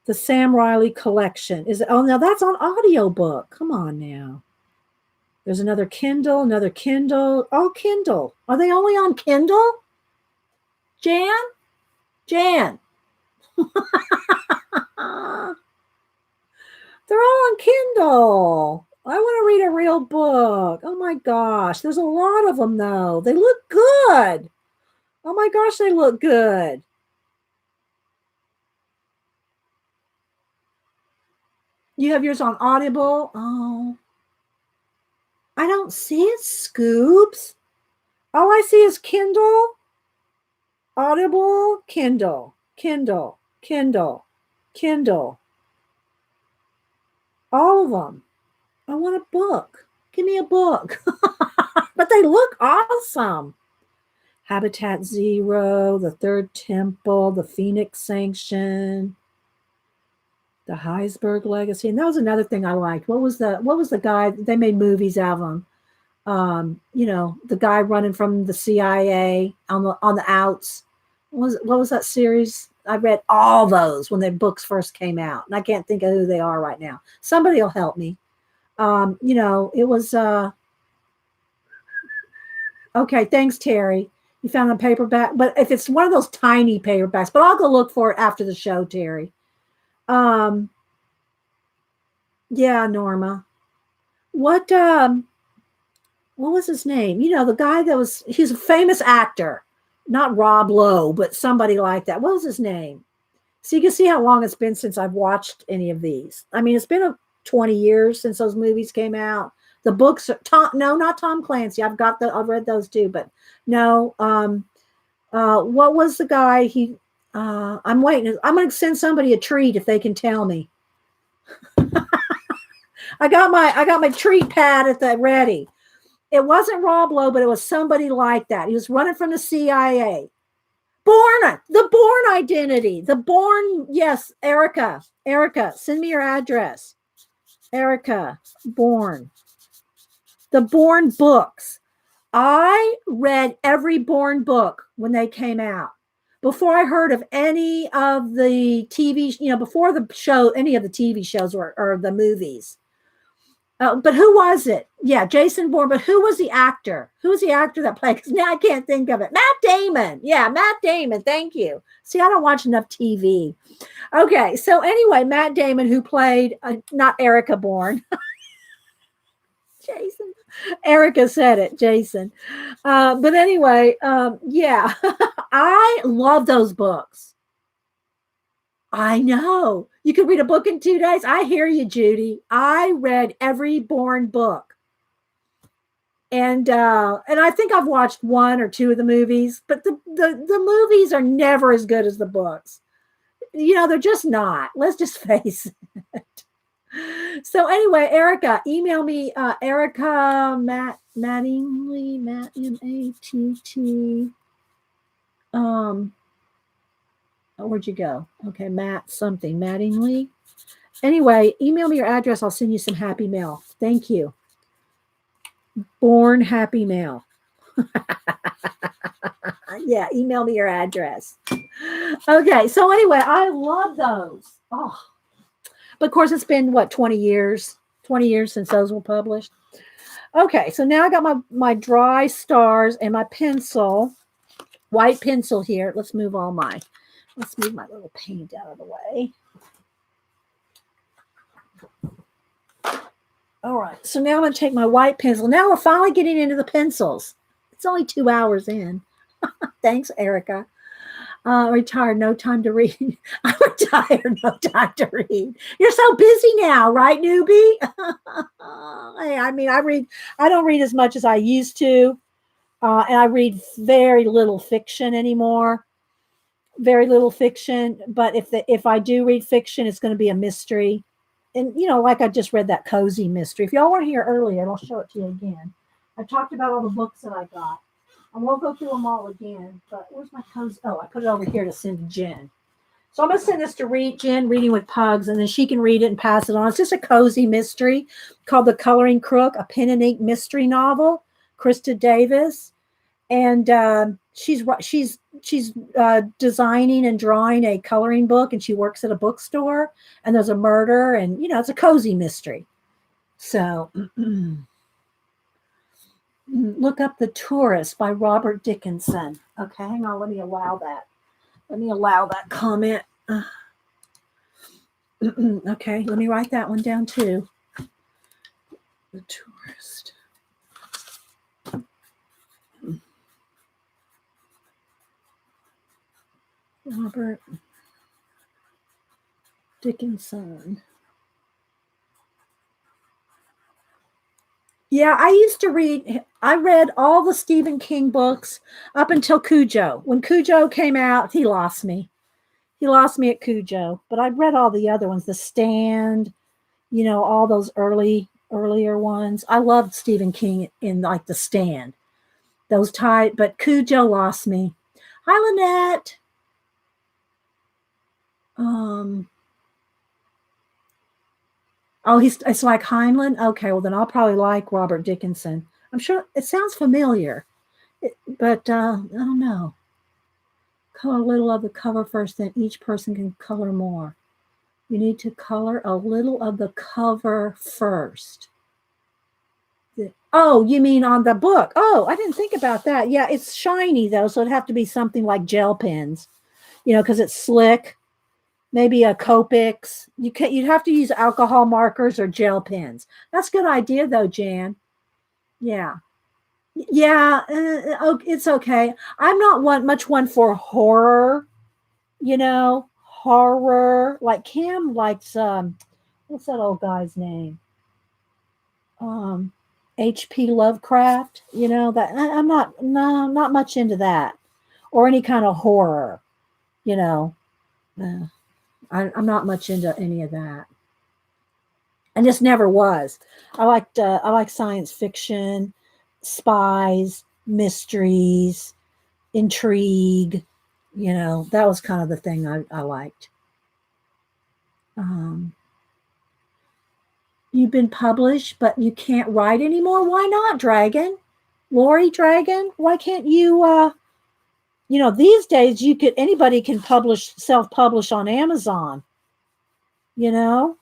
The Sam Riley collection. Now that's on audiobook. Come on now. There's another Kindle. Oh, Kindle. Are they only on Kindle? Jan? They're all on Kindle. I want to read a real book. Oh my gosh. There's a lot of them though. They look good. Oh my gosh, they look good. You have yours on Audible? Oh. I don't see it, Scoops. All I see is Kindle, Audible, Kindle. All of them. I want a book. Give me a book. But they look awesome. Habitat Zero, The Third Temple, The Phoenix Sanction, The Heisberg Legacy. And that was another thing I liked. What was the guy? They made movies out of him. The guy running from the CIA on the outs. What was that series? I read all those when their books first came out, and I can't think of who they are right now. Somebody will help me. It was okay. Thanks, Terry. You found a paperback, but if it's one of those tiny paperbacks, but I'll go look for it after the show, Terry. Yeah, Norma. What was his name? The guy he's a famous actor, not Rob Lowe, but somebody like that. What was his name? So you can see how long it's been since I've watched any of these. I mean, it's been 20 years since those movies came out. The books are not Tom Clancy. I've read those too, but no. What was the guy? I'm waiting. I'm going to send somebody a treat if they can tell me. I got my treat pad at the ready. It wasn't Rob Lowe, but it was somebody like that. He was running from the CIA. The Born identity. The Born, yes, Erica. Erica, send me your address. Erica, Born. The Born books. I read every Born book when they came out. Before I heard of any of the TV, before the show, any of the TV shows or the movies. But who was it? Yeah, Jason Bourne. But who was the actor? Who was the actor that played? Because now I can't think of it. Matt Damon. Yeah, Matt Damon. Thank you. See, I don't watch enough TV. Okay, so anyway, Matt Damon, who played not Erica Bourne. Jason. Erica said it, Jason. But anyway, yeah, I love those books. I know. You could read a book in 2 days. I hear you, Judy. I read every Bourne book. And I think I've watched 1 or 2 of the movies, but the movies are never as good as the books. They're just not. Let's just face it. So anyway, Erica, email me, Erica Mattingly, Matt M-A-T-T. Where'd you go? Okay, Matt something, Mattingly. Anyway, email me your address. I'll send you some happy mail. Thank you. Born happy mail. Yeah, email me your address. Okay, so anyway, I love those. Oh, but of course, it's been, 20 years? 20 years since those were published. Okay, so now I got my dry stars and my pencil, white pencil here. Let's move my little paint out of the way. All right, so now I'm going to take my white pencil. Now we're finally getting into the pencils. It's only 2 hours in. Thanks, Erica. Retired, no time to read. I'm retired, no time to read. You're so busy now, right, newbie? I don't read as much as I used to. And I read very little fiction anymore. Very little fiction. But if I do read fiction, it's going to be a mystery. And, like I just read that cozy mystery. If y'all weren't here earlier, I'll show it to you again. I talked about all the books that I got. I won't go through them all again, but where's my cozy? Oh, I put it over here to send to Jen. So I'm going to send this to Jen, Reading with Pugs, and then she can read it and pass it on. It's just a cozy mystery called The Coloring Crook, a pen and ink mystery novel, Krista Davis. And she's designing and drawing a coloring book, and she works at a bookstore, and there's a murder, and, it's a cozy mystery. So look up The Tourist by Robert Dickinson. Okay, hang on. Let me allow that comment. Okay, let me write that one down too. The Tourist. Robert Dickinson. Yeah, I read all the Stephen King books up until Cujo. When Cujo came out, he lost me. He lost me at Cujo. But I'd read all the other ones, The Stand, all those earlier ones. I loved Stephen King in like The Stand. Those but Cujo lost me. Hi, Lynette. It's like Heinlein. Okay, well then I'll probably like Robert Dickinson. I'm sure it sounds familiar, but I don't know. Color a little of the cover first, then each person can color more. You need to color a little of the cover first. Oh, you mean on the book? Oh, I didn't think about that. Yeah, it's shiny though, so it'd have to be something like gel pens, because it's slick. Maybe a Copics. You'd have to use alcohol markers or gel pens. That's a good idea, though, Jan. Yeah. It's okay. I'm not much one for horror. Horror. Like Cam likes what's that old guy's name? H.P. Lovecraft. That I'm not much into that, or any kind of horror. I'm not much into any of that. I just never was. I like science fiction, spies, mysteries, intrigue, That was kind of the thing I liked. Um, you've been published, but you can't write anymore. Why not, Dragon? Lori Dragon? Why can't you? These days anybody can self-publish on Amazon. You know,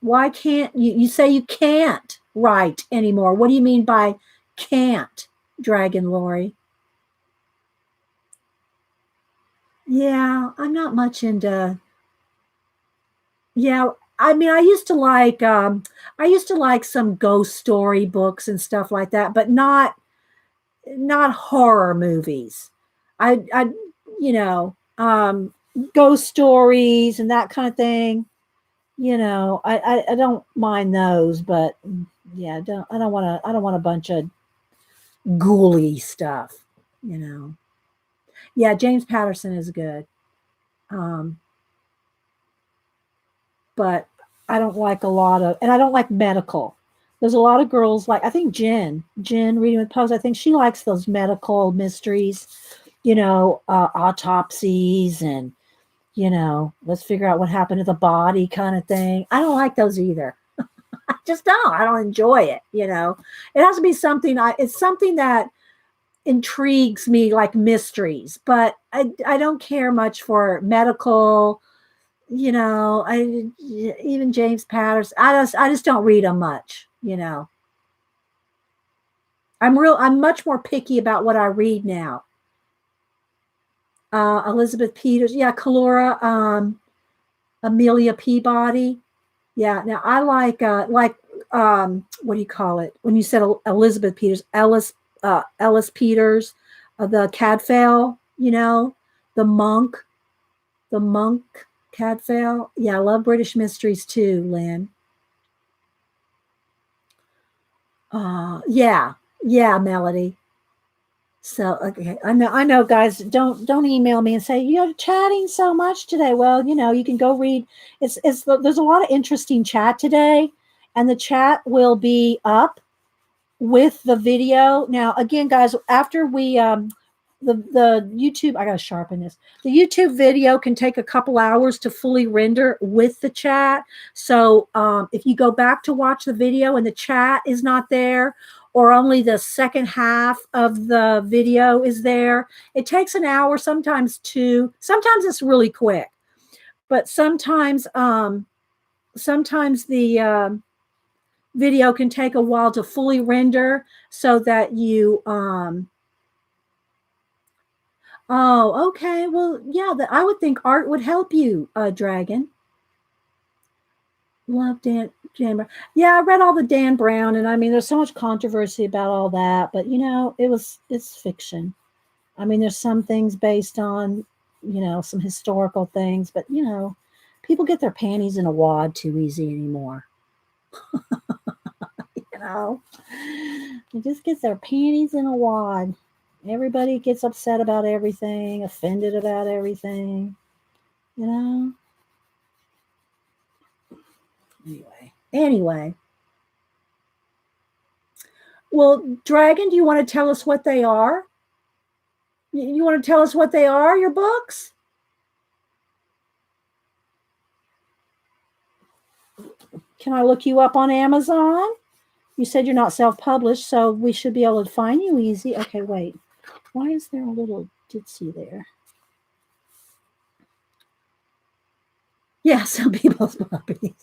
why can't you? You say you can't write anymore. What do you mean by can't, Dragon Lori? Yeah, I'm not much into. Yeah, I mean, I used to like some ghost story books and stuff like that, but not horror movies. I you know, ghost stories and that kind of thing. I don't mind those, but yeah, I don't want a bunch of ghouly stuff. You know, yeah, James Patterson is good. Um, but I don't like a lot of, and I don't like medical. There's a lot of girls like, I think Jen reading with Pose, I think she likes those medical mysteries, autopsies and, let's figure out what happened to the body kind of thing. I don't like those either. I just don't. I don't enjoy it. It has to be it's something that intrigues me like mysteries, but I don't care much for medical. I even James Patterson. I just don't read them much. I'm much more picky about what I read now. Elizabeth Peters, yeah, Calora, Amelia Peabody, yeah. Now I like what do you call it when you said Elizabeth Peters, Ellis Peters, the Cadfael, the monk, the monk Cadfael. Yeah, I love British mysteries too, Lynn. Yeah, yeah, Melody. So okay, I know, guys. Don't email me and say you're chatting so much today. Well, you can go read. There's a lot of interesting chat today, and the chat will be up with the video. Now, again, guys, after we the YouTube, I gotta sharpen this. The YouTube video can take a couple hours to fully render with the chat. So if you go back to watch the video and the chat is not there, or only the second half of the video is there, it takes an hour, sometimes two. Sometimes it's really quick, but sometimes the video can take a while to fully render so that you oh, okay. Well, yeah, I would think art would help you, Dragon. Love Dan Brown. Yeah, I read all the Dan Brown, and I mean, there's so much controversy about all that, but it's fiction. I mean, there's some things based on, some historical things, but people get their panties in a wad too easy anymore. you know, they just get their panties in a wad. Everybody gets upset about everything, offended about everything. You know. Anyway. Well, Dragon, do you want to tell us what they are? You want to tell us what they are, your books? Can I look you up on Amazon? You said you're not self-published, so we should be able to find you easy. Okay, wait. Why is there a little ditzy there? Yeah, some people's puppies.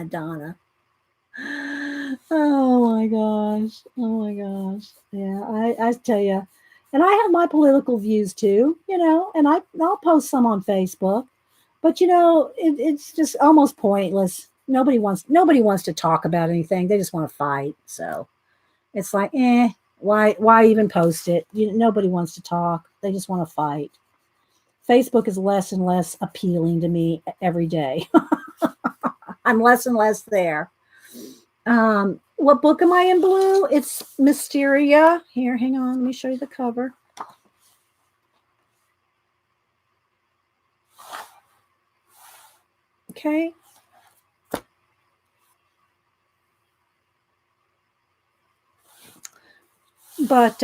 Donna. Oh my gosh. Oh my gosh. Yeah, I tell you. And I have my political views too, and I'll post some on Facebook. But it's just almost pointless. Nobody wants to talk about anything. They just want to fight. So it's like, why even post it? Nobody wants to talk. They just want to fight. Facebook is less and less appealing to me every day. I'm less and less there. What book am I in blue? It's Mysteria. Here, hang on. Let me show you the cover. Okay. But,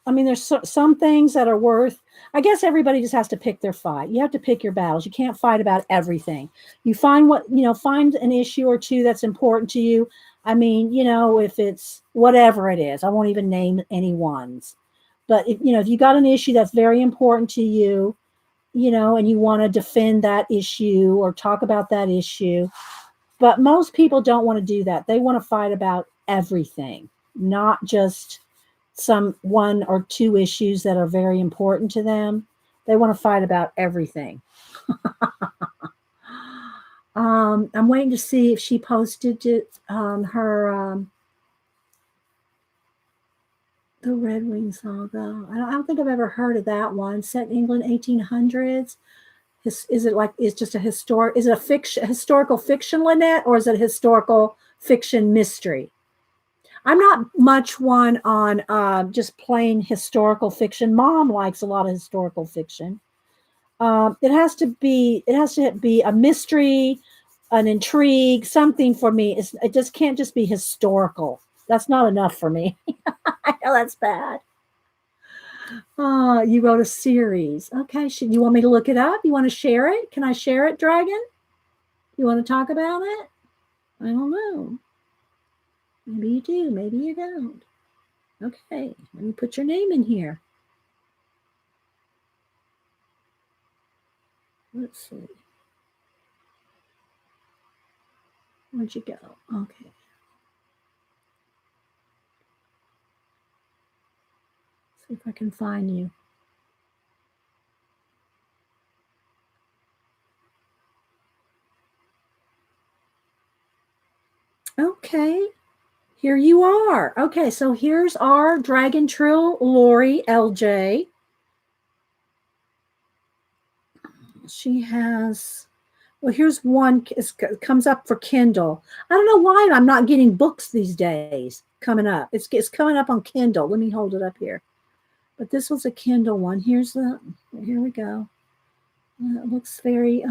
I mean, there's some things that are worth, I guess everybody just has to pick their fight. You have to pick your battles. You can't fight about everything. You find find an issue or two that's important to you. I mean, if it's whatever it is, I won't even name any ones. But if you got an issue that's very important to you, and you want to defend that issue or talk about that issue. But most people don't want to do that. They want to fight about everything, not just some one or two issues that are very important to them. They want to fight about everything. I'm waiting to see if she posted it on her the Red Wing Saga. I don't think I've ever heard of that one. Set in England, 1800s. Is it like, is just a historic? Is it a historical fiction, Lynette, or is it a historical fiction mystery? I'm not much one on just plain historical fiction. Mom likes a lot of historical fiction. It has to be a mystery, an intrigue, something for me. It just can't just be historical. That's not enough for me. I know that's bad. You wrote a series. Okay, you want me to look it up? You want to share it? Can I share it, Dragon? You want to talk about it? I don't know. Maybe you do, maybe you don't. Okay, let me put your name in here. Let's see. Where'd you go? Okay. See if I can find you. Okay. Here you are. Okay, so here's our Dragon Trill Lori LJ. She has, well, here's one. It comes up for Kindle. I don't know why I'm not getting books these days coming up. It's coming up on Kindle. Let me hold it up here. But this was a Kindle one. Here we go. It looks very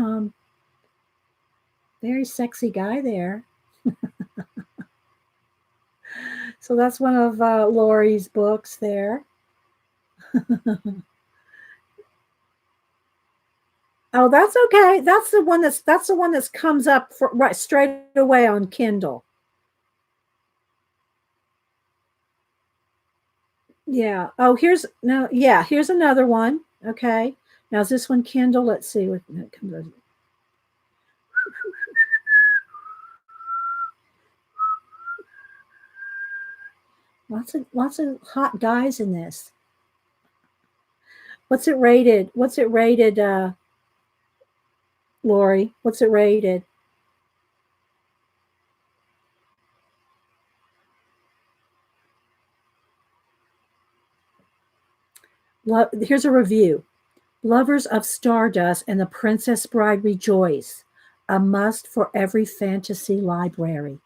sexy guy there. So that's one of Lori's books there. Oh, that's okay. That's the one that comes up right straight away on Kindle. Yeah. Oh, here's another one. Okay. Now is this one Kindle? Let's see what it comes up. Lots of hot guys in this. What's it rated? Lori? What's it rated? Here's a review. Lovers of Stardust and The Princess Bride rejoice. A must for every fantasy library.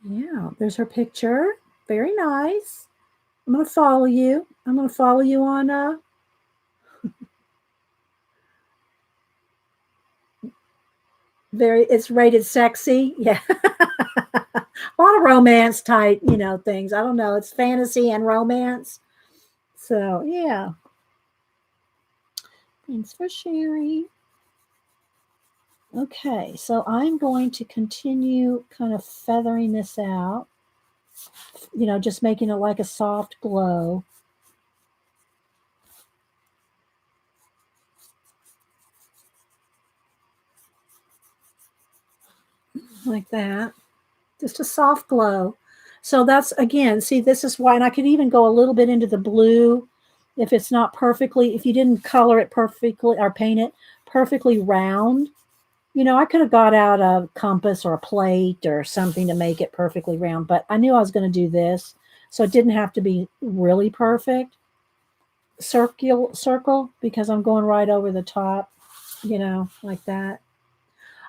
Yeah, there's her picture. Very nice. I'm going to follow you. I'm going to follow you on it's rated sexy. Yeah. A lot of romance type, things. I don't know. It's fantasy and romance. So, yeah. Thanks for sharing. Okay, so I'm going to continue kind of feathering this out, just making it like a soft glow. Like that. Just a soft glow. So that's, again, see, this is why, and I could even go a little bit into the blue if it's not perfectly, if you didn't color it perfectly or paint it perfectly round. I could have got out a compass or a plate or something to make it perfectly round, but I knew I was going to do this, so it didn't have to be really perfect. Circle, because I'm going right over the top, like that.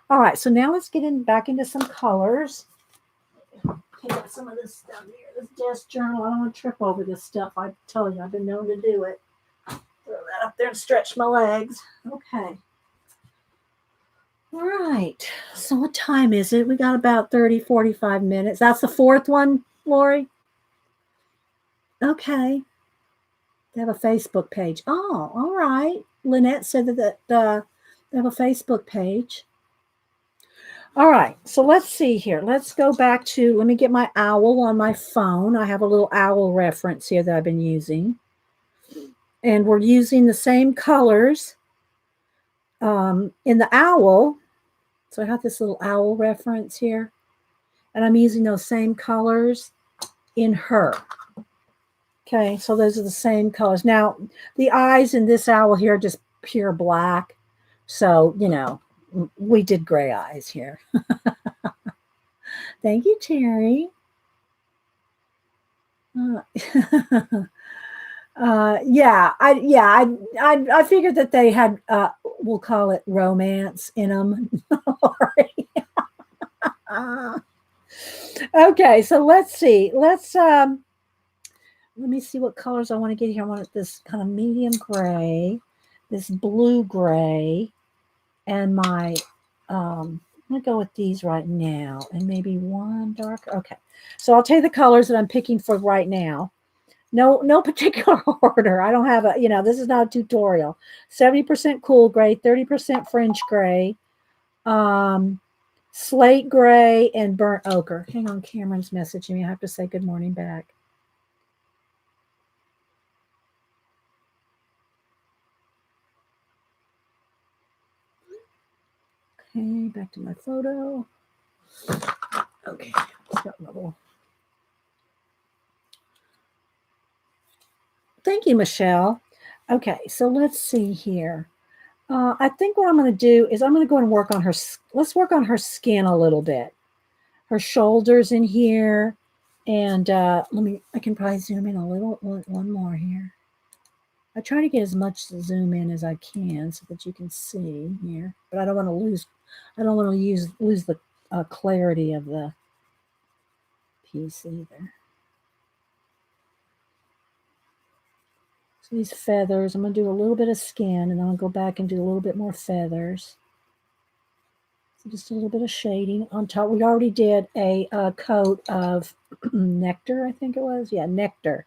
All right, so now let's get back into some colors. Take out some of this stuff here, this desk journal. I don't want to trip over this stuff. I tell you, I've been known to do it. Throw that up there and stretch my legs. Okay. All right. So what time is it? We got about 30, 45 minutes. That's the fourth one, Lori? Okay. They have a Facebook page. Oh, all right. Lynette said that they have a Facebook page. All right. So let's see here. Let's go back to, let me get my owl on my phone. I have a little owl reference here that I've been using. And we're using the same colors in the owl. So I have this little owl reference here. And I'm using those same colors in her. Okay, so those are the same colors. Now, the eyes in this owl here are just pure black. So, you know, we did gray eyes here. Thank you, Terry. I figured that they had, we'll call it romance in them. Okay, so let's see. Let me see what colors I want to get here. I want this kind of medium gray, this blue gray, and my, I'm going to go with these right now, and maybe one darker. Okay, so I'll tell you the colors that I'm picking for right now. No particular order. I don't have a, this is not a tutorial. 70% cool gray, 30% French gray, slate gray, and burnt ochre. Hang on, Cameron's messaging me. I have to say good morning back. Okay, back to my photo. Okay, got another. Thank you, Michelle. Okay, so let's see here. I think what I'm going to do is I'm going to go and work on her. Let's work on her skin a little bit. Her shoulders in here. And I can probably zoom in a little, one more here. I try to get as much zoom in as I can so that you can see here. But I don't want to lose the clarity of the piece either. So these feathers, I'm going to do a little bit of skin, and then I'll go back and do a little bit more feathers. So just a little bit of shading on top. We already did a coat of nectar, I think it was. Yeah, nectar.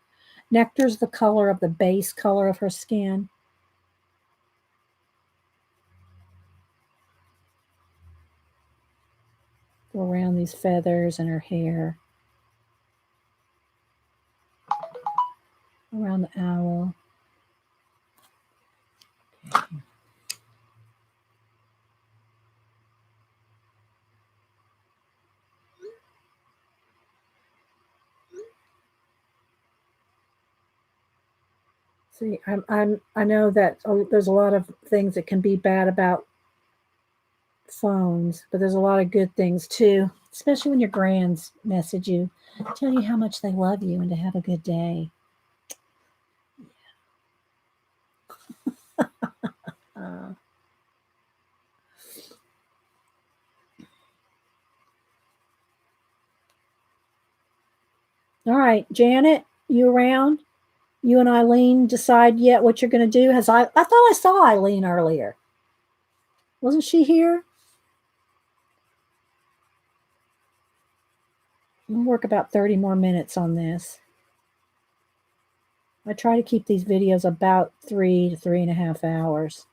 Nectar's the color of the base color of her skin. Go around these feathers and her hair. Around the owl. Okay. See, I know that there's a lot of things that can be bad about phones, but there's a lot of good things too, especially when your grands message you, tell you how much they love you and to have a good day. All right, Janet, you around? You and Eileen decide yet what you're going to do? I thought I saw Eileen earlier. Wasn't she here? We'll work about 30 more minutes on this. I try to keep these videos about 3 to 3.5 hours.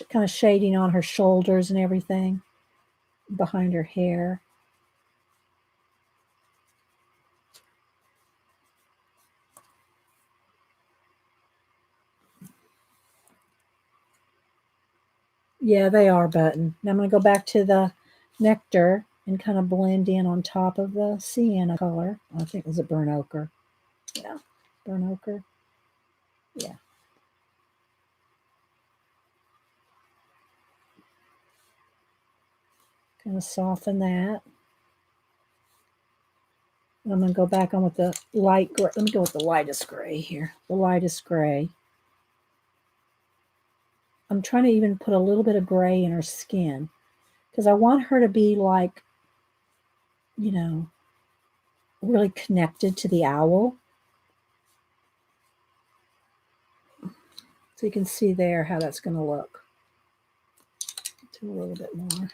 Kind of shading on her shoulders and everything behind her hair. Yeah, they are button. Now I'm going to go back to the nectar and kind of blend in on top of the sienna color. I think it was a burnt ochre. Yeah, burnt ochre. Yeah. Kind of soften that. And I'm going to go back on with the light gray. Let me go with the lightest gray here. The lightest gray. I'm trying to even put a little bit of gray in her skin because I want her to be like, really connected to the owl. So you can see there how that's going to look. Do a little bit more.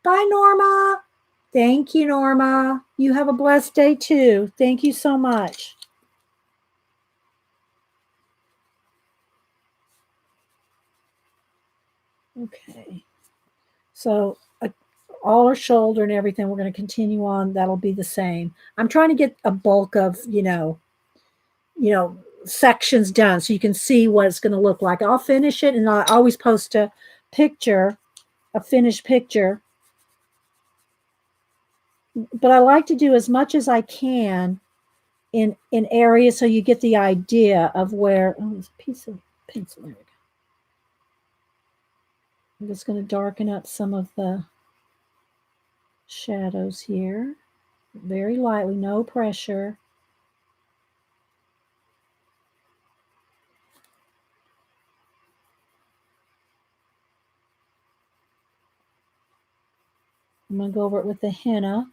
Bye, Norma. Thank you, Norma. You have a blessed day too. Thank you so much. Okay. So all our shoulder and everything, we're going to continue on. That'll be the same. I'm trying to get a bulk of, sections done so you can see what it's going to look like. I'll finish it and I always post a picture, a finished picture. But I like to do as much as I can in areas so you get the idea of where. Oh, there's a piece of pencil. There we go. I'm just going to darken up some of the shadows here very lightly, no pressure. I'm going to go over it with the henna.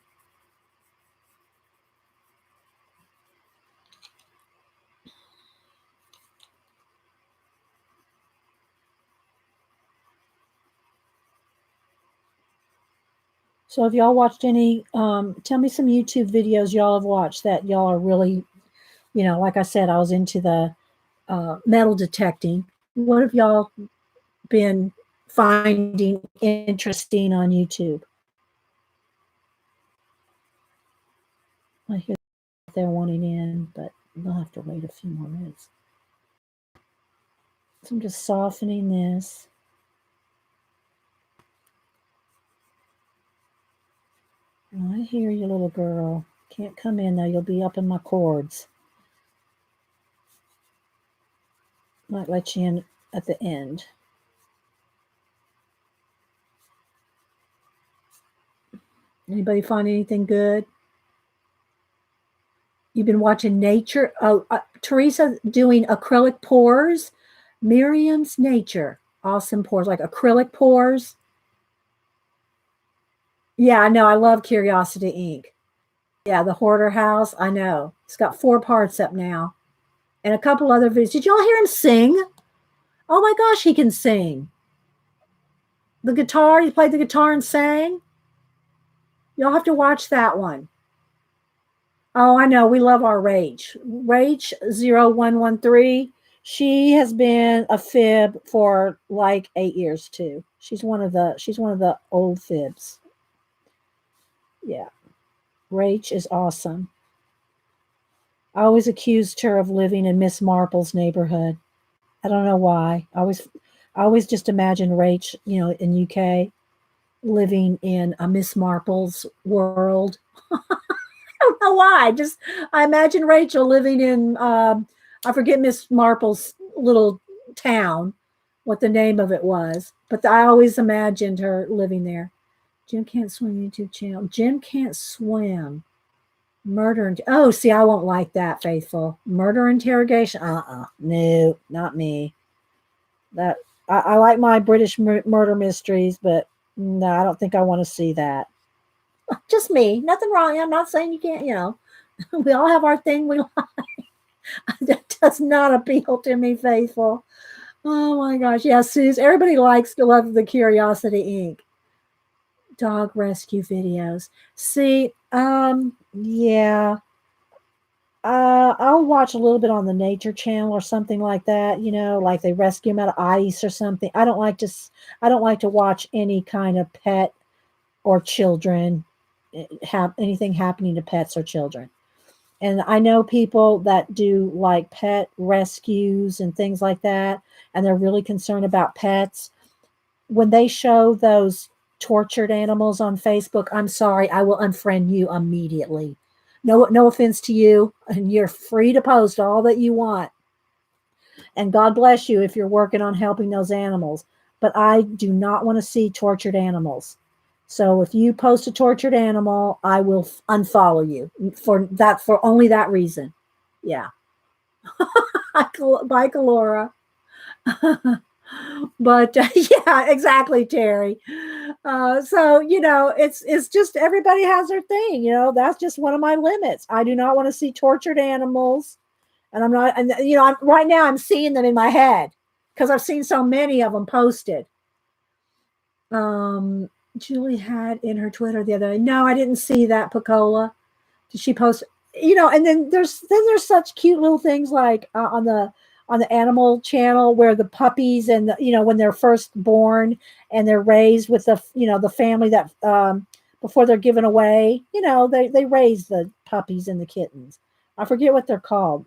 So if y'all watched any, tell me some YouTube videos y'all have watched that y'all are really, like I said, I was into the metal detecting. What have y'all been finding interesting on YouTube? I hear they're wanting in, but they'll have to wait a few more minutes. So I'm just softening this. Oh, I hear you, little girl. Can't come in though. You'll be up in my cords. Might let you in at the end. Anybody find anything good? You've been watching nature. Oh, Teresa doing acrylic pours. Miriam's Nature. Awesome pours, like acrylic pours. Yeah, I know. I love Curiosity Ink. Yeah, the Hoarder House. I know. It's got 4 parts up now. And a couple other videos. Did y'all hear him sing? Oh my gosh, he can sing. The guitar, he played the guitar and sang. Y'all have to watch that one. Oh, I know. We love our Rach. Rach 0113. She has been a fib for like 8 years too. She's one of the old fibs. Yeah. Rach is awesome. I always accused her of living in Miss Marple's neighborhood. I don't know why. I always just imagine Rach, in UK living in a Miss Marple's world. I don't know why. I imagine Rachel living in I forget Miss Marple's little town, what the name of it was, but I always imagined her living there. Jim Can't Swim YouTube channel. Jim Can't Swim. Murder. Oh, see, I won't like that, Faithful. Murder interrogation. No, not me. That I like my British murder mysteries, but no, I don't think I want to see that. Just me. Nothing wrong. I'm not saying you can't, we all have our thing we like. That does not appeal to me, Faithful. Oh my gosh. Yeah, Suze. Everybody likes to love the Curiosity Inc. Dog rescue videos. See, yeah. I'll watch a little bit on the Nature Channel or something like that, like they rescue them out of ice or something. I don't like to watch any kind of pet or children have anything happening to pets or children. And I know people that do like pet rescues and things like that, and they're really concerned about pets. When they show those tortured animals on Facebook, I'm sorry, I will unfriend you immediately. No offense to you, and you're free to post all that you want. And God bless you if you're working on helping those animals. But I do not want to see tortured animals. So if you post a tortured animal, I will unfollow you for only that reason. Yeah. Bye, Kalora. But yeah, exactly, Terry. So it's just everybody has their thing. That's just one of my limits. I do not want to see tortured animals, and I'm not. And right now I'm seeing them in my head because I've seen so many of them posted. Um, Julie had in her Twitter the other day. No, I didn't see that, Picola. Did she post? And then there's such cute little things like on the animal channel where the puppies and when they're first born and they're raised with the family that before they're given away, they raise the puppies and the kittens. I forget what they're called.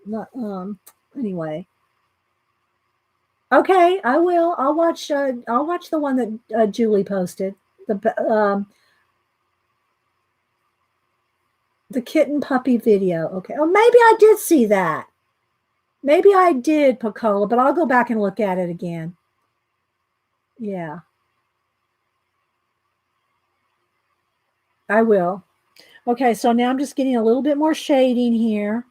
Anyway. Okay, I will. I'll watch the one that Julie posted. The kitten puppy video. Okay. Oh, maybe I did see that. Maybe I did, Picola, but I'll go back and look at it again. Yeah. I will. Okay, so now I'm just getting a little bit more shading here.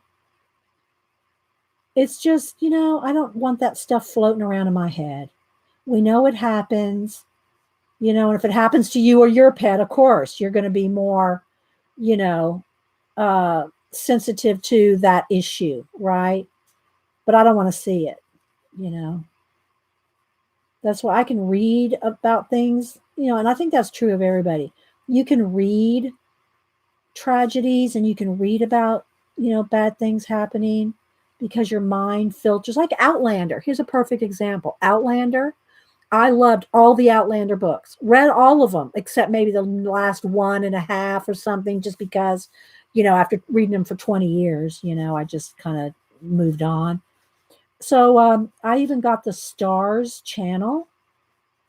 It's just, I don't want that stuff floating around in my head. We know it happens, and if it happens to you or your pet, of course, you're going to be more, sensitive to that issue, right? But I don't want to see it, you know. That's why I can read about things, and I think that's true of everybody. You can read tragedies and you can read about, bad things happening because your mind filters like Outlander. Here's a perfect example. Outlander. I loved all the Outlander books, read all of them, except maybe the last one and a half or something, just because, after reading them for 20 years, I just kind of moved on. So I even got the Stars channel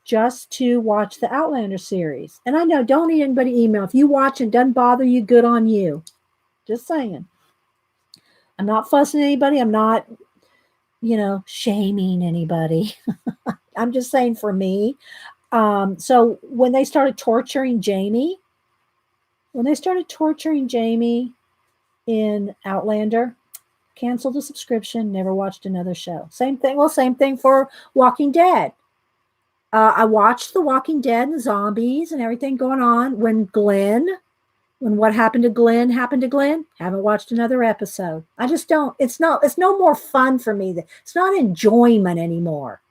just to watch the Outlander series. And I know, don't need anybody email. If you watch and doesn't bother you, good on you. Just saying. I'm not fussing anybody. I'm not, shaming anybody. I'm just saying for me. So when they started torturing Jamie in Outlander, canceled the subscription, never watched another show. Same thing. Well, same thing for Walking Dead. I watched The Walking Dead and the zombies and everything going on when what happened to Glenn happened to Glenn. Haven't watched another episode. I just don't. It's no more fun for me. It's not enjoyment anymore.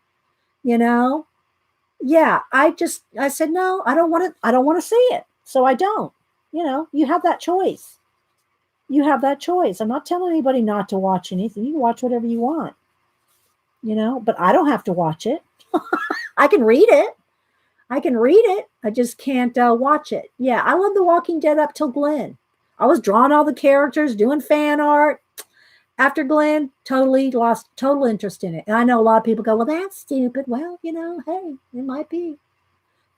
Yeah, I said no, I don't want to see it. So I don't. You have that choice. You have that choice. I'm not telling anybody not to watch anything. You can watch whatever you want. But I don't have to watch it. I can read it. I just can't watch it. Yeah, I love The Walking Dead up till Glenn. I was drawing all the characters, doing fan art. After Glenn, totally lost total interest in it. And I know a lot of people go, well, that's stupid. Well, hey, it might be.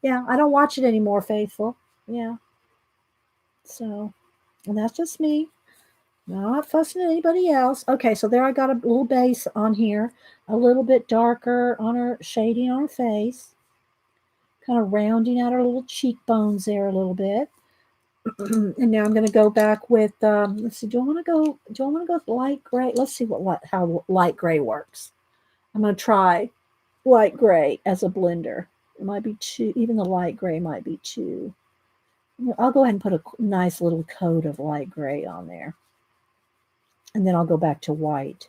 Yeah, I don't watch it anymore, Faithful. Yeah. So, and that's just me. Not fussing at anybody else. Okay, so there I got a little base on here, a little bit darker on her, shading on her face, kind of rounding out her little cheekbones there a little bit. And now I'm going to go back with, let's see, do I want to go with light gray? Let's see how light gray works. I'm going to try light gray as a blender. It might be too, even the light gray might be too. I'll go ahead and put a nice little coat of light gray on there. And then I'll go back to white.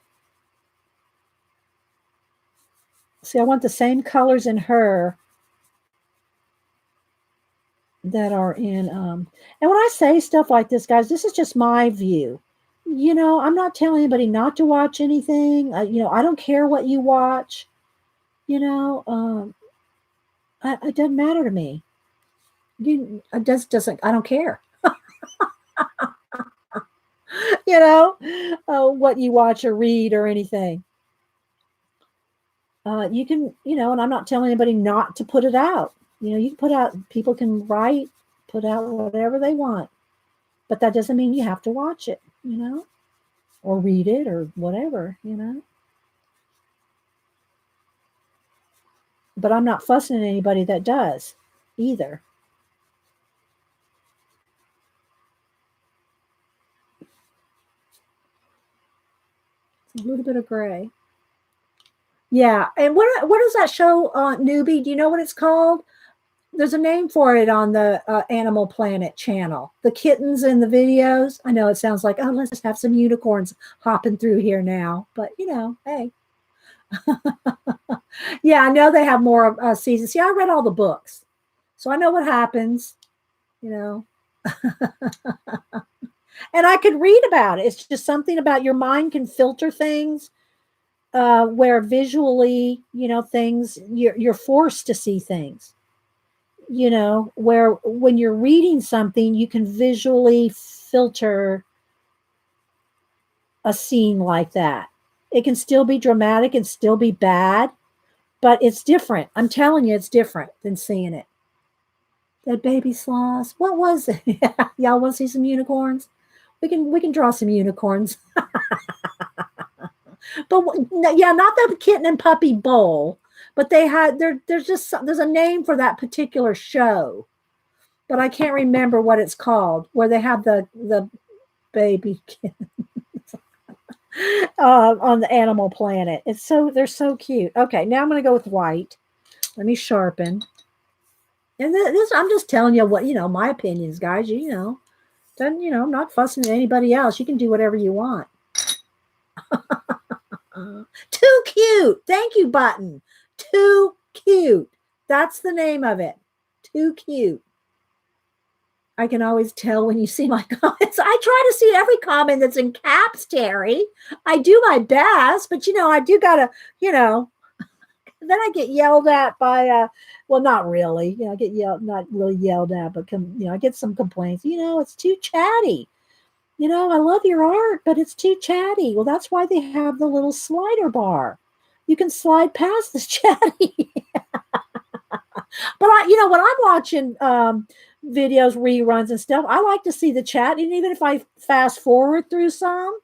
See, I want the same colors in her that are in, and when I say stuff like this, guys, this is just my view. I'm not telling anybody not to watch anything. I don't care what you watch. It doesn't matter to me. It doesn't, I don't care. What you watch or read or anything. You can, and I'm not telling anybody not to put it out. You can put out, people can write, put out whatever they want. But that doesn't mean you have to watch it, or read it or whatever, But I'm not fussing at anybody that does either. A little bit of gray. Yeah. And what is that show, Newbie? Do you know what it's called? There's a name for it on the Animal Planet channel. The kittens in the videos. I know it sounds like, oh, let's just have some unicorns hopping through here now. But, hey. Yeah, I know they have more seasons. See, I read all the books. So I know what happens, And I could read about it. It's just something about your mind can filter things where visually, things, you're forced to see things. Where when you're reading something, you can visually filter a scene like that. It can still be dramatic and still be bad, but it's different. I'm telling you, it's different than seeing it. That baby sloths. What was it? Y'all want to see some unicorns? We can draw some unicorns. But yeah, not the kitten and puppy bowl, but they had there's a name for that particular show. But I can't remember what it's called, where they have the baby kittens on the Animal Planet. They're so cute. Okay, now I'm going to go with white. Let me sharpen. And this, I'm just telling you what, my opinions, guys. I'm not fussing at anybody else. You can do whatever you want. Too cute. Thank you, Button. Too cute. That's the name of it. Too cute. I can always tell when you see my comments. I try to see every comment that's in caps, Terry. I do my best, but I do gotta, then I get yelled at by well, not really. I get not really yelled at, but I get some complaints. It's too chatty. I love your art, but it's too chatty. Well, that's why they have the little slider bar. You can slide past this chatty. But when I'm watching videos, reruns and stuff, I like to see the chat. And even if I fast forward through some,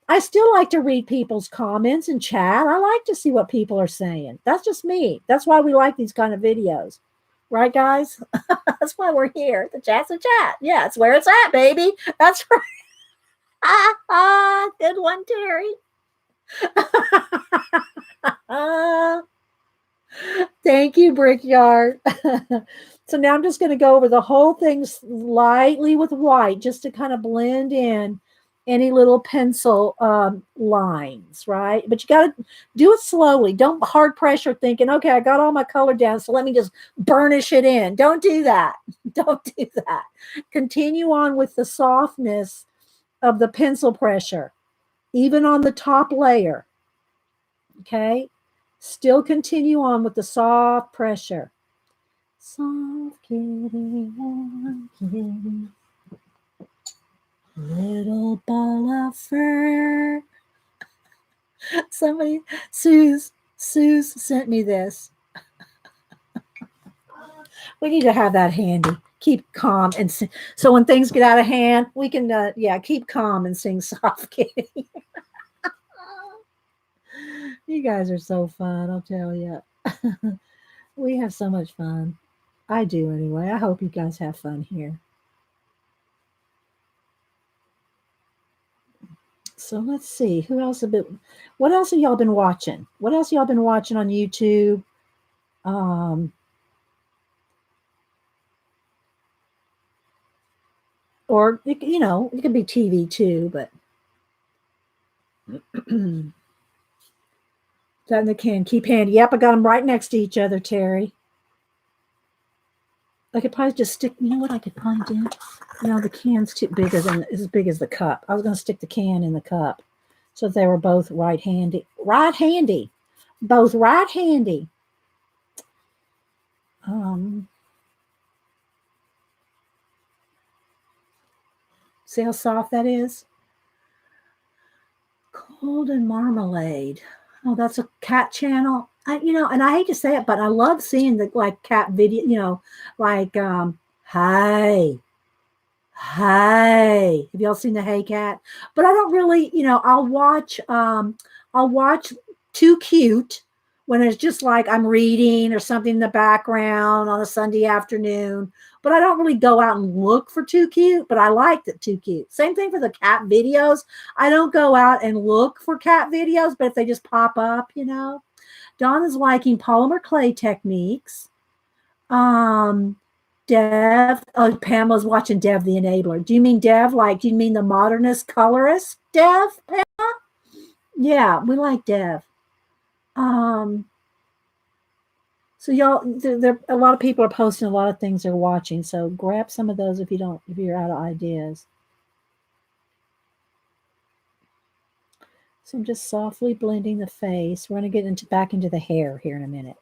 I still like to read people's comments and chat. I like to see what people are saying. That's just me. That's why we like these kind of videos. Right, guys? That's why we're here. The chat's a chat. Yeah, it's where it's at, baby. That's right. Good one, Terry. Thank you, Brickyard. So now I'm just going to go over the whole thing slightly with white, just to kind of blend in any little pencil lines, right? But you got to do it slowly. Don't hard pressure thinking, okay, I got all my color down, so let me just burnish it in. Don't do that. Don't do that. Continue on with the softness of the pencil pressure, even on the top layer. Okay? Still continue on with the soft pressure. Soft kitty, warm kitty, little ball of fur. Somebody, Suze sent me this. We need to have that handy. Keep calm and sing. So when things get out of hand, we can, keep calm and sing Soft Kitty. You guys are so fun, I'll tell you. We have so much fun. I do anyway. I hope you guys have fun here. So let's see. What else have y'all been watching? What else y'all been watching on YouTube? Or it could be TV too, but that in the can. Keep handy. Yep, I got them right next to each other, Terry. I could probably just stick. You know what I could probably do? The can's too big as big as the cup. I was going to stick the can in the cup, so they were both right-handy. Right-handy, both right-handy. See how soft that is? Golden Marmalade. Oh, that's a cat channel. And I hate to say it, but I love seeing the cat video, like, hi. Hey, have y'all seen the Hey Cat? But I don't really, I'll watch Too Cute when it's just like I'm reading or something in the background on a Sunday afternoon. But I don't really go out and look for Too Cute, but I like the Too Cute. Same thing for the cat videos. I don't go out and look for cat videos, but if they just pop up, Dawn is liking polymer clay techniques. Um, Dev, oh, Pamela's watching Dev the Enabler. Do you mean Dev? Do you mean the modernist colorist, Dev? Yeah, we like Dev. Um, so y'all, a lot of people are posting a lot of things they're watching. So grab some of those if you're out of ideas. So I'm just softly blending the face. We're going to get back into the hair here in a minute.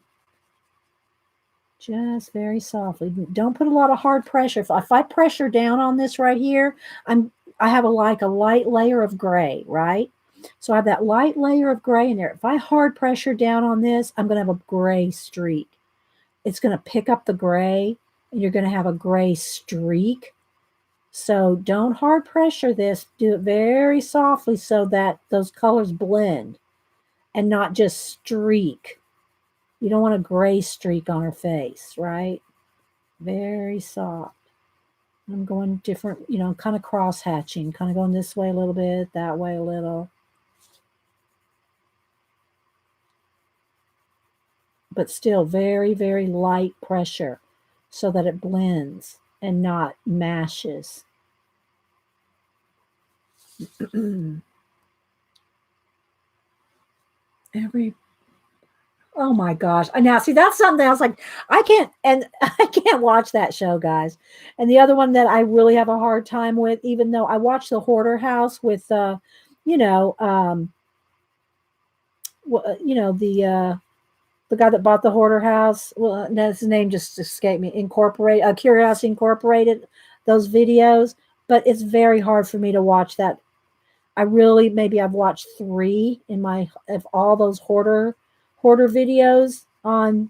Just very softly. Don't put a lot of hard pressure. If I pressure down on this right here, I have a light layer of gray, right? So I have that light layer of gray in there. If I hard pressure down on this, I'm going to have a gray streak. It's going to pick up the gray, and you're going to have a gray streak. So don't hard pressure this. Do it very softly so that those colors blend and not just streak. You don't want a gray streak on her face, right? Very soft. I'm going different, kind of cross hatching, kind of going this way a little bit, that way a little. But still very, very light pressure so that it blends and not mashes. Oh my gosh. Now see, that's something else. I can't watch that show, guys. And the other one that I really have a hard time with, even though I watched the Hoarder House with you know, um the guy that bought the Hoarder House. Well, no, his name just escaped me. Curiosity Incorporated, those videos. But it's very hard for me to watch that. Maybe I've watched 3 of all those hoarder videos on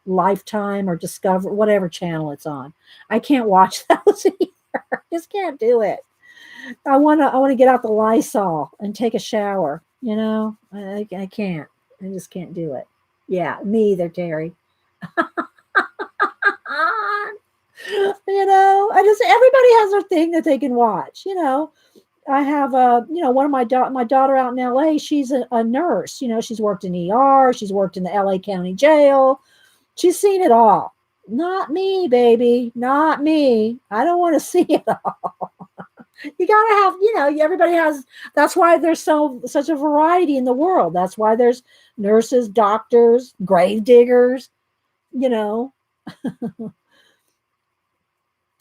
Lifetime or Discover, whatever channel it's on. I can't watch those either. Just can't do it. I wanna get out the Lysol and take a shower. I can't. I just can't do it. Yeah, me either, Terry. I just everybody has their thing that they can watch. I have one of my daughter out in LA. She's a nurse. She's worked in ER. She's worked in the LA County Jail. She's seen it all. Not me, baby. Not me. I don't want to see it all. You gotta have, everybody has. That's why there's such a variety in the world. That's why there's nurses, doctors, grave diggers. You know,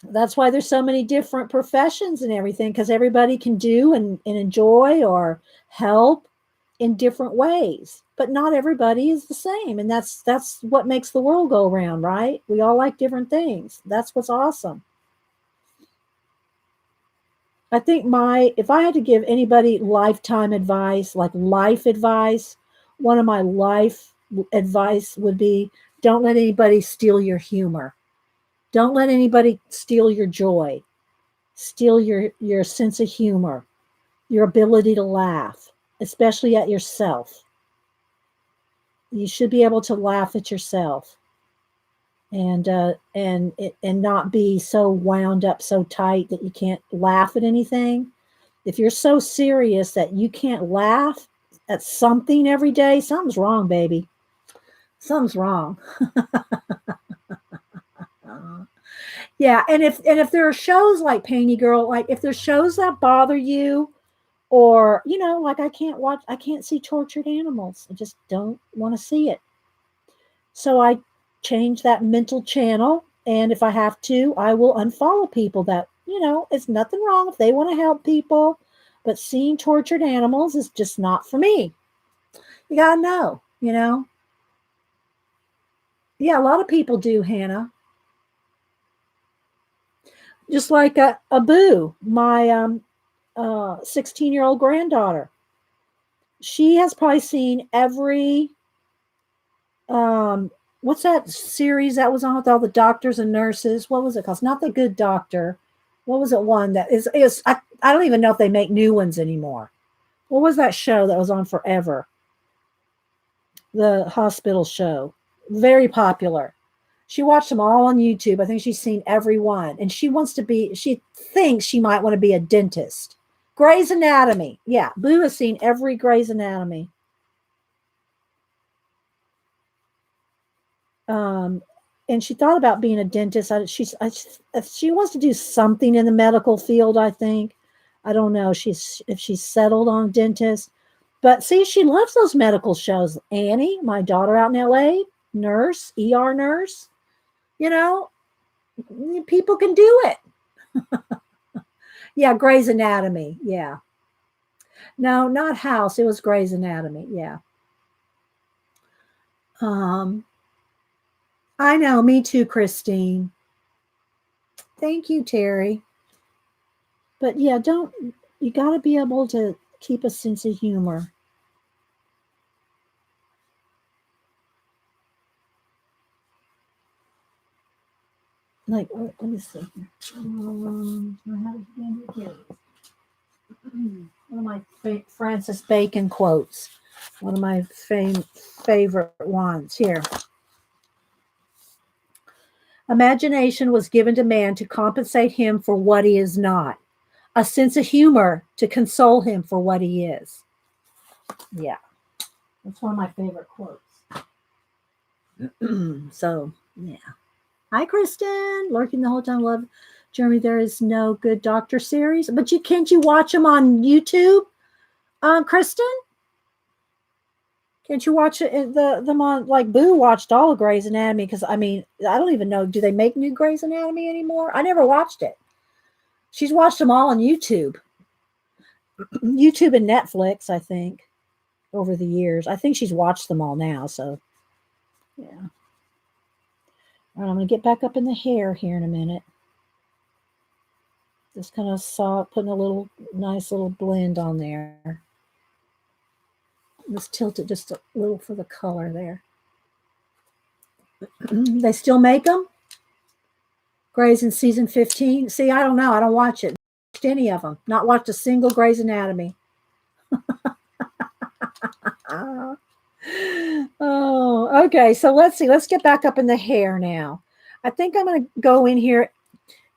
that's why there's so many different professions and everything, because everybody can do and enjoy or help in different ways. But not everybody is the same, and that's what makes the world go around, right? We all like different things. That's what's awesome. I think if I had to give anybody lifetime advice, like life advice, one of my life advice would be, don't let anybody steal your humor. Don't let anybody steal your joy, steal your sense of humor, your ability to laugh, especially at yourself. You should be able to laugh at yourself and not be so wound up so tight that you can't laugh at anything. If you're so serious that you can't laugh at something every day, something's wrong, baby. Something's wrong. Yeah, and if there are shows like Painty Girl, like if there's shows that bother you, or like I can't see tortured animals. I just don't want to see it. So I change that mental channel, and if I have to, I will unfollow people that, it's nothing wrong if they want to help people, but seeing tortured animals is just not for me. You gotta know. Yeah, a lot of people do, Hannah. Just like a Boo, my 16-year-old granddaughter. She has probably seen every what's that series that was on with all the doctors and nurses? What was it called? It's not The Good Doctor. What was it? One that is I don't even know if they make new ones anymore. What was that show that was on forever? The hospital show. Very popular. She watched them all on YouTube. I think she's seen every one. And she thinks she might want to be a dentist. Grey's Anatomy. Yeah, Boo has seen every Grey's Anatomy. And she thought about being a dentist. She wants to do something in the medical field, I think. I don't know if she's settled on dentist. But see, she loves those medical shows. Annie, my daughter out in LA, nurse, ER nurse. You know, people can do it. Yeah, Grey's Anatomy. Yeah. No, not House. It was Grey's Anatomy. Yeah. I know. Me too, Christine. Thank you, Terry. But yeah, you got to be able to keep a sense of humor. Like, let me see. One of my Francis Bacon quotes. One of my favorite ones here. Imagination was given to man to compensate him for what he is not. A sense of humor to console him for what he is. Yeah. That's one of my favorite quotes. So, yeah. Hi, Kristen. Lurking the whole time. Love, Jeremy. There is no good doctor series, but can't you watch them on YouTube, Kristen? Can't you watch them on, like, Boo watched all of Grey's Anatomy? Because I mean, I don't even know. Do they make new Grey's Anatomy anymore? I never watched it. She's watched them all on YouTube, YouTube and Netflix. I think over the years, I think she's watched them all now. So, yeah. All right, I'm going to get back up in the hair here in a minute. Just kind of putting a nice little blend on there. Let's tilt it just a little for the color there. They still make them? Grey's in season 15? See, I don't know. I don't watch it. Watched any of them. Not watched a single Grey's Anatomy. Oh, okay. So let's see. Let's get back up in the hair now. I think I'm going to go in here.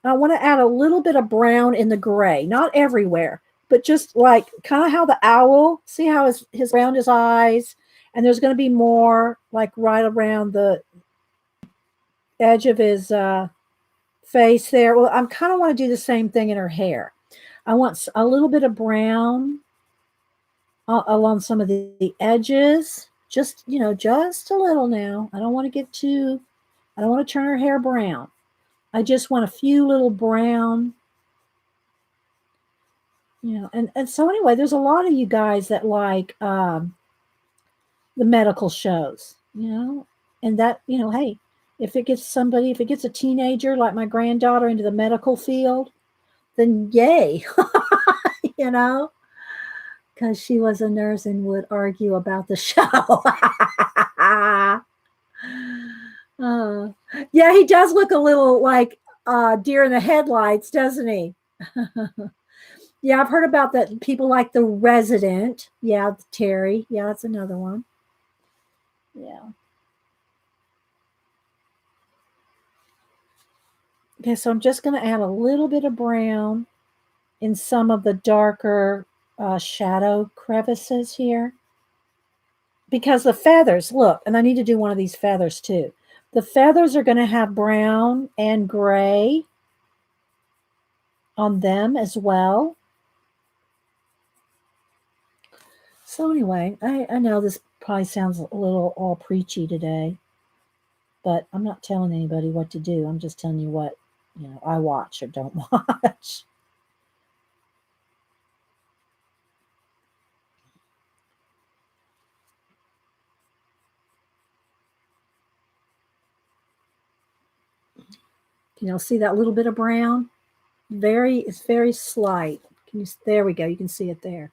I want to add a little bit of brown in the gray. Not everywhere, but just like kind of how the owl, see how his around his eyes, and there's going to be more like right around the edge of his face there. Well, I kind of want to do the same thing in her hair. I want a little bit of brown along some of the edges, just a little now. I don't want to turn her hair brown. I just want a few little brown, and so anyway, there's a lot of you guys that like the medical shows, and that, hey, if it gets a teenager like my granddaughter into the medical field, then yay, because she was a nurse and would argue about the show. Yeah, he does look a little like deer in the headlights, doesn't he? Yeah, I've heard about that. People like The Resident. Yeah, Terry. Yeah, that's another one. Yeah. Okay, so I'm just going to add a little bit of brown in some of the darker shadow crevices here. Because the feathers, look, and I need to do one of these feathers too. The feathers are going to have brown and gray on them as well. So anyway, I know this probably sounds a little all preachy today, but I'm not telling anybody what to do. I'm just telling you what, I watch or don't watch. See that little bit of brown? It's very slight. There we go. You can see it there.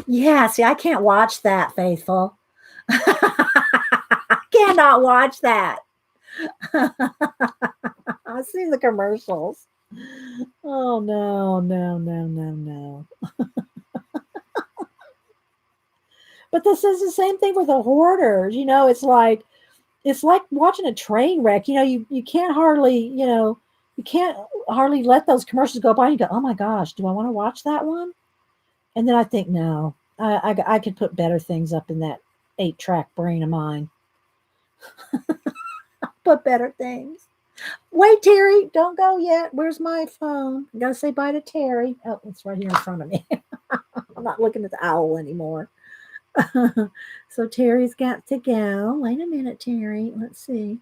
Yeah, see, I can't watch that, Faithful. I cannot watch that. I've seen the commercials. Oh no, no, no, no, no. But this is the same thing with the hoarders. It's like watching a train wreck. You can't hardly, you can't hardly let those commercials go by and you go, oh my gosh, do I want to watch that one? And then I think, no, I could put better things up in that 8-track brain of mine. Put better things. Wait, Terry, don't go yet. Where's my phone? I gotta say bye to Terry. Oh, it's right here in front of me. I'm not looking at the owl anymore. So Terry's got to go. Wait a minute, Terry. Let's see.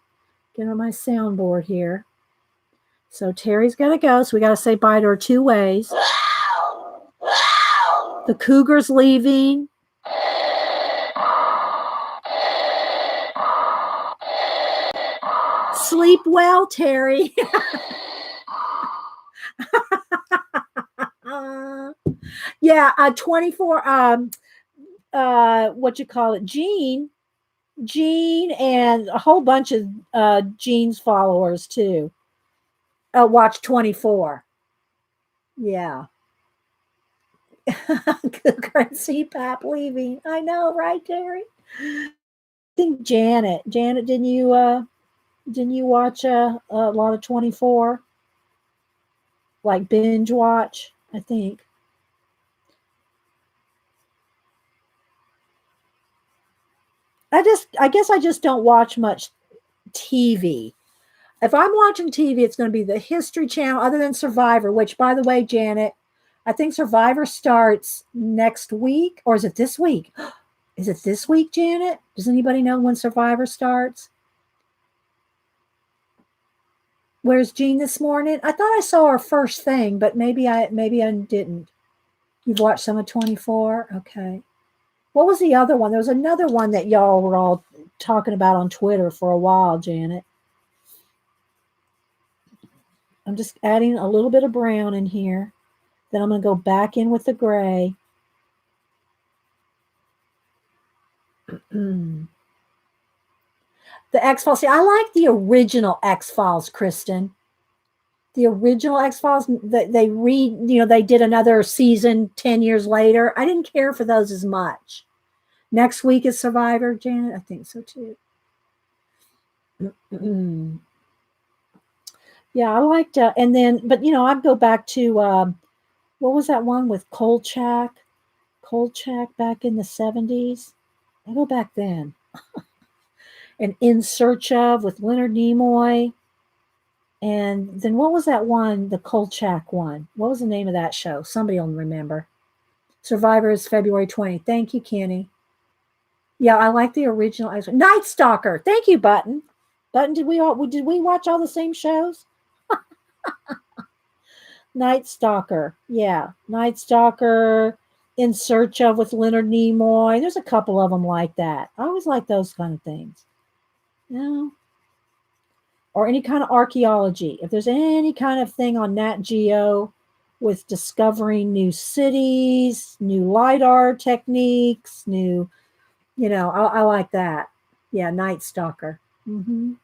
Get on my soundboard here. So Terry's got to go. So we got to say bye to her 2 ways. The cougar's leaving. Sleep well, Terry. Yeah, 24. What you call it? Gene, and a whole bunch of Gene's followers too. Watch 24. Yeah. Cougar and CPAP leaving. I know, right, Terry? I think Janet. Janet, didn't you watch a lot of 24? Like binge watch, I think. I guess I just don't watch much TV. If I'm watching TV, it's going to be the History Channel, other than Survivor, which, by the way, Janet, I think Survivor starts next week, or is it this week? Is it this week, Janet? Does anybody know when Survivor starts? Where's Jean this morning? I thought I saw her first thing, but maybe I didn't. You've watched some of 24? Okay. What was the other one? There was another one that y'all were all talking about on Twitter for a while, Janet. I'm just adding a little bit of brown in here. Then I'm going to go back in with the gray. The X-Files. See, I like the original X-Files, Kristen. The original X-Files, they did another season 10 years later. I didn't care for those as much. Next week is Survivor, Janet? I think so too. Yeah, I liked, and then, but I'd go back to, what was that one with Kolchak? Kolchak back in the 70s. I go back then. And In Search Of with Leonard Nimoy. And then what was that one, the Kolchak one? What was the name of that show? Somebody will remember. Survivor is February 20th. Thank you, Kenny. Yeah, I like the original. Night Stalker. Thank you, Button. Button, did we watch all the same shows? Night Stalker. Yeah. Night Stalker, In Search Of with Leonard Nimoy. There's a couple of them like that. I always like those kind of things. Or any kind of archaeology. If there's any kind of thing on Nat Geo with discovering new cities, new LiDAR techniques, new, I like that. Yeah, Night Stalker. I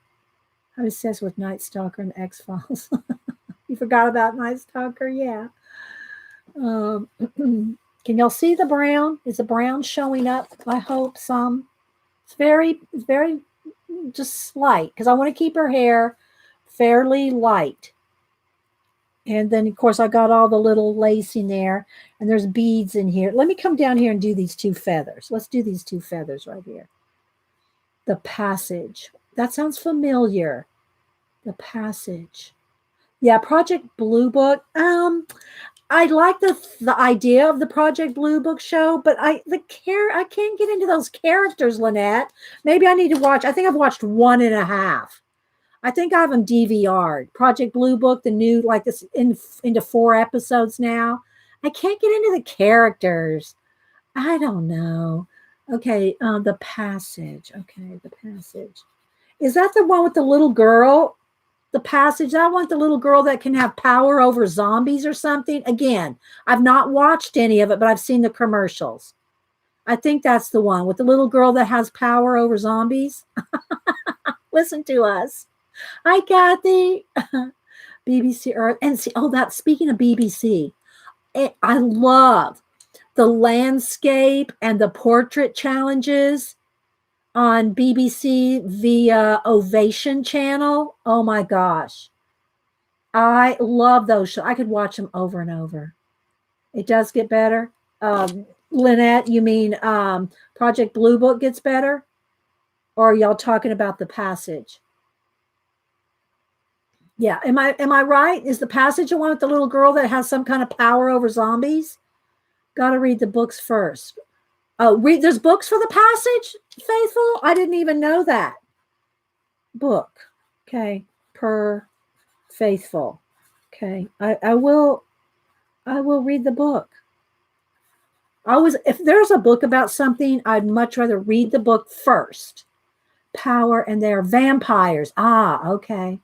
was obsessed with Night Stalker and X-Files. You forgot about Night Stalker? Yeah. Can y'all see the brown? Is the brown showing up? I hope some. It's very just light because I want to keep her hair fairly light. And then, of course, I got all the little lace in there, and there's beads in here. Let me come down here and do these 2 feathers. Let's do these 2 feathers right here. The Passage. That sounds familiar. The Passage. Yeah, Project Blue Book. I like the idea of the Project Blue Book show, but I can't get into those characters, Lynette. Maybe I need to watch. I think I've watched 1.5. I think I have them DVR'd. Project Blue Book, the new, like this, into 4 episodes now. I can't get into the characters. I don't know. Okay, The Passage. Okay, The Passage. Is that the one with the little girl? The Passage, I want the little girl that can have power over zombies or something. Again, I've not watched any of it, but I've seen the commercials. I think that's the one with the little girl that has power over zombies. Listen to us. Hi, Kathy. BBC Earth. And see, oh, that speaking of BBC, I love the landscape and the portrait challenges on BBC via Ovation channel. Oh my gosh. I love those shows. I could watch them over and over. It does get better. Lynette, you mean Project Blue Book gets better? Or are y'all talking about The Passage? Yeah, am I right? Is The Passage the one with the little girl that has some kind of power over zombies? Got to read the books first. Oh, there's books for The Passage, Faithful? I didn't even know that. Book. Okay, per Faithful. Okay, I will read the book. If there's a book about something, I'd much rather read the book first. Power, and they're vampires. Ah, okay.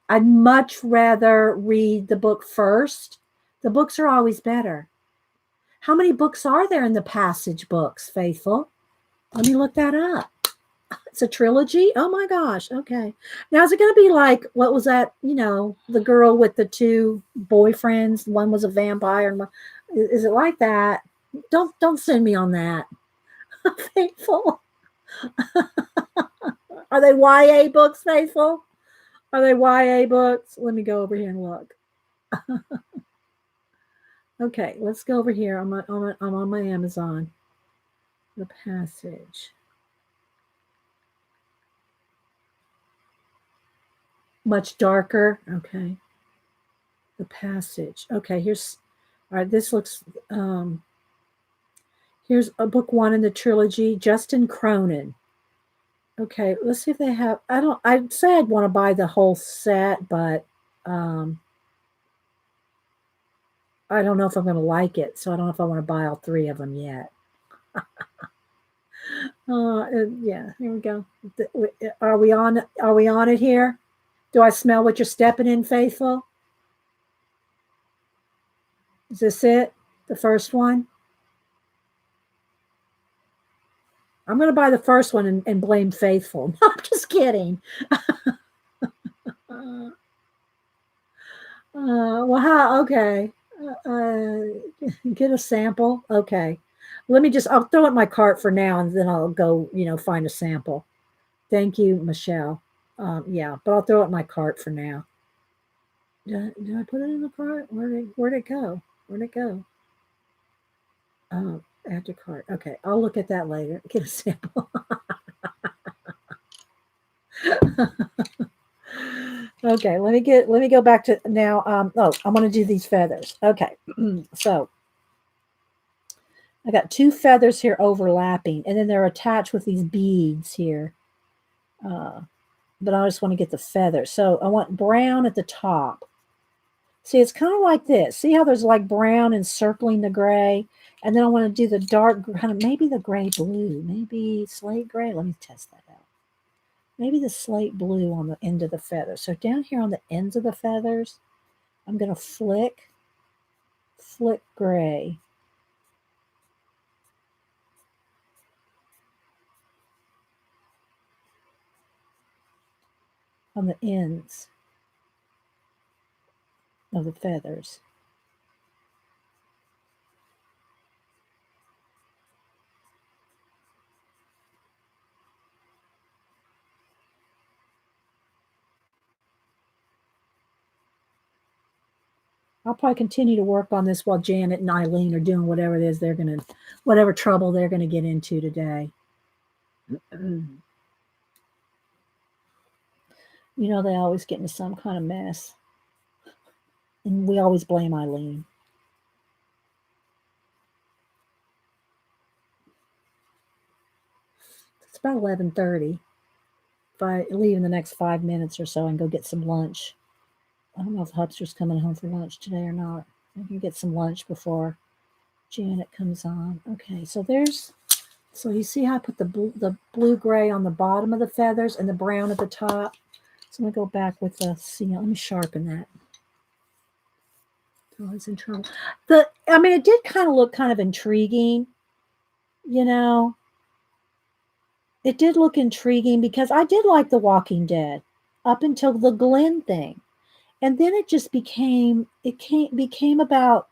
I'd much rather read the book first. The books are always better. How many books are there in the Passage books, Faithful? Let me look that up. It's a trilogy? Oh my gosh. Okay. Now, is it going to be like, what was that? The girl with the two boyfriends. One was a vampire. Is it like that? Don't send me on that. Faithful. Are they YA books, Faithful? Are they YA books? Let me go over here and look. Okay, let's go over here. I'm on my Amazon. The Passage. Much darker. Okay. The Passage. Okay, all right, this looks, here's a book one in the trilogy, Justin Cronin. Okay, let's see if they have, I'd say I'd want to buy the whole set, but I don't know if I'm going to like it, so I don't know if I want to buy all three of them yet. Yeah, here we go. Are we on it here? Do I smell what you're stepping in, Faithful? Is this it? The first one? I'm going to buy the first one and blame Faithful. No, I'm just kidding. Well, how? Okay. Get a sample. Okay. I'll throw it in my cart for now, and then I'll go, find a sample. Thank you, Michelle. Yeah, but I'll throw it in my cart for now. Did I put it in the cart? Where'd it go? Where'd it go? Add to cart. Okay, I'll look at that later. Get a sample. Okay, let me go back to now. I'm going to do these feathers. Okay, so I got two feathers here overlapping, and then they're attached with these beads here. But I just want to get the feathers. So I want brown at the top. See, it's kind of like this. See how there's like brown encircling the gray? And then I want to do the dark, kind of maybe the gray blue, maybe slate gray. Let me test that out. Maybe the slate blue on the end of the feather. So down here on the ends of the feathers, I'm going to flick gray. On the ends of the feathers. I'll probably continue to work on this while Janet and Eileen are doing whatever it is whatever trouble they're going to get into today. They always get into some kind of mess. And we always blame Eileen. It's about 11:30. If I leave in the next 5 minutes or so and go get some lunch. I don't know if Hubster's coming home for lunch today or not. I can get some lunch before Janet comes on. Okay, so you see how I put the blue-gray on the bottom of the feathers and the brown at the top? So I'm going to go back with the seal. Let me sharpen that. Oh, it's in trouble. It did kind of look kind of intriguing, It did look intriguing because I did like The Walking Dead up until the Glenn thing. And then it just became about,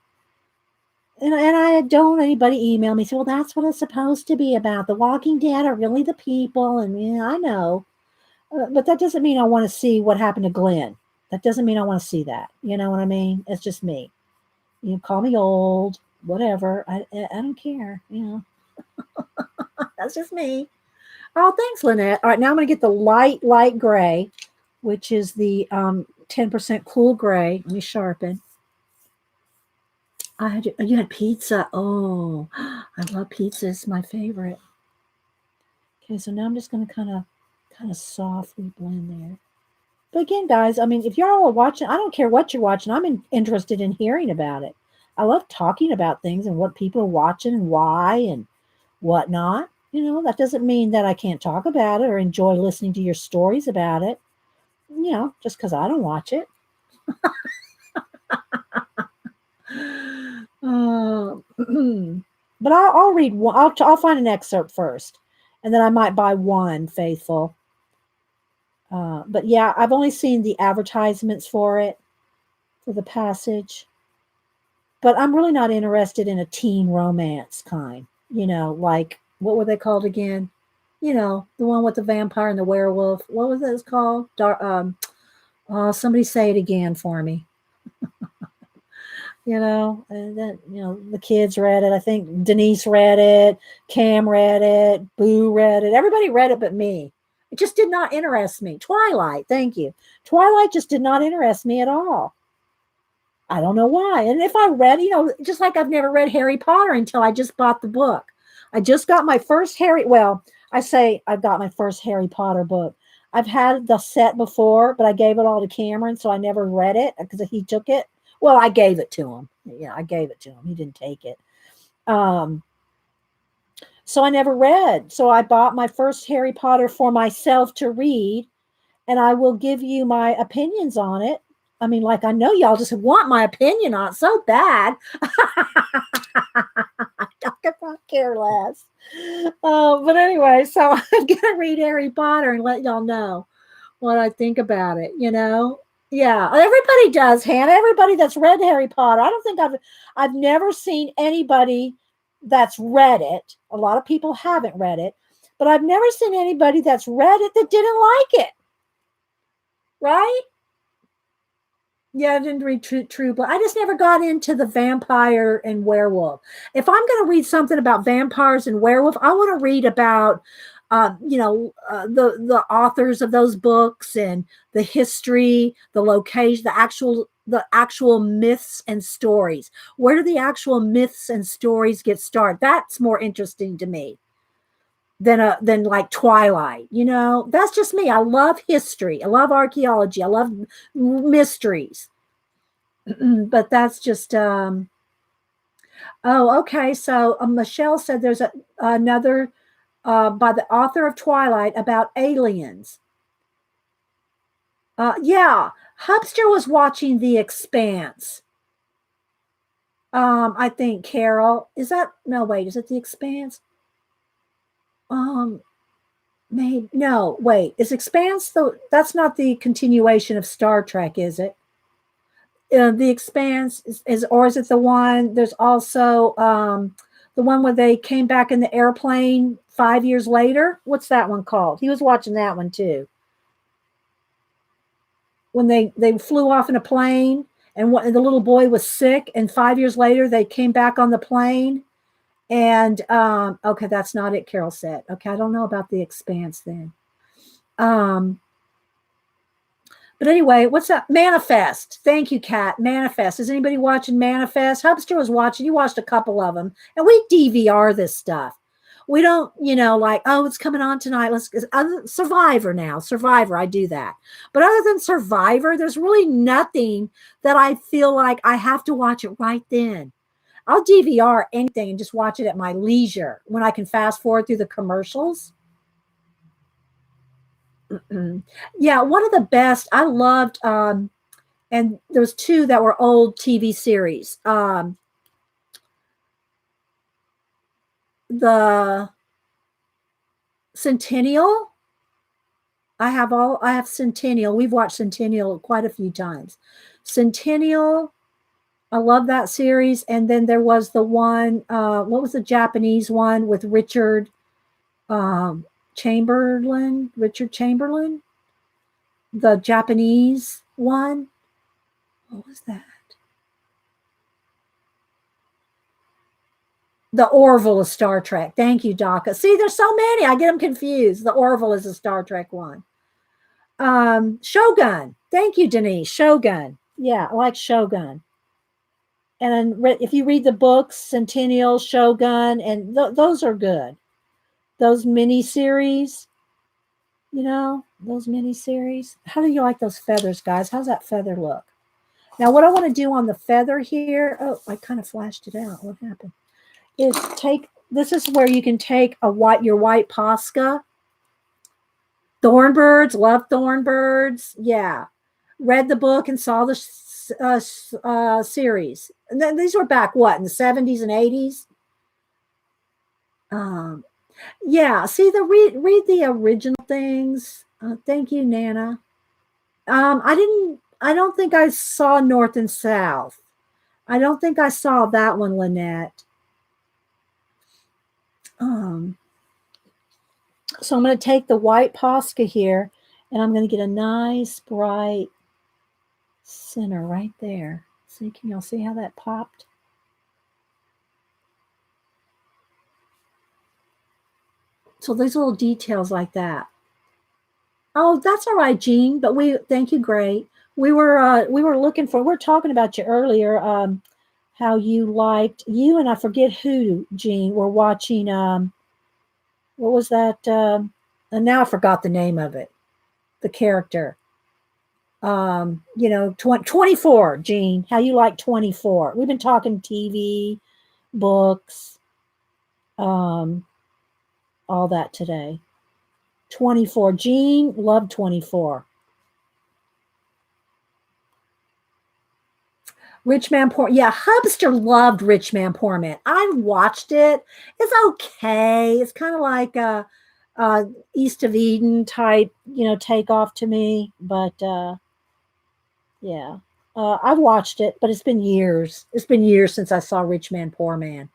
and I don't anybody email me say, well, that's what it's supposed to be about. The Walking Dead are really the people, and yeah, I know, but that doesn't mean I want to see what happened to Glenn. That doesn't mean I want to see that. You know what I mean? It's just me. You call me old, whatever. I don't care. You know, that's just me. Oh, thanks, Lynette. All right, now I'm going to get the light gray, which is the 10% cool gray. Let me sharpen. You had pizza. Oh, I love pizza. It's my favorite. Okay, so now I'm just going to kind of softly blend there. But again, guys, I mean, if you're all watching, I don't care what you're watching. Interested in hearing about it. I love talking about things and what people are watching and why and whatnot. You know, that doesn't mean that I can't talk about it or enjoy listening to your stories about it. You know, just because I don't watch it. But I'll read one. I'll find an excerpt first, and then I might buy one faithful. But yeah, I've only seen the advertisements for it, for the passage. But I'm really not interested in a teen romance kind. You know, like what were they called again? You know, the one with the vampire and the werewolf. What was it called? Oh, somebody say it again for me. You know, and then, you know, the kids read it. I think Denise read it, Cam read it, Boo read it. Everybody read it but me. It just did not interest me. Twilight, thank you. Twilight just did not interest me at all. I don't know why. And if I read, you know, just like I've never read Harry Potter until I just bought the book. I just got my first I say I got my first Harry Potter book. I've had the set before, but I gave it all to Cameron, so I never read it because he took it. Well, I gave it to him. Yeah, I gave it to him. He didn't take it. So I never read. So I bought my first Harry Potter for myself to read, and I will give you my opinions on it. I mean, like, I know y'all just want my opinion on it so bad. I could not care less. But anyway, so I'm going to read Harry Potter and let y'all know what I think about it, you know? Yeah, everybody does, Hannah. Everybody that's read Harry Potter. I don't think I've never seen anybody that's read it. A lot of people haven't read it, but I've never seen anybody that's read it that didn't like it. Right? Yeah, I didn't read True Blood. I just never got into the vampire and werewolf. If I'm going to read something about vampires and werewolf, I want to read about, the authors of those books and the history, the location, the actual myths and stories. Where do the actual myths and stories get started? That's more interesting to me than like Twilight. You know, that's just me. I love history. I love archaeology. I love mysteries. But that's just oh, okay. So Michelle said there's another by the author of Twilight about aliens. Yeah, Hubster was watching The Expanse. I think Carol, is that, no, wait, is it The Expanse? Um, maybe, no, wait, is Expanse that's not the continuation of Star Trek, is it? The Expanse or is it the one? There's also the one where they came back in the airplane 5 years later. What's that one called? He was watching that one too. When they flew off in a plane and the little boy was sick, and 5 years later they came back on the plane. And okay, that's not it. Carol said, okay, I don't know about The Expanse then. But anyway, what's up? Manifest. Thank you, Kat. Manifest. Is anybody watching Manifest? Hubster was watching. You watched a couple of them. And we DVR this stuff. We don't, like, oh, it's coming on tonight. Survivor now. Survivor, I do that. But other than Survivor, there's really nothing that I feel like I have to watch it right then. I'll DVR anything and just watch it at my leisure when I can fast forward through the commercials. Yeah, one of the best I loved, and there was two that were old TV series. The Centennial, I have Centennial. We've watched Centennial quite a few times. Centennial, I love that series. And then there was the one, what was the Japanese one with um, Richard Chamberlain, the Japanese one. What was that? The Orville is Star Trek. Thank you, Daka. See, there's so many. I get them confused. The Orville is a Star Trek one. Shogun. Thank you, Denise. Shogun. Yeah, I like Shogun. And if you read the books, Centennial, Shogun, and those are good. Those mini series, those mini series. How do you like those feathers, guys? How's that feather look? Now, what I want to do on the feather here, oh, I kind of flashed it out. What happened? Is this is where you can take your white Posca. Thornbirds, love Thornbirds. Yeah. Read the book and saw the series. And then these were back, what, in the 70s and 80s? Yeah, see, read the original things. Thank you, Nana. I don't think I saw North and South. I don't think I saw that one, Lynette. So I'm going to take the white Posca here, and I'm going to get a nice bright center right there. See, can y'all see how that popped? So there's little details like that. Oh, that's all right, Jean. But thank you, Gray. We were talking about you earlier. How you and I forget who, Jean, were watching. What was that? And now I forgot the name of it. The character. 24, Jean. How you like 24? We've been talking TV, books, all that today. 24. Jean loved 24. Rich Man Poor. Yeah, Hubster loved Rich Man Poor Man. I watched it. It's okay. It's kind of like a East of Eden type, takeoff to me. But yeah, I've watched it, but it's been years. It's been years since I saw Rich Man Poor Man.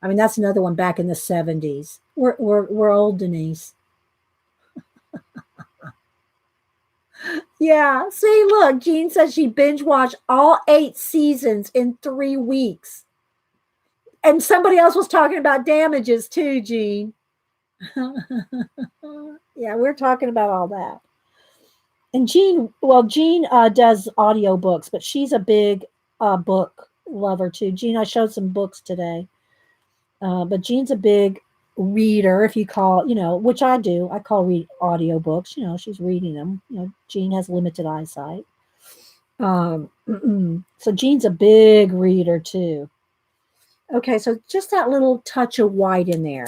I mean, that's another one back in the 70s. We're old, Denise. Yeah. See, look, Jean says she binge watched all 8 seasons in 3 weeks. And somebody else was talking about damages too, Jean. Yeah, we're talking about all that. And Jean does audiobooks, but she's a big book lover too. Jean, I showed some books today. But Jean's a big reader, if you call, which I do. I call read audiobooks. She's reading them. Jean has limited eyesight. So Jean's a big reader too. Okay, so just that little touch of white in there.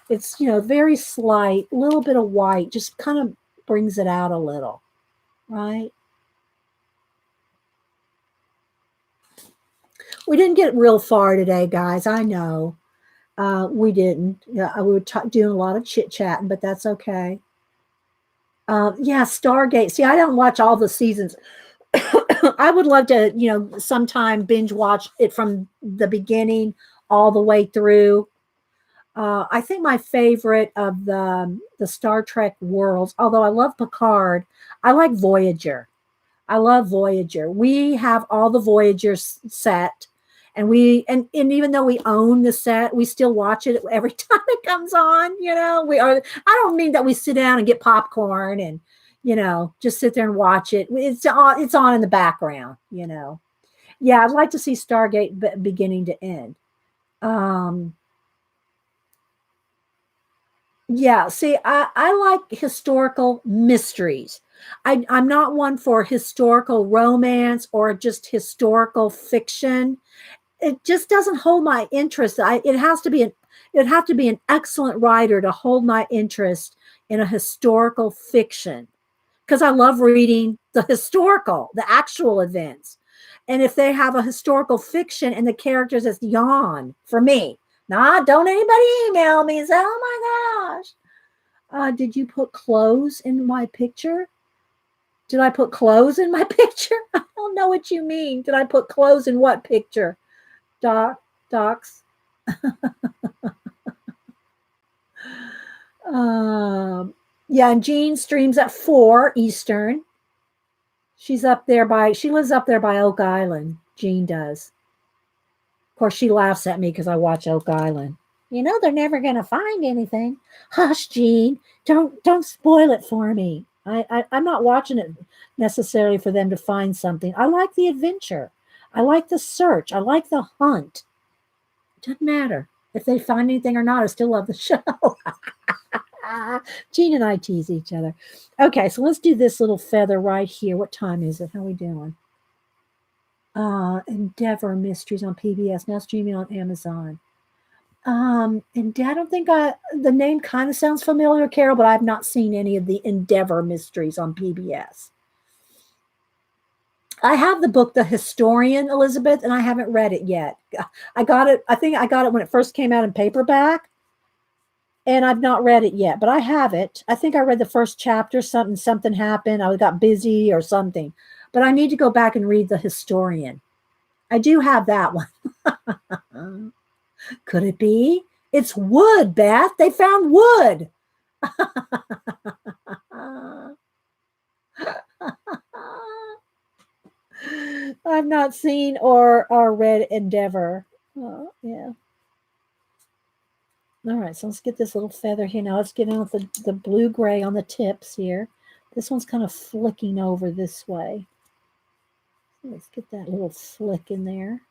It's, very slight, little bit of white, just kind of brings it out a little, right? We didn't get real far today, guys. I know. We didn't. We were doing a lot of chit-chatting, but that's okay. Yeah, Stargate. See, I don't watch all the seasons. I would love to, sometime binge watch it from the beginning all the way through. I think my favorite of the Star Trek worlds, although I love Picard, I like Voyager. I love Voyager. We have all the Voyagers set, and even though we own the set, we still watch it every time it comes on. I don't mean that we sit down and get popcorn and just sit there and watch it. It's on in the background. Yeah, I'd like to see Stargate beginning to end. Yeah, see, I like historical mysteries. I'm not one for historical romance or just historical fiction. It just doesn't hold my interest. It'd have to be an excellent writer to hold my interest in a historical fiction, because I love reading the actual events. And if they have a historical fiction and the characters, it's yawn for me. Nah, don't anybody email me and say, oh my gosh. Did you put clothes in my picture? Did I put clothes in my picture? I don't know what you mean. Did I put clothes in what picture? Docs. Yeah, and Jean streams at 4 Eastern. She lives up there by Oak Island. Jean does. Of course, she laughs at me because I watch Oak Island. You know they're never gonna find anything. Hush, Jean. Don't spoil it for me. I'm not watching it necessarily for them to find something. I like the adventure. I like the search. I like the hunt. It doesn't matter if they find anything or not. I still love the show. Jean and I tease each other. Okay, so let's do this little feather right here. What time is it? How are we doing? Endeavor Mysteries on PBS, now streaming on Amazon. And I don't think the name kind of sounds familiar, Carol, but I've not seen any of the Endeavor Mysteries on PBS. I have the book The Historian, Elizabeth, and I haven't read it yet. I think I got it when it first came out in paperback, and I've not read it yet, but I have it. I think I read the first chapter, something happened, I got busy or something. But I need to go back and read The Historian. I do have that one. Could it be? It's wood, Beth. They found wood. I've not seen or read Endeavor. Oh, yeah. All right, so let's get this little feather here. Now let's get in with the blue-gray on the tips here. This one's kind of flicking over this way. Let's get that little flick in there.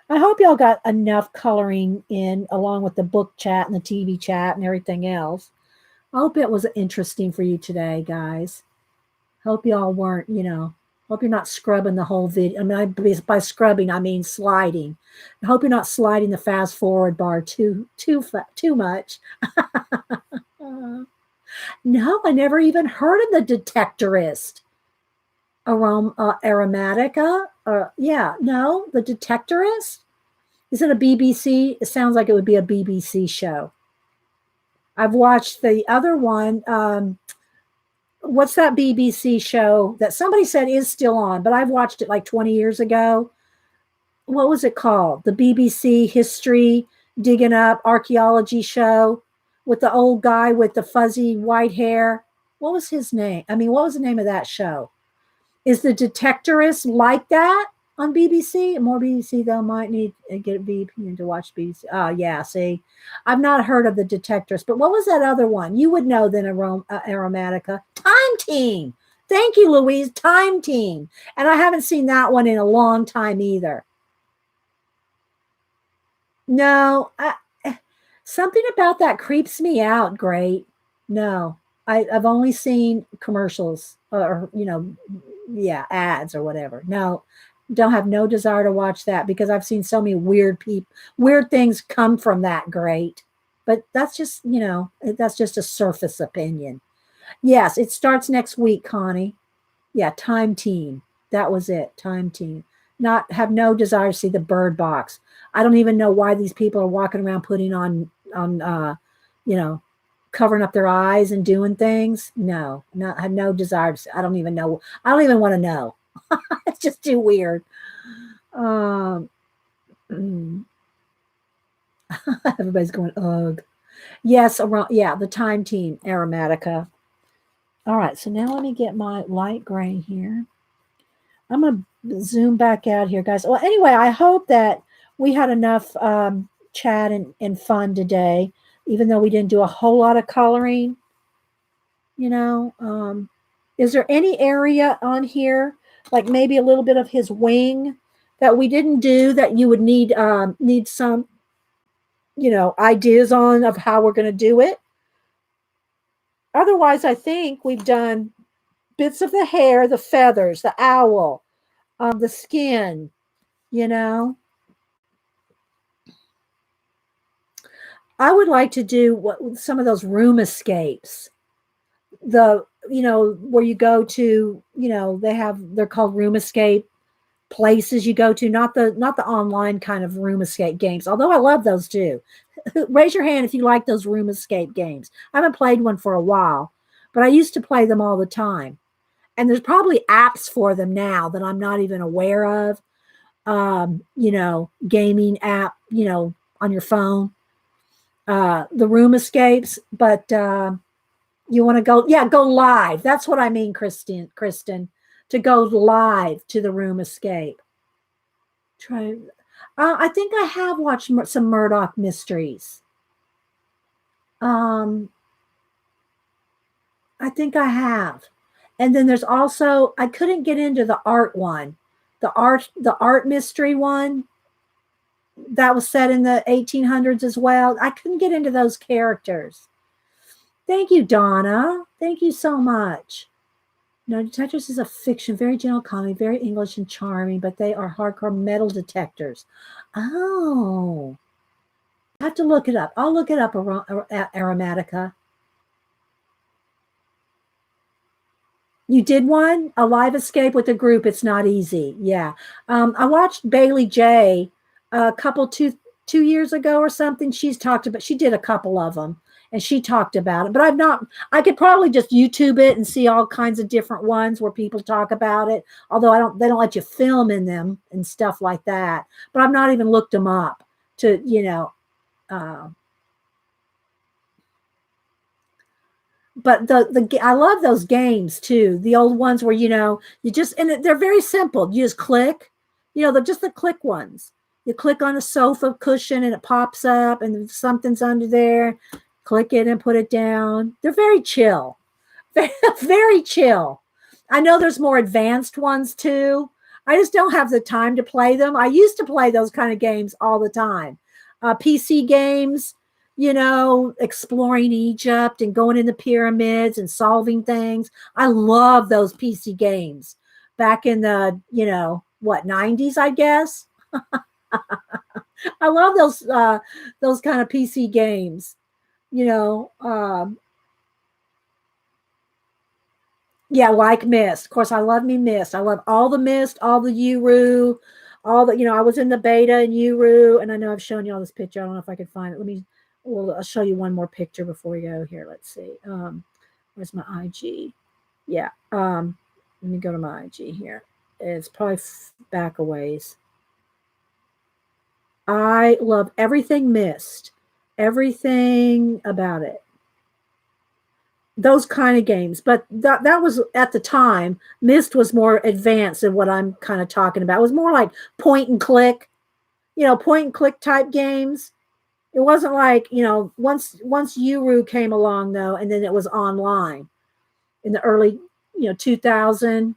I hope y'all got enough coloring in along with the book chat and the TV chat and everything else. I hope it was interesting for you today, guys. Hope y'all weren't, hope you're not scrubbing the whole video. I mean, by scrubbing, I mean sliding. I hope you're not sliding the fast forward bar too much. No, I never even heard of the detectorist. Aromatica? No, the detectorist? Is it a BBC? It sounds like it would be a BBC show. I've watched the other one. What's that BBC show that somebody said is still on, but I've watched it like 20 years ago. What was it called? The BBC history digging up archaeology show with the old guy with the fuzzy white hair. What was his name? I mean, what was the name of that show? Is the detectorist like that on BBC? More BBC, though, might need to get a VPN to watch BBC. Oh, yeah, see. I've not heard of the detectorist, but what was that other one? You would know then, Aromatica. Time Team. Thank you, Louise. Time Team. And I haven't seen that one in a long time either. No, something about that creeps me out, great. No, I've only seen commercials or, ads or whatever. No, don't have no desire to watch that because I've seen so many weird things come from that, great. But that's just, that's just a surface opinion. Yes, it starts next week, Connie. Yeah, Time Team. That was it, Time Team. Have no desire to see the Bird Box. I don't even know why these people are walking around putting on covering up their eyes and doing things. No, have no desire to. I don't even know. I don't even want to know. It's just too weird. Everybody's going, ugh. Yes, the Time Team, Aromatica. All right, so now let me get my light gray here. I'm going to zoom back out here, guys. Well, anyway, I hope that we had enough chat and fun today, even though we didn't do a whole lot of coloring. Is there any area on here, like maybe a little bit of his wing that we didn't do that you would need some, ideas on of how we're going to do it? Otherwise, I think we've done bits of the hair, the feathers, the owl, the skin, I would like to do some of those room escapes. Where you go to, they're called room escape places you go to, not the online kind of room escape games, although I love those too. Raise your hand if you like those room escape games. I haven't played one for a while, but I used to play them all the time. And there's probably apps for them now that I'm not even aware of. Gaming app, on your phone. The room escapes, but you want to go, yeah, go live. That's what I mean, Kristen, to go live to the room escape. Try. I think I have watched some Murdoch mysteries. I think I have. And then there's also, I couldn't get into the art one, the art mystery one that was set in the 1800s as well. I couldn't get into those characters. Thank you, Donna. Thank you so much. No, Detectives is a fiction, very gentle comedy, very English and charming, but they are hardcore metal detectors. Oh, I have to look it up. I'll look it up, Aromatica. You did one? A live escape with a group. It's not easy. Yeah. I watched Bailey J a couple, two years ago or something. She did a couple of them. And she talked about it, but I could probably just YouTube it and see all kinds of different ones where people talk about it. Although they don't let you film in them and stuff like that. But I've not even looked them up to, but I love those games too. The old ones where, they're very simple. You just click, they're just the click ones. You click on a sofa cushion and it pops up and something's under there. Click it and put it down. They're very chill. Very chill. I know there's more advanced ones too. I just don't have the time to play them. I used to play those kind of games all the time. PC games, exploring Egypt and going in the pyramids and solving things. I love those PC games back in the, 90s, I guess. I love those kind of PC games. Yeah, like Myst. Of course, I love me Myst. I love all the Myst, all the Uru, all the, I was in the beta in Uru, and I know I've shown you all this picture. I don't know if I can find it. I'll show you one more picture before we go here. Let's see. Where's my IG? Yeah. Let me go to my IG here. It's probably back a ways. I love everything Myst. Everything about it. Those kind of games, but that was at the time. Myst was more advanced than what I'm kind of talking about. It was more like point and click type games. It wasn't like, once Uru came along though, and then it was online in the early 2000.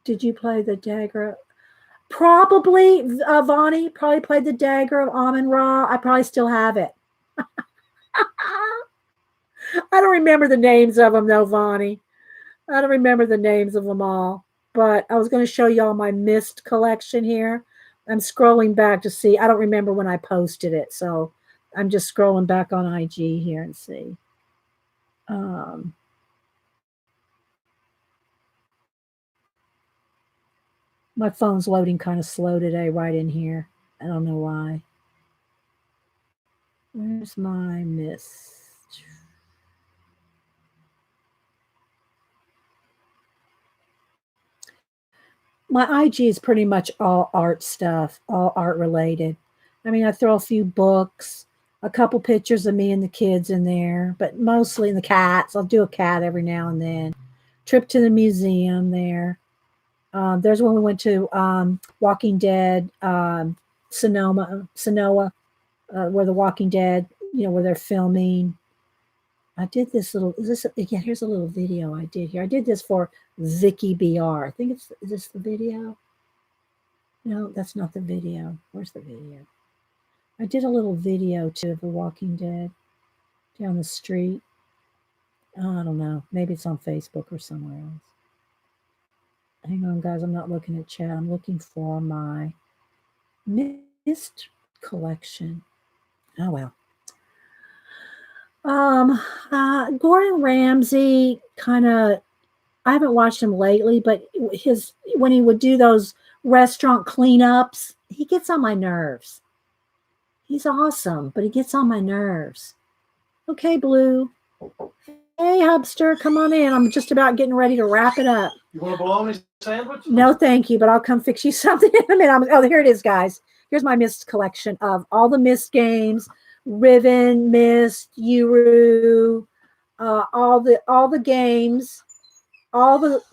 Did you play the Dagger? Probably, Vonnie probably played the Dagger of Amun Ra. I probably still have it. I don't remember the names of them though, Vonnie. I don't remember the names of them all. But I was going to show y'all my Myst collection here. I'm scrolling back to see. I don't remember when I posted it, so I'm just scrolling back on IG here and see. My phone's loading kind of slow today right in here. I don't know why. Where's my Myst? My IG is pretty much all art stuff, all art related. I mean, I throw a few books, a couple pictures of me and the kids in there, but mostly the cats. I'll do a cat every now and then. Trip to the museum there. There's when we went to Walking Dead, Sonoma, where the Walking Dead, where they're filming. I did this little, here's a little video I did here. I did this for Vicky BR. I think is this the video? No, that's not the video. Where's the video? I did a little video too of The Walking Dead down the street. Oh, I don't know. Maybe it's on Facebook or somewhere else. Hang on, guys. I'm not looking at chat. I'm looking for my Myst collection. Oh, well. Gordon Ramsay kind of, I haven't watched him lately, but when he would do those restaurant cleanups, he gets on my nerves. He's awesome, but he gets on my nerves. Okay, Blue. Hey, Hubster, come on in. I'm just about getting ready to wrap it up. You want a bologna sandwich? No, thank you, but I'll come fix you something in a minute. Oh, here it is, guys. Here's my Myst collection of all the Myst games, Riven, Myst, Uru, all the games.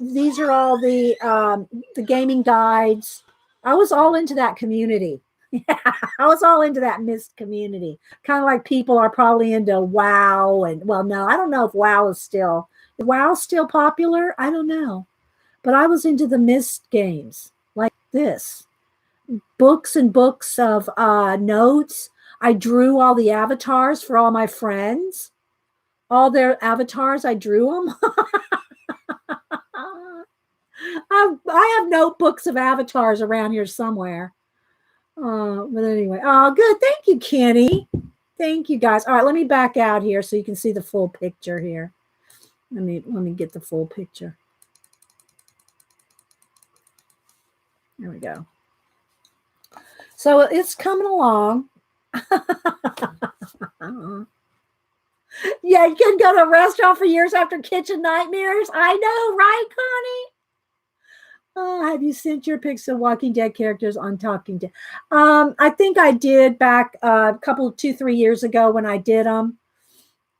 These are all the gaming guides. I was all into that community. Yeah, I was all into that Myst community. Kind of like people are probably into WoW and well, no, I don't know if WoW's still popular. I don't know. But I was into the Myst games like this. Books and books of notes. I drew all the avatars for all my friends. All their avatars, I drew them. I have notebooks of avatars around here somewhere. But anyway, oh, good. Thank you, Kenny. Thank you, guys. All right, let me back out here so you can see the full picture here. Let me get the full picture. There we go. So it's coming along. Yeah, you couldn't go to a restaurant for years after kitchen nightmares. I know, right, Connie? Oh, have you sent your pics of Walking Dead characters on Talking Dead? I think I did back a couple, 2-3 years ago when I did them.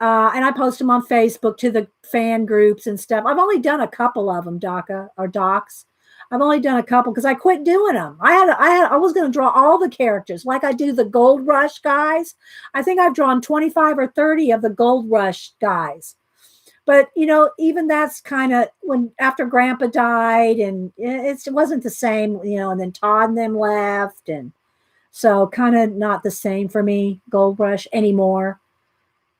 And I post them on Facebook to the fan groups and stuff. I've only done a couple of them, docs. I've only done a couple because I quit doing them. I was going to draw all the characters like I do the Gold Rush guys. I think I've drawn 25 or 30 of the Gold Rush guys. But, even that's kind of when after Grandpa died and it wasn't the same, and then Todd and them left. And so kind of not the same for me, Gold Rush anymore.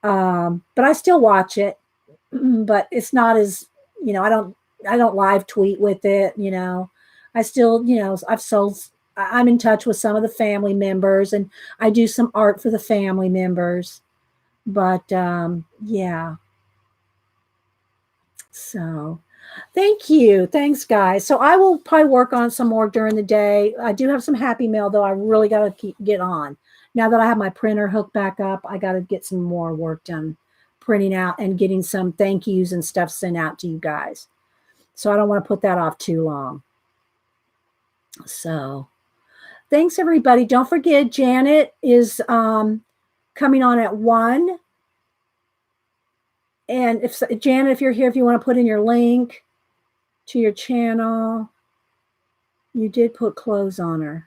But I still watch it, but it's not as, I don't live tweet with it. I still, I'm in touch with some of the family members and I do some art for the family members, but, yeah. So thank you. Thanks, guys. So I will probably work on some more during the day. I do have some happy mail, though. I really got to get on. Now that I have my printer hooked back up, I got to get some more work done, printing out and getting some thank yous and stuff sent out to you guys. So I don't want to put that off too long. So thanks, everybody. Don't forget, Janet is coming on at 1. And Janet, if you're here, if you want to put in your link to your channel, you did put clothes on her.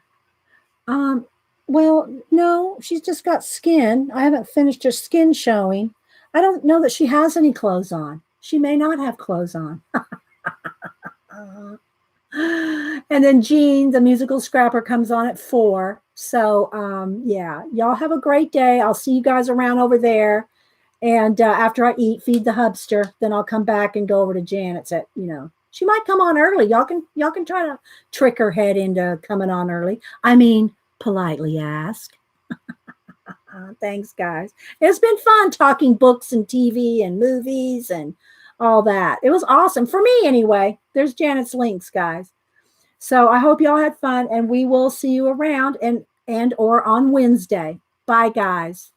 Well, no, she's just got skin. I haven't finished her skin showing. I don't know that she has any clothes on. She may not have clothes on. And then Jean, the musical scrapper, comes on at 4. So, yeah, y'all have a great day. I'll see you guys around over there. And after I feed the hubster, then I'll come back and go over to Janet's at, she might come on early. Y'all can try to trick her head into coming on early. I mean, politely ask. Thanks, guys. It's been fun talking books and TV and movies and all that. It was awesome for me anyway. There's Janet's links, guys. So I hope y'all had fun and we will see you around and or on Wednesday. Bye, guys.